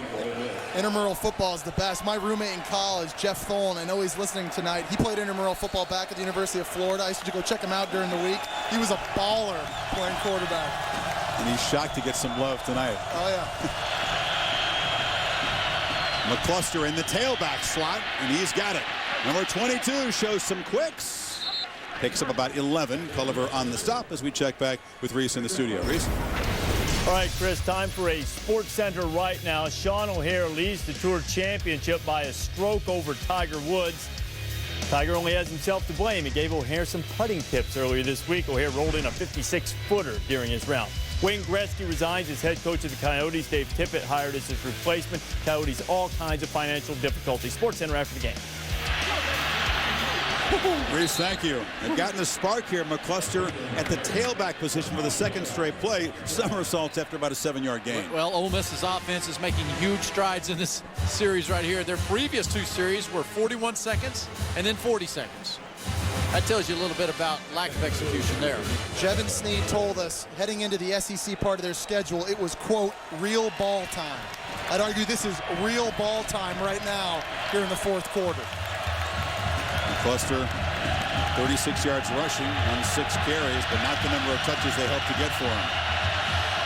Intramural football is the best. My roommate in college, Jeff Tholen, I know he's listening tonight. He played intramural football back at the University of Florida. I used to go check him out during the week. He was a baller playing quarterback. And he's shocked to get some love tonight. Oh, yeah. McCluster in the tailback slot, and he's got it. Number 22 shows some quicks. Picks up about 11. Culliver on the stop as we check back with Reese in the studio. Reese? All right, Chris, time for a Sports Center right now. Sean O'Hare leads the Tour Championship by a stroke over Tiger Woods. Tiger only has himself to blame. He gave O'Hare some putting tips earlier this week. O'Hare rolled in a 56-footer during his round. Wayne Gretzky resigns as head coach of the Coyotes. Dave Tippett hired as his replacement. Coyotes all kinds of financial difficulties. Sports Center after the game. Reese, thank you. They've gotten a spark here. McCluster at the tailback position for the 2nd straight play. Somersaults after about a 7-yard gain. Well, Ole Miss's offense is making huge strides in this series right here. Their previous 2 series were 41 seconds and then 40 seconds. That tells you a little bit about lack of execution there. Jevan Snead told us heading into the SEC part of their schedule, it was, quote, real ball time. I'd argue this is real ball time right now here in the 4th quarter. McCluster, 36 yards rushing on 6 carries, but not the number of touches they hope to get for him.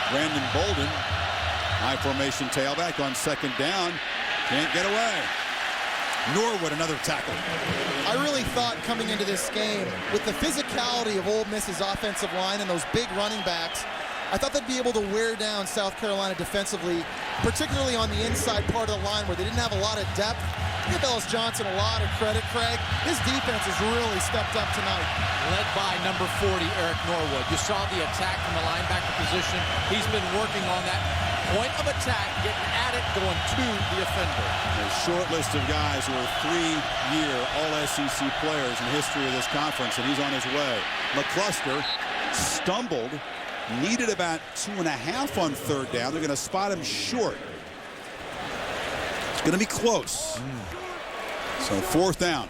Brandon Bolden, high formation tailback on 2nd down. Can't get away. Norwood, another tackle. I really thought coming into this game, with the physicality of Ole Miss's offensive line and those big running backs, I thought they'd be able to wear down South Carolina defensively, particularly on the inside part of the line where they didn't have a lot of depth. Give Ellis Johnson a lot of credit, Craig. His defense has really stepped up tonight. Led by number 40, Eric Norwood. You saw the attack from the linebacker position. He's been working on that point of attack, getting at it, going to the offender. A short list of guys who are 3-year All-SEC players in the history of this conference, and he's on his way. McCluster stumbled, needed about 2.5 on third down. They're going to spot him short. It's going to be close. So 4th down.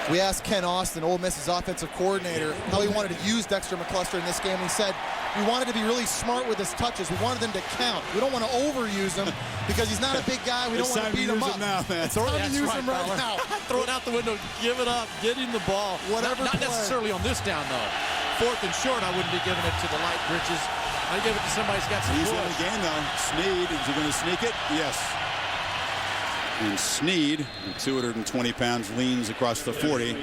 We asked Ken Austin, Ole Miss's offensive coordinator, how he wanted to use Dexter McCluster in this game. He said, we wanted to be really smart with his touches. We wanted them to count. We don't want to overuse him because he's not a big guy. We don't want to beat him up. It's time to use him right now. Throw it out the window, give it up, get him the ball. Whatever. Not necessarily on this down, though. 4th and short, I wouldn't be giving it to the light britches. I'd give it to somebody who's got some He's push. in the game, though. Snead, is he going to sneak it? Yes. And Snead, 220 pounds, leans across the 40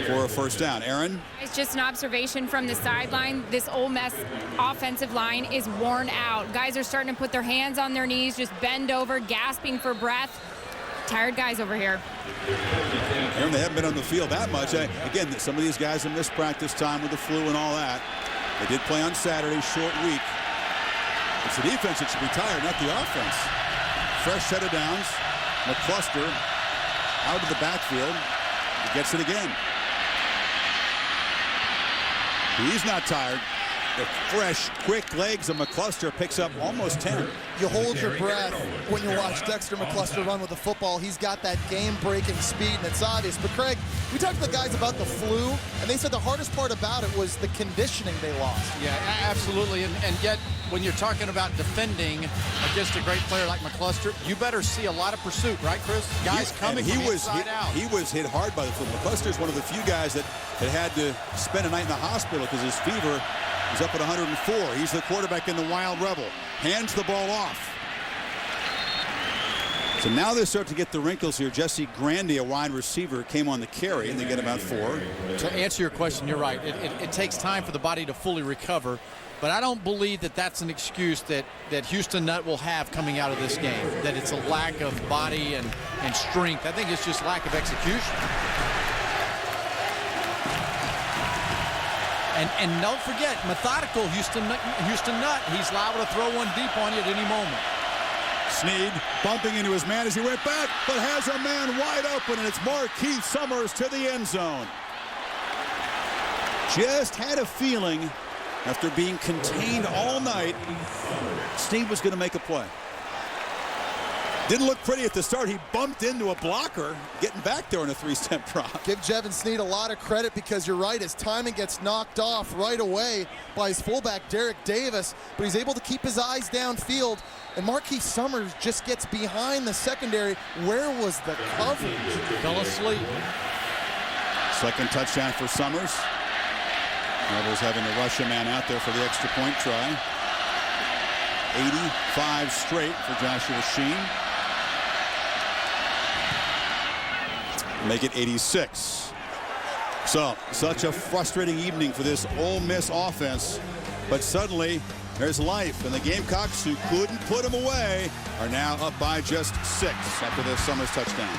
for a 1st down. Aaron? It's just an observation from the sideline. This Ole Miss offensive line is worn out. Guys are starting to put their hands on their knees, just bend over, gasping for breath. Tired guys over here. Aaron, they haven't been on the field that much. Again, some of these guys have missed practice time with the flu and all that. They did play on Saturday, short week. It's the defense that should be tired, not the offense. Fresh set of downs. McCluster out of the backfield. He gets it again. He's not tired. The fresh, quick legs of McCluster picks up almost 10. You hold your breath when you watch Dexter McCluster run with the football. He's got that game-breaking speed, and it's obvious. But, Craig, we talked to the guys about the flu, and they said the hardest part about it was the conditioning they lost. Yeah, absolutely. And yet, when you're talking about defending against a great player like McCluster, you better see a lot of pursuit, right, Chris? Guys coming from inside out. He was hit hard by the flu. McCluster is one of the few guys that had to spend a night in the hospital because his fever was up at 104. He's the quarterback in the Wild Rebel. Hands the ball off. So now they start to get the wrinkles here. Jesse Grandy, a wide receiver, came on the carry, and they get about 4. To answer your question, you're right. It takes time for the body to fully recover. But I don't believe that that's an excuse that Houston Nutt will have coming out of this game, that it's a lack of body and strength. I think it's just lack of execution. And don't forget, methodical Houston Nutt. He's liable to throw one deep on you at any moment. Snead bumping into his man as he went back, but has a man wide open, and it's Markeith Summers to the end zone. Just had a feeling after being contained all night, Steve was going to make a play. Didn't look pretty at the start. He bumped into a blocker, getting back there in a 3-step drop. Give Jevan Snead a lot of credit because you're right. His timing gets knocked off right away by his fullback, Derek Davis, but he's able to keep his eyes downfield. And Markeith Summers just gets behind the secondary. Where was the coverage? Fell asleep. Second touchdown for Summers. Rebels having to rush a man out there for the extra point try. 85 straight for Joshua Shene. Make it 86. So, such a frustrating evening for this Ole Miss offense. But suddenly, there's life. And the Gamecocks, who couldn't put them away, are now up by just 6 after this Summers touchdown.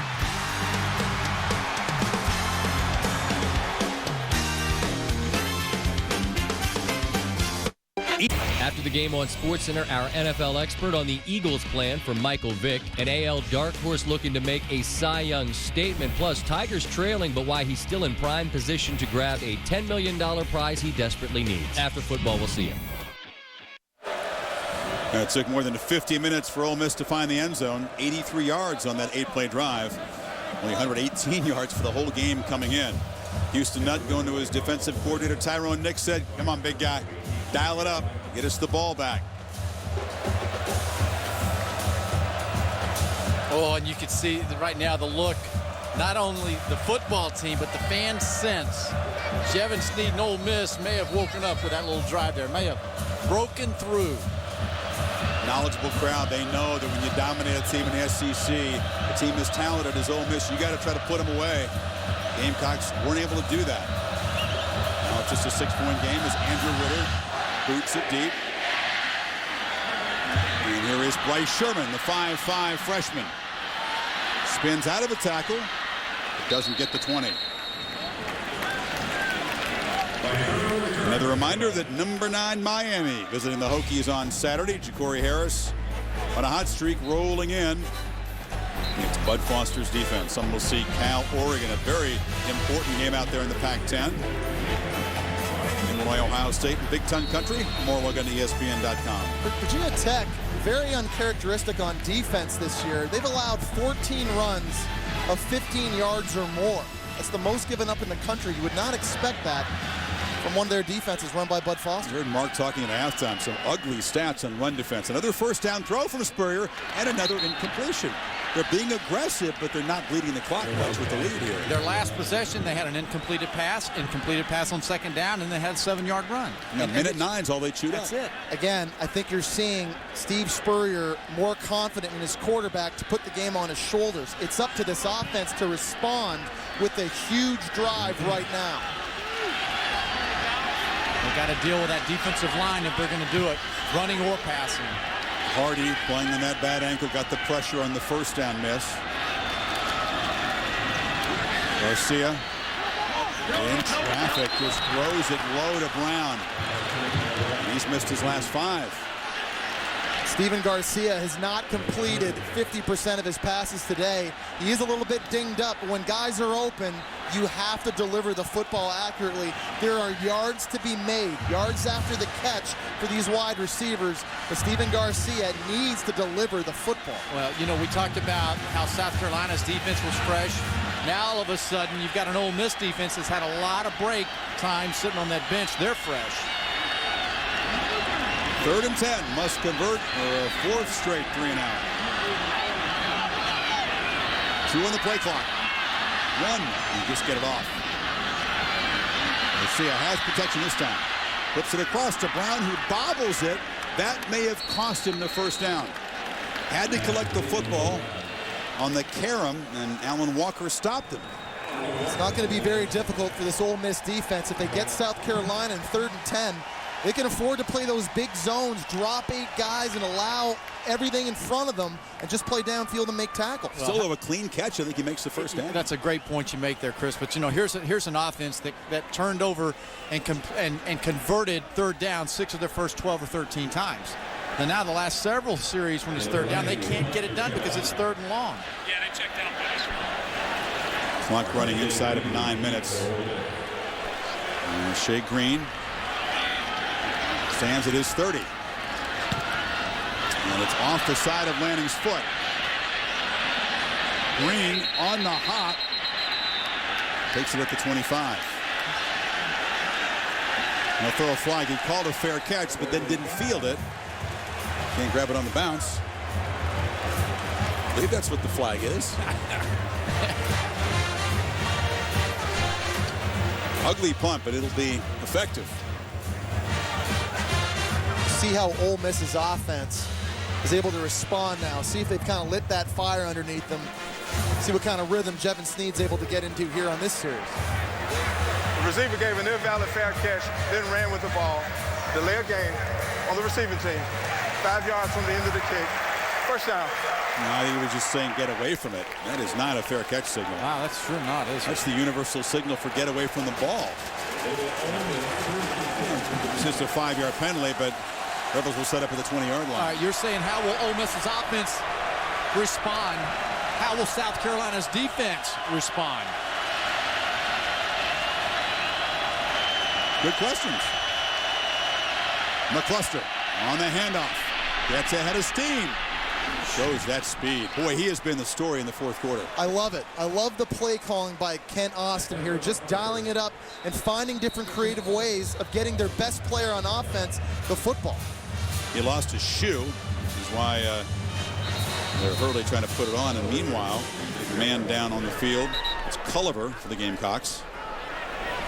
After the game on SportsCenter, our NFL expert on the Eagles' plan for Michael Vick, an AL dark horse looking to make a Cy Young statement, plus Tigers trailing, but why he's still in prime position to grab a $10 million prize he desperately needs. After football, we'll see you. It took more than 50 minutes for Ole Miss to find the end zone. 83 yards on that 8-play drive. Only 118 yards for the whole game coming in. Houston Nutt going to his defensive coordinator, Tyrone Nix, said, come on, big guy. Dial it up. Get us the ball back. Oh, and you can see right now the look, not only the football team, but the fan sense. Jevan Snead and Ole Miss may have woken up with that little drive there, may have broken through. Knowledgeable crowd. They know that when you dominate a team in the SEC, a team as talented as Ole Miss, you got to try to put them away. Gamecocks weren't able to do that. Now it's just a 6-point game as Andrew Ritter boots it deep. And here is Bryce Sherman, the 5'5 freshman. Spins out of the tackle. It doesn't get the 20. Another reminder that number 9 Miami visiting the Hokies on Saturday. Ja'Cory Harris on a hot streak rolling in. It's Bud Foster's defense. Some will see Cal, Oregon, a very important game out there in the Pac-10. Illinois, Ohio State, and Big Ten country. More log on ESPN.com. Virginia Tech, very uncharacteristic on defense this year. They've allowed 14 runs of 15 yards or more. That's the most given up in the country. You would not expect that from one of their defenses run by Bud Foster. You heard Mark talking at halftime. Some ugly stats on run defense. Another first down throw from Spurrier and another incompletion. They're being aggressive, but they're not bleeding the clock much with the lead here. Their last possession, they had an incompleted pass on second down, and they had a 7-yard run. And minute 9's all they chewed up. That's it. Again, I think you're seeing Steve Spurrier more confident in his quarterback to put the game on his shoulders. It's up to this offense to respond with a huge drive right now. They got to deal with that defensive line if they're going to do it, running or passing. Hardy playing in that bad ankle, got the pressure on the first down miss. Garcia in traffic, just throws it low to Brown. He's missed his last 5. Stephen Garcia has not completed 50% of his passes today. He is a little bit dinged up, but when guys are open, you have to deliver the football accurately. There are yards to be made, yards after the catch for these wide receivers, but Stephen Garcia needs to deliver the football. Well, you know, we talked about how South Carolina's defense was fresh. Now all of a sudden you've got an Ole Miss defense that's had a lot of break time sitting on that bench. They're fresh. 3rd and 10, must convert for a 4th straight 3-and-out. 2 on the play clock. 1, you just get it off. Garcia has protection this time. Flips it across to Brown, who bobbles it. That may have cost him the first down. Had to collect the football on the carom, and Alan Walker stopped him. It's not going to be very difficult for this Ole Miss defense. If they get South Carolina in 3rd and 10, they can afford to play those big zones, drop 8 guys and allow everything in front of them and just play downfield and make tackles. Still have a clean catch. I think he makes the first down. That's a great point you make there, Chris. But, you know, here's an offense that turned over and converted 3rd down 6 of their first 12 or 13 times. And now the last several series when it's 3rd down, they can't get it done because it's 3rd and long. Yeah, they checked out. Clock running inside of 9 minutes. Marshay Green stands at his 30. And it's off the side of Lanning's foot. Green on the hop. Takes it at the 25. He'll throw a flag. He called a fair catch, but then didn't field it. Can't grab it on the bounce. I believe that's what the flag is. Ugly punt, but it'll be effective. See how Ole Miss's offense is able to respond now. See if they've kind of lit that fire underneath them. See what kind of rhythm Jevan Snead's able to get into here on this series. The receiver gave an invalid fair catch, then ran with the ball. Delay a game on the receiving team. 5 yards from the end of the kick. First down. No, I think he was just saying get away from it. That is not a fair catch signal. Wow, that's sure not, is it? That's the universal signal for get away from the ball. It's just a 5-yard penalty, but Rebels will set up at the 20-yard line. All right, you're saying how will Ole Miss's offense respond? How will South Carolina's defense respond? Good questions. McCluster on the handoff. Gets ahead of steam. Shows that speed. Boy, he has been the story in the 4th quarter. I love it. I love the play calling by Kent Austin here, just dialing it up and finding different creative ways of getting their best player on offense the football. He lost his shoe, which is why they're Hurley trying to put it on. And meanwhile, man down on the field. It's Culliver for the Gamecocks.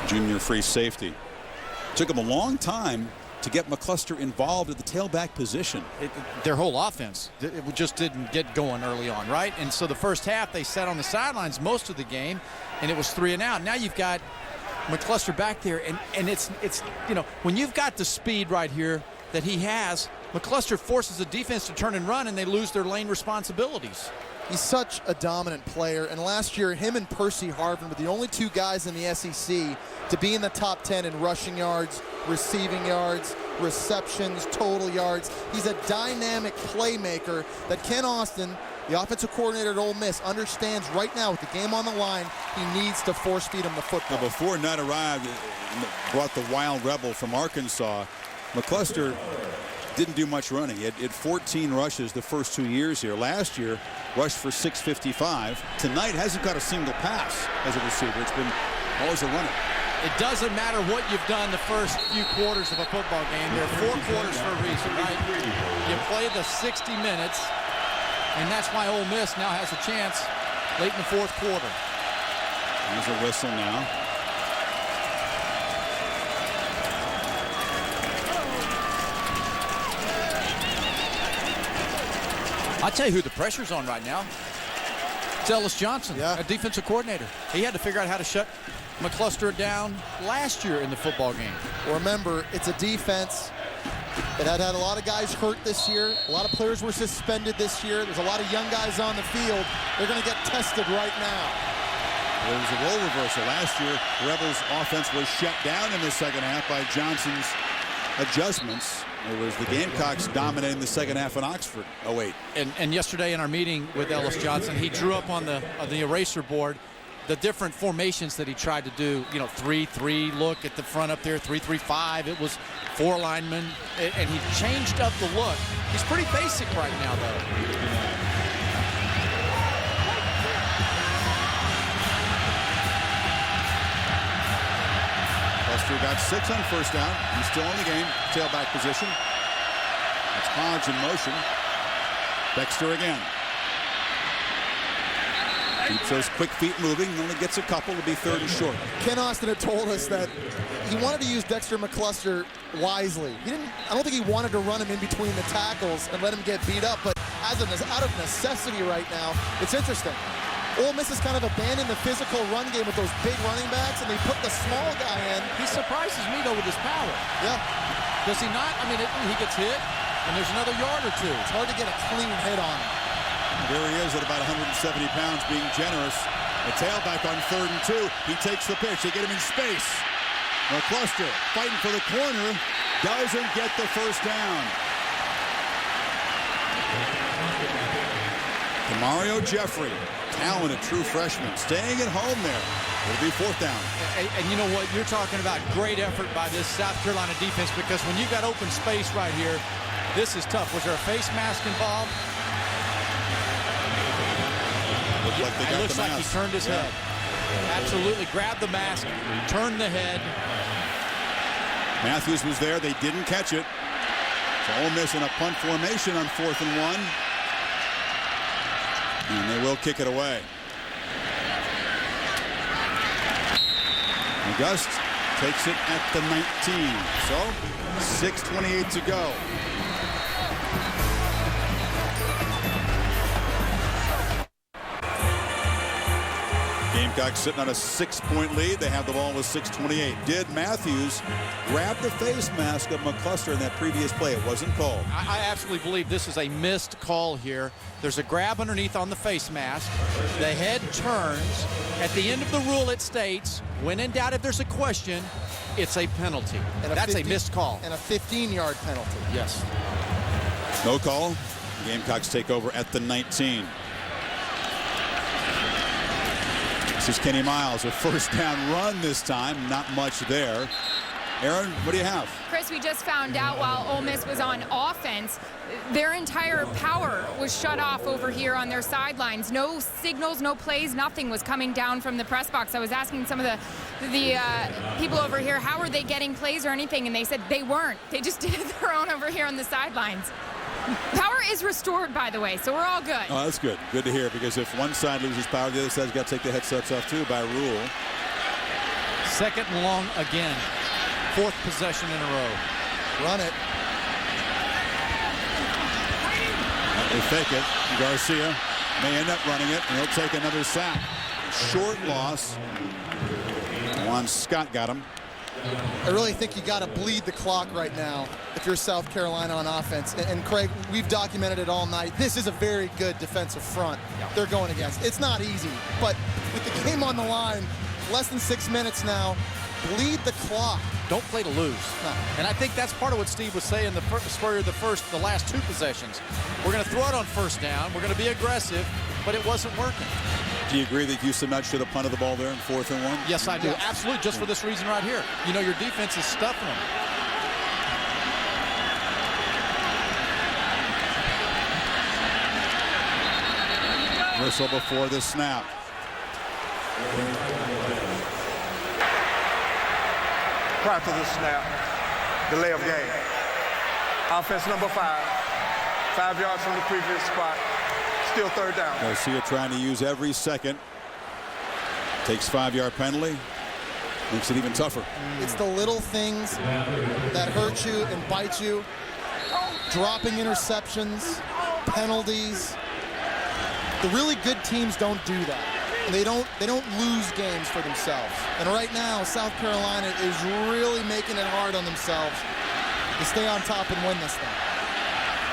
Junior free safety. Took him a long time to get McCluster involved at the tailback position. Their whole offense, it just didn't get going early on, right? And so the first half, they sat on the sidelines most of the game, and it was 3 and out. Now you've got McCluster back there, and it's you know, when you've got the speed right here that he has, McCluster forces the defense to turn and run, and they lose their lane responsibilities. He's such a dominant player, and last year him and Percy Harvin were the only two guys in the SEC to be in the top 10 in rushing yards, receiving yards, receptions, total yards. He's a dynamic playmaker that Ken Austin, the offensive coordinator at Ole Miss, understands right now with the game on the line, he needs to force feed him the football. Now, before Nutt arrived and brought the wild rebel from Arkansas, McCluster didn't do much running. He had 14 rushes the first 2 years here. Last year, rushed for 655. Tonight, hasn't got a single pass as a receiver. It's been always a runner. It doesn't matter what you've done the first few quarters of a football game. There are 4 quarters for a reason, right? You play the 60 minutes, and that's why Ole Miss now has a chance late in the 4th quarter. There's a whistle now. I'll tell you who the pressure's on right now. It's Ellis Johnson, a defensive coordinator. He had to figure out how to shut McCluster down last year in the football game. Remember, it's a defense that had a lot of guys hurt this year. A lot of players were suspended this year. There's a lot of young guys on the field. They're going to get tested right now. There was a role reversal. Last year, Rebels' offense was shut down in the second half by Johnson's adjustments. It was the Gamecocks dominating the second half in Oxford. Oh, wait. And yesterday in our meeting with Ellis Johnson, he drew up on the eraser board the different formations that he tried to do. You know, 3-3 look at the front up there, 3-3-5. It was 4 linemen, and he changed up the look. He's pretty basic right now, though. Buster got 6 on first down. He's still in the game, tailback position. That's Hodge in motion. Dexter again. Keeps those quick feet moving, only gets a couple to be 3rd and short. Ken Austin had told us that he wanted to use Dexter McCluster wisely. I don't think he wanted to run him in between the tackles and let him get beat up, but out of necessity right now, it's interesting. Ole Miss has kind of abandoned the physical run game with those big running backs, and they put the small guy in. He surprises me, though, with his power. Yeah. Does he not? I mean, he gets hit, and there's another yard or two. It's hard to get a clean hit on him. There he is at about 170 pounds, being generous. The tailback on 3rd and 2. He takes the pitch. They get him in space. McCluster fighting for the corner. Doesn't get the first down. DeMario Jeffrey, talented true freshman, staying at home there. It'll be 4th down. And you know what? You're talking about great effort by this South Carolina defense, because when you've got open space right here, this is tough. Was there a face mask involved? It looks like he turned his head. Absolutely. Grabbed the mask, turned the head. Matthews was there. They didn't catch it. So Ole Miss in a punt formation on 4th and 1. And they will kick it away. August takes it at the 19. So 6:28 to go. Gamecocks sitting on a 6-point lead. They have the ball with 6:28. Did Matthews grab the face mask of McCluster in that previous play? It wasn't called. I absolutely believe this is a missed call here. There's a grab underneath on the face mask. The head turns. At the end of the rule, it states, when in doubt, if there's a question, it's a penalty. That's a missed call. And a 15-yard penalty. Yes. No call. Gamecocks take over at the 19. This is Kenny Miles, a first down run this time. Not much there. Aaron, what do you have? Chris, we just found out while Ole Miss was on offense, their entire power was shut off over here on their sidelines. No signals, no plays, nothing was coming down from the press box. I was asking some of the people over here, how are they getting plays or anything? And they said they weren't. They just did their own over here on the sidelines. Power is restored, by the way, so we're all good. Oh, that's good. Good to hear, because if one side loses power, the other side's got to take the headsets off, too, by rule. 2nd and long again. 4th possession in a row. Run it. They fake it. Garcia may end up running it, and he'll take another sack. Short loss. Juan Scott got him. I really think you got to bleed the clock right now if you're South Carolina on offense. And Craig, we've documented it all night. This is a very good defensive front they're going against. It's not easy, but with the game on the line, less than 6 minutes now, bleed the clock. Don't play to lose. No. And I think that's part of what Steve was saying, Spurrier, the last 2 possessions. We're going to throw it on first down. We're going to be aggressive, but it wasn't working. Do you agree that Houston Nutt should have punted the ball there in 4th and 1? Yes, I do. Yes. Absolutely, just for this reason right here. You know, your defense is stuffing them. Whistle before the snap. Prior to the snap, delay of game. Offense number 5, 5 yards from the previous spot. Still 3rd down. Garcia trying to use every second. Takes 5-yard penalty. Makes it even tougher. It's the little things that hurt you and bite you. Dropping interceptions, penalties. The really good teams don't do that. They don't lose games for themselves. And right now, South Carolina is really making it hard on themselves to stay on top and win this thing.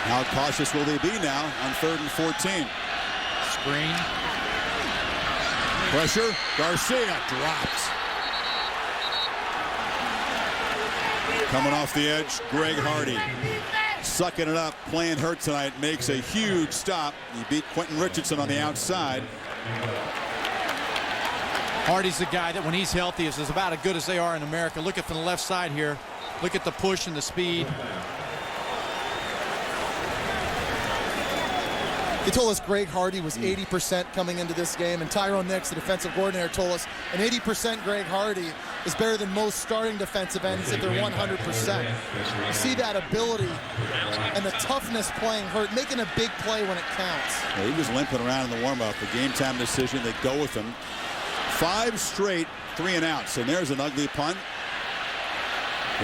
How cautious will they be now on 3rd and 14? Screen. Pressure. Garcia drops. Coming off the edge, Greg Hardy. Sucking it up, playing hurt tonight, makes a huge stop. He beat Quentin Richardson on the outside. Hardy's the guy that when he's healthy is about as good as they are in America. Look at from the left side here. Look at the push and the speed. They told us Greg Hardy was 80% coming into this game, and Tyrone Nix, the defensive coordinator, told us an 80% Greg Hardy is better than most starting defensive ends if they're 100%. You see that ability and the toughness playing hurt, making a big play when it counts. Yeah, he was limping around in the warm-up. The game-time decision, they go with him. 5 straight 3-and-outs, and there's an ugly punt.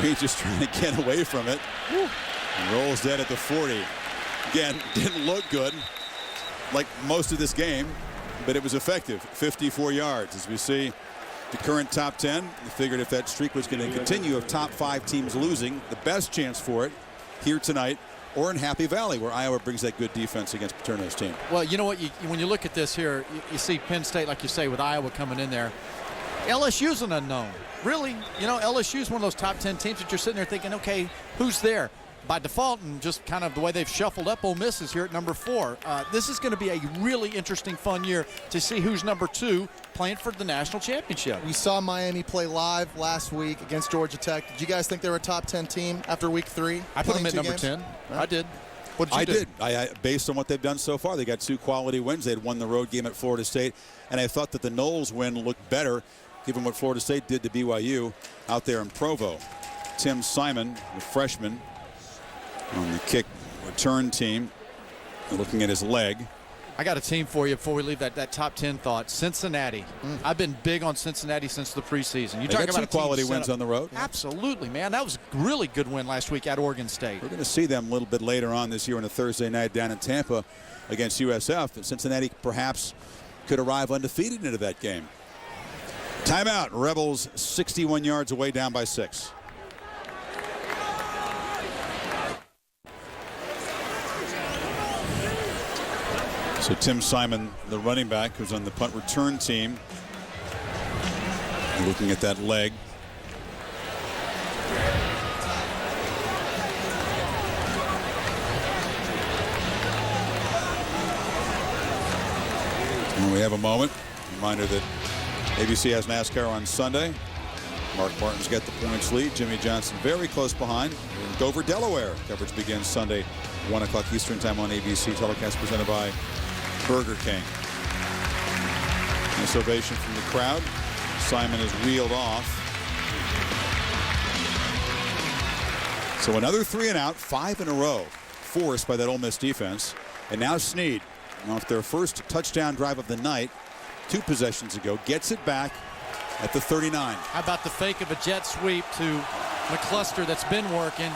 He's just trying to get away from it. And rolls dead at the 40. Again, didn't look good like most of this game, but it was effective. 54 yards. As we see the current top 10, we figured if that streak was going to continue of top 5 teams losing, the best chance for it here tonight or in Happy Valley, where Iowa brings that good defense against Paterno's team. Well, you know what? When you look at this here, you see Penn State, like you say, with Iowa coming in there. LSU's an unknown. Really, you know, LSU's one of those top 10 teams that you're sitting there thinking, okay, who's there? By default, and just kind of the way they've shuffled up, Ole Miss is here at number 4. This is going to be a really interesting, fun year to see who's number 2 playing for the national championship. We saw Miami play live last week against Georgia Tech. Did you guys think they were a top 10 team after week 3? I put them at number 10. I did. What did you do? I based on what they've done so far. They got 2 quality wins. They had won the road game at Florida State, and I thought that the Knowles win looked better given what Florida State did to BYU out there in Provo. Tim Simon, the freshman, on the kick return team, looking at his leg. I got a team for you before we leave that top 10 thought. Cincinnati. I've been big on Cincinnati since the preseason. You talk about 2 quality wins on the road. Absolutely, man. That was a really good win last week at Oregon State. We're going to see them a little bit later on this year on a Thursday night down in Tampa against USF. Cincinnati perhaps could arrive undefeated into that game. Timeout. Rebels 61 yards away, down by 6. So Tim Simon, the running back, who's on the punt return team, looking at that leg. And we have a moment. Reminder that ABC has NASCAR on Sunday. Mark Martin's got the points lead. Jimmy Johnson very close behind. In Dover, Delaware. Coverage begins Sunday, 1 o'clock Eastern time on ABC. Telecast presented by Burger King. Nice ovation from the crowd. Simon is wheeled off. So another 3-and-out, 5 in a row, forced by that Ole Miss defense. And now Snead, off their first touchdown drive of the night, 2 possessions ago, gets it back at the 39. How about the fake of a jet sweep to McCluster that's been working?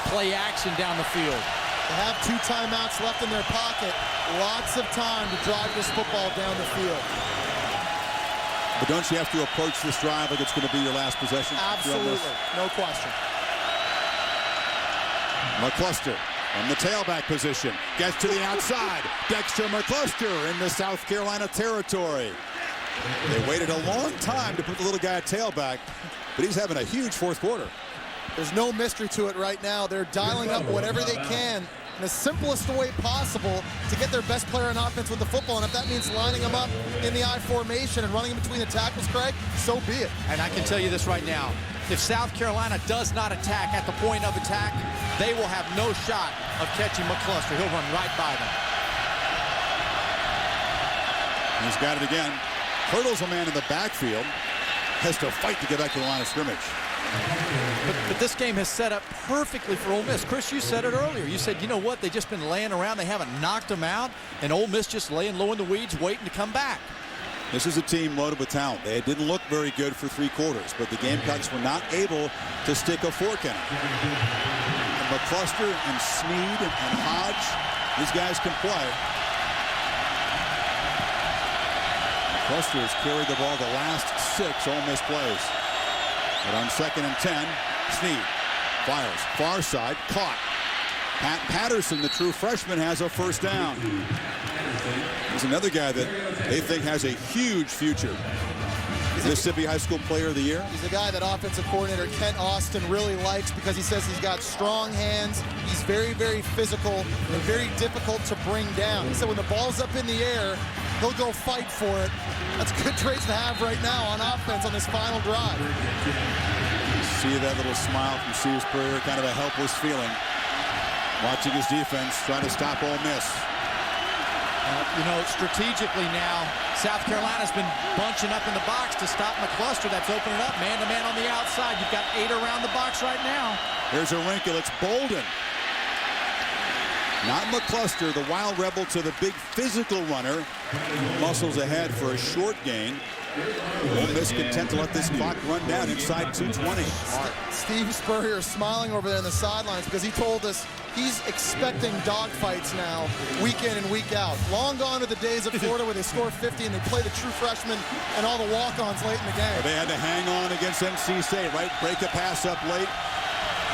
Play action down the field. They have 2 timeouts left in their pocket. Lots of time to drive this football down the field. But don't you have to approach this drive like it's going to be your last possession? Absolutely, no question. McCluster from the tailback position gets to the outside. Dexter McCluster in the South Carolina territory. They waited a long time to put the little guy at tailback, but he's having a huge fourth quarter. There's no mystery to it right now. They're dialing up whatever they can in the simplest way possible to get their best player on offense with the football. And if that means lining them up in the I formation and running in between the tackles, Craig, so be it. And I can tell you this right now. If South Carolina does not attack at the point of attack, they will have no shot of catching McCluster. He'll run right by them. He's got it again. Hurdles a man in the backfield. Has to fight to get back to the line of scrimmage. But this game has set up perfectly for Ole Miss. Chris, you said it earlier. You said, you know what, they've just been laying around. They haven't knocked them out, and Ole Miss just laying low in the weeds, waiting to come back. This is a team loaded with talent. They didn't look very good for 3 quarters, but the Gamecocks were not able to stick a fork in it. And McCluster and Snead and Hodge, these guys can play. McCluster has carried the ball the last 6 Ole Miss plays. But on 2nd and 10, Snead fires far side, caught. Pat Patterson, the true freshman, has a first down. He's another guy that they think has a huge future. Mississippi High School Player of the Year. He's a guy that offensive coordinator Kent Austin really likes because he says he's got strong hands. He's very, very physical and very difficult to bring down. He said when the ball's up in the air, he'll go fight for it. That's good traits to have right now on offense on this final drive. See that little smile from Steve Spurrier, kind of a helpless feeling. Watching his defense trying to stop Ole Miss. You know, strategically now, South Carolina's been bunching up in the box to stop McCluster. That's opening up man-to-man on the outside. You've got 8 around the box right now. Here's a wrinkle. It's Bolden. Not McCluster, the wild rebel to the big physical runner. Muscles ahead for a short gain. Ole Miss content to let this clock run down inside 2:20. Steve Spurrier is smiling over there in the sidelines because he told us he's expecting dogfights now, week in and week out. Long gone are the days at Florida where they score 50 and they play the true freshmen and all the walk-ons late in the game. They had to hang on against NC State, right? Break a pass up late.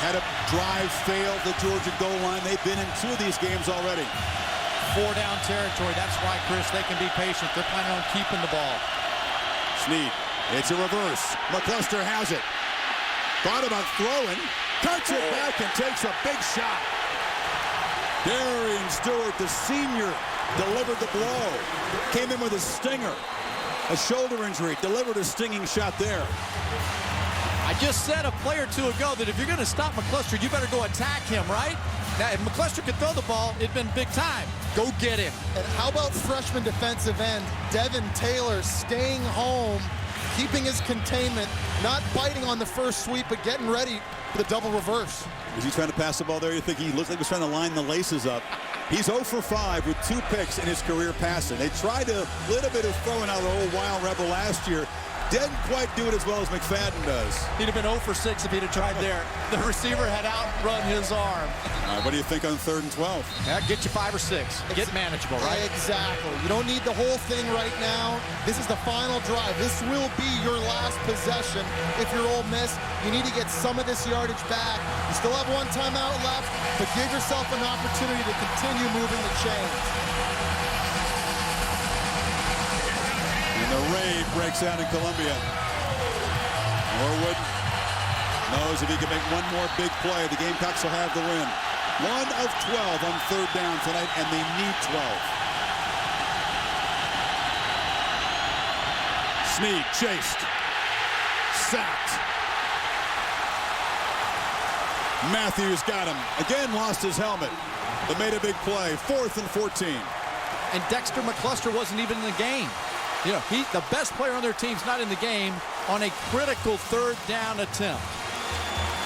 Had a drive fail the Georgia goal line. They've been in 2 of these games already. 4-down territory. That's why, Chris, they can be patient. They're planning on keeping the ball. Snead, it's a reverse. McCluster has it. Thought about throwing. Cuts it back and takes a big shot. Darian Stewart, the senior, delivered the blow. Came in with a stinger. A shoulder injury. Delivered a stinging shot there. I just said a play or 2 ago that if you're going to stop McCluster, you better go attack him, right? Now, if McCluster could throw the ball, it'd been big time. Go get him. And how about freshman defensive end Devin Taylor staying home, keeping his containment, not biting on the first sweep, but getting ready for the double reverse. Was he trying to pass the ball there? You think he looked like he was trying to line the laces up. He's 0 for 5 with 2 picks in his career passing. They tried a little bit of throwing out of the old wild rebel last year. Didn't quite do it as well as McFadden does. He'd have been 0 for 6 if he'd have tried there. The receiver had outrun his arm. All right, what do you think on 3rd and 12? That get you 5 or 6. Get manageable, right? Exactly. You don't need the whole thing right now. This is the final drive. This will be your last possession. If you're Ole Miss, you need to get some of this yardage back. You still have 1 timeout left, but give yourself an opportunity to continue moving the chains. The raid breaks out in Columbia. Norwood knows if he can make 1 more big play, the Gamecocks will have the win. 1 of 12 on 3rd down tonight, and they need 12. Snead chased. Sacked. Matthews got him. Again lost his helmet, but made a big play. 4th and 14. And Dexter McCluster wasn't even in the game. You know, the best player on their team's not in the game on a critical 3rd down attempt.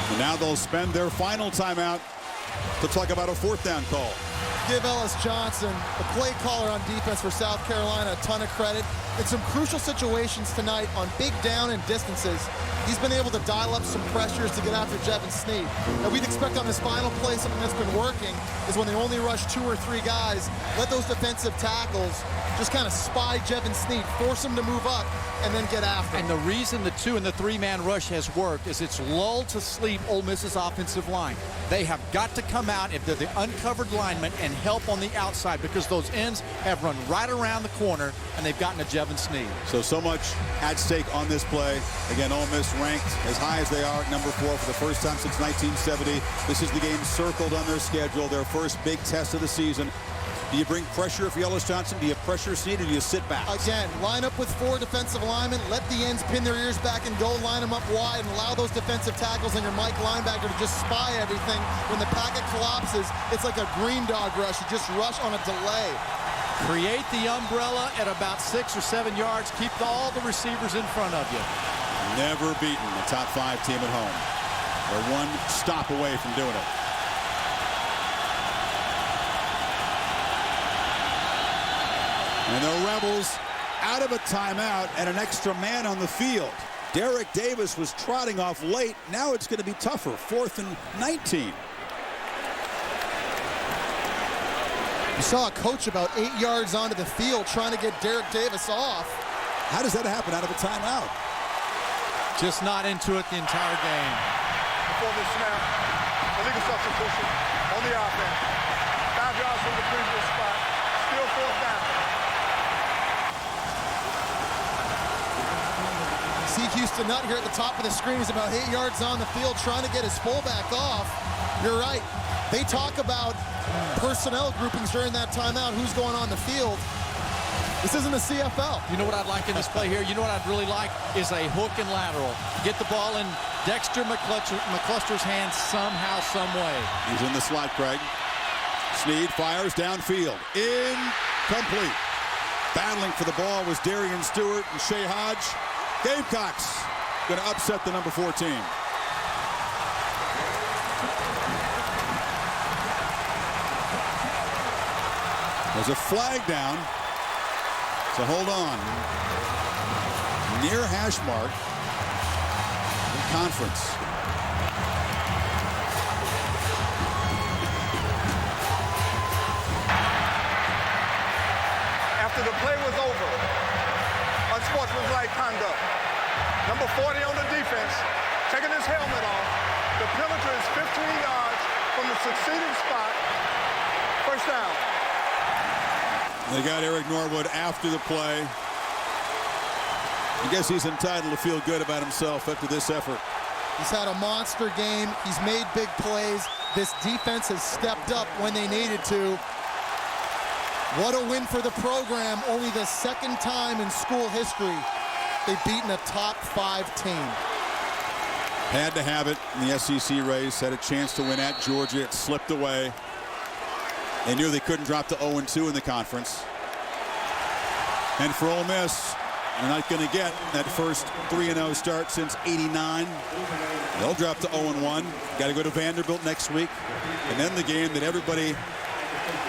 And now they'll spend their final timeout to talk about a 4th down call. Give Ellis Johnson, the play caller on defense for South Carolina, a ton of credit. In some crucial situations tonight on big down and distances, he's been able to dial up some pressures to get after Jevan Snead. And we'd expect on this final play, something that's been working is when they only rush 2 or 3 guys, let those defensive tackles just kind of spy Jevan Snead, force him to move up, and then get after him. And the reason the 2 and the 3-man rush has worked is it's lulled to sleep Ole Miss's offensive line. They have got to come out if they're the uncovered linemen and help on the outside, because those ends have run right around the corner and they've gotten to Jevan Snead. So much at stake on this play. Again, Ole Miss ranked as high as they are at number 4 for the first time since 1970. This is the game circled on their schedule, their first big test of the season. Do you bring pressure if you're Ellis Johnson? Do you pressure Snead, or do you sit back? Again, line up with 4 defensive linemen, let the ends pin their ears back and go line them up wide, and allow those defensive tackles and your Mike linebacker to just spy everything. When the packet collapses, it's like a green dog rush. You just rush on a delay. Create the umbrella at about 6 or 7 yards. Keep all the receivers in front of you. Never beaten a top 5 team at home. They're 1 stop away from doing it. And the Rebels out of a timeout and an extra man on the field. Derek Davis was trotting off late. Now it's going to be tougher. 4th and 19. You saw a coach about 8 yards onto the field trying to get Derek Davis off. How does that happen out of a timeout? Just not into it the entire game. Before this snap, illegal substitution on the offense. 5 yards from the previous spot. Still 4th down. See Houston Nutt here at the top of the screen. He's about 8 yards on the field trying to get his fullback off. You're right. They talk about personnel groupings during that timeout. Who's going on the field? This isn't the CFL. You know what I'd like in this play here? You know what I'd really like is a hook and lateral. Get the ball in Dexter McCluster's hands somehow, some way. He's in the slot, Craig. Snead fires downfield. Incomplete. Battling for the ball was Darian Stewart and Shea Hodge. Gamecocks going to upset the number 4 team. There's a flag down. So hold on. Near hash mark in conference. After the play was over, unsportsmanlike conduct. Number 40 on the defense, taking his helmet off. The penalty is 15 yards from the succeeding spot. 1st down. They got Eric Norwood after the play. I guess he's entitled to feel good about himself after this effort. He's had a monster game. He's made big plays. This defense has stepped up when they needed to. What a win for the program. Only the 2nd time in school history they've beaten a top 5 team. Had to have it in the SEC race. Had a chance to win at Georgia. It slipped away. They knew they couldn't drop to 0-2 in the conference. And for Ole Miss, they're not going to get that first 3-0 start since '89. They'll drop to 0-1. Got to go to Vanderbilt next week. And then the game that everybody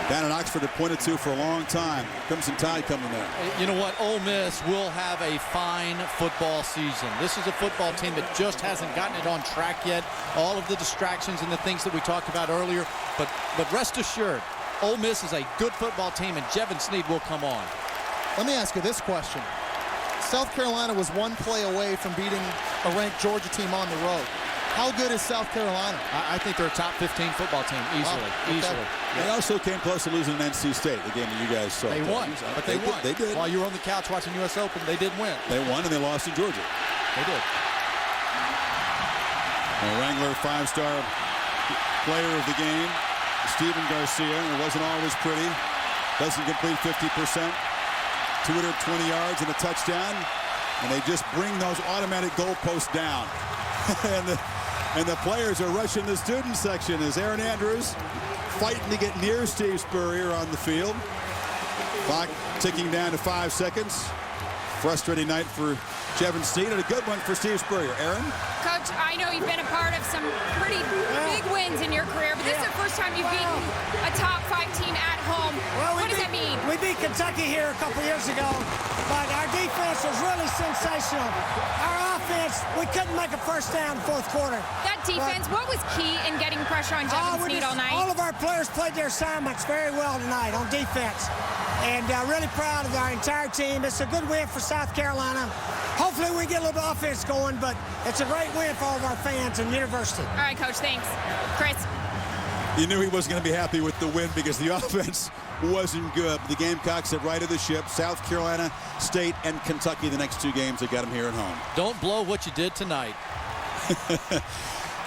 down in Oxford have pointed to for a long time. Crimson Tide coming there. You know what? Ole Miss will have a fine football season. This is a football team that just hasn't gotten it on track yet. All of the distractions and the things that we talked about earlier. But rest assured, Ole Miss is a good football team, and Jevan Snead will come on. Let me ask you this question. South Carolina was 1 play away from beating a ranked Georgia team on the road. How good is South Carolina? I think they're a top 15 football team, easily. Okay. Easily. They also came close to losing to NC State, the game that you guys saw. They won, but they won. They did. While you were on the couch watching U.S. Open, they did win. They won, and they lost to Georgia. They did. Wrangler 5-star player of the game, Stephen Garcia. It wasn't always pretty. Doesn't complete 50%. 220 yards and a touchdown. And they just bring those automatic goalposts down. and the players are rushing the student section as Aaron Andrews fighting to get near Steve Spurrier on the field. Clock ticking down to 5 seconds. frustrating night for Jevan Snead and a good one for Steve Spurrier. Aaron? Coach, I know you've been a part of some pretty big wins in your career, but this is the first time you've beaten a top 5 team at home. What does that mean? We beat Kentucky here a couple years ago, but our defense was really sensational. Our offense, we couldn't make a first down in the fourth quarter. That defense, what was key in getting pressure on Jevan Snead all night? All of our players played their assignments very well tonight on defense. And really proud of our entire team. It's a good win for South Carolina. Hopefully we get a little bit of offense going, but it's a great win for all of our fans and the university. All right, Coach, thanks. Chris? You knew he wasn't going to be happy with the win because the offense wasn't good. The Gamecocks have righted the ship. South Carolina State and Kentucky, the next 2 games that got them here at home. Don't blow what you did tonight.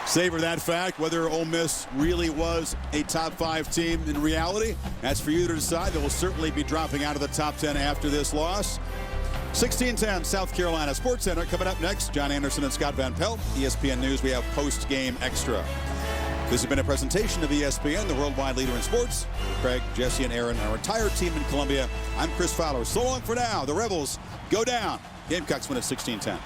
Savor that fact. Whether Ole Miss really was a top 5 team in reality, that's for you to decide. They will certainly be dropping out of the top 10 after this loss. 16-10 South Carolina Sports Center coming up next. John Anderson and Scott Van Pelt. ESPN News, we have post-game extra. This has been a presentation of ESPN, the worldwide leader in sports. Craig, Jesse, and Aaron, our entire team in Columbia. I'm Chris Fowler. So long for now. The Rebels go down. Gamecocks win at 16-10.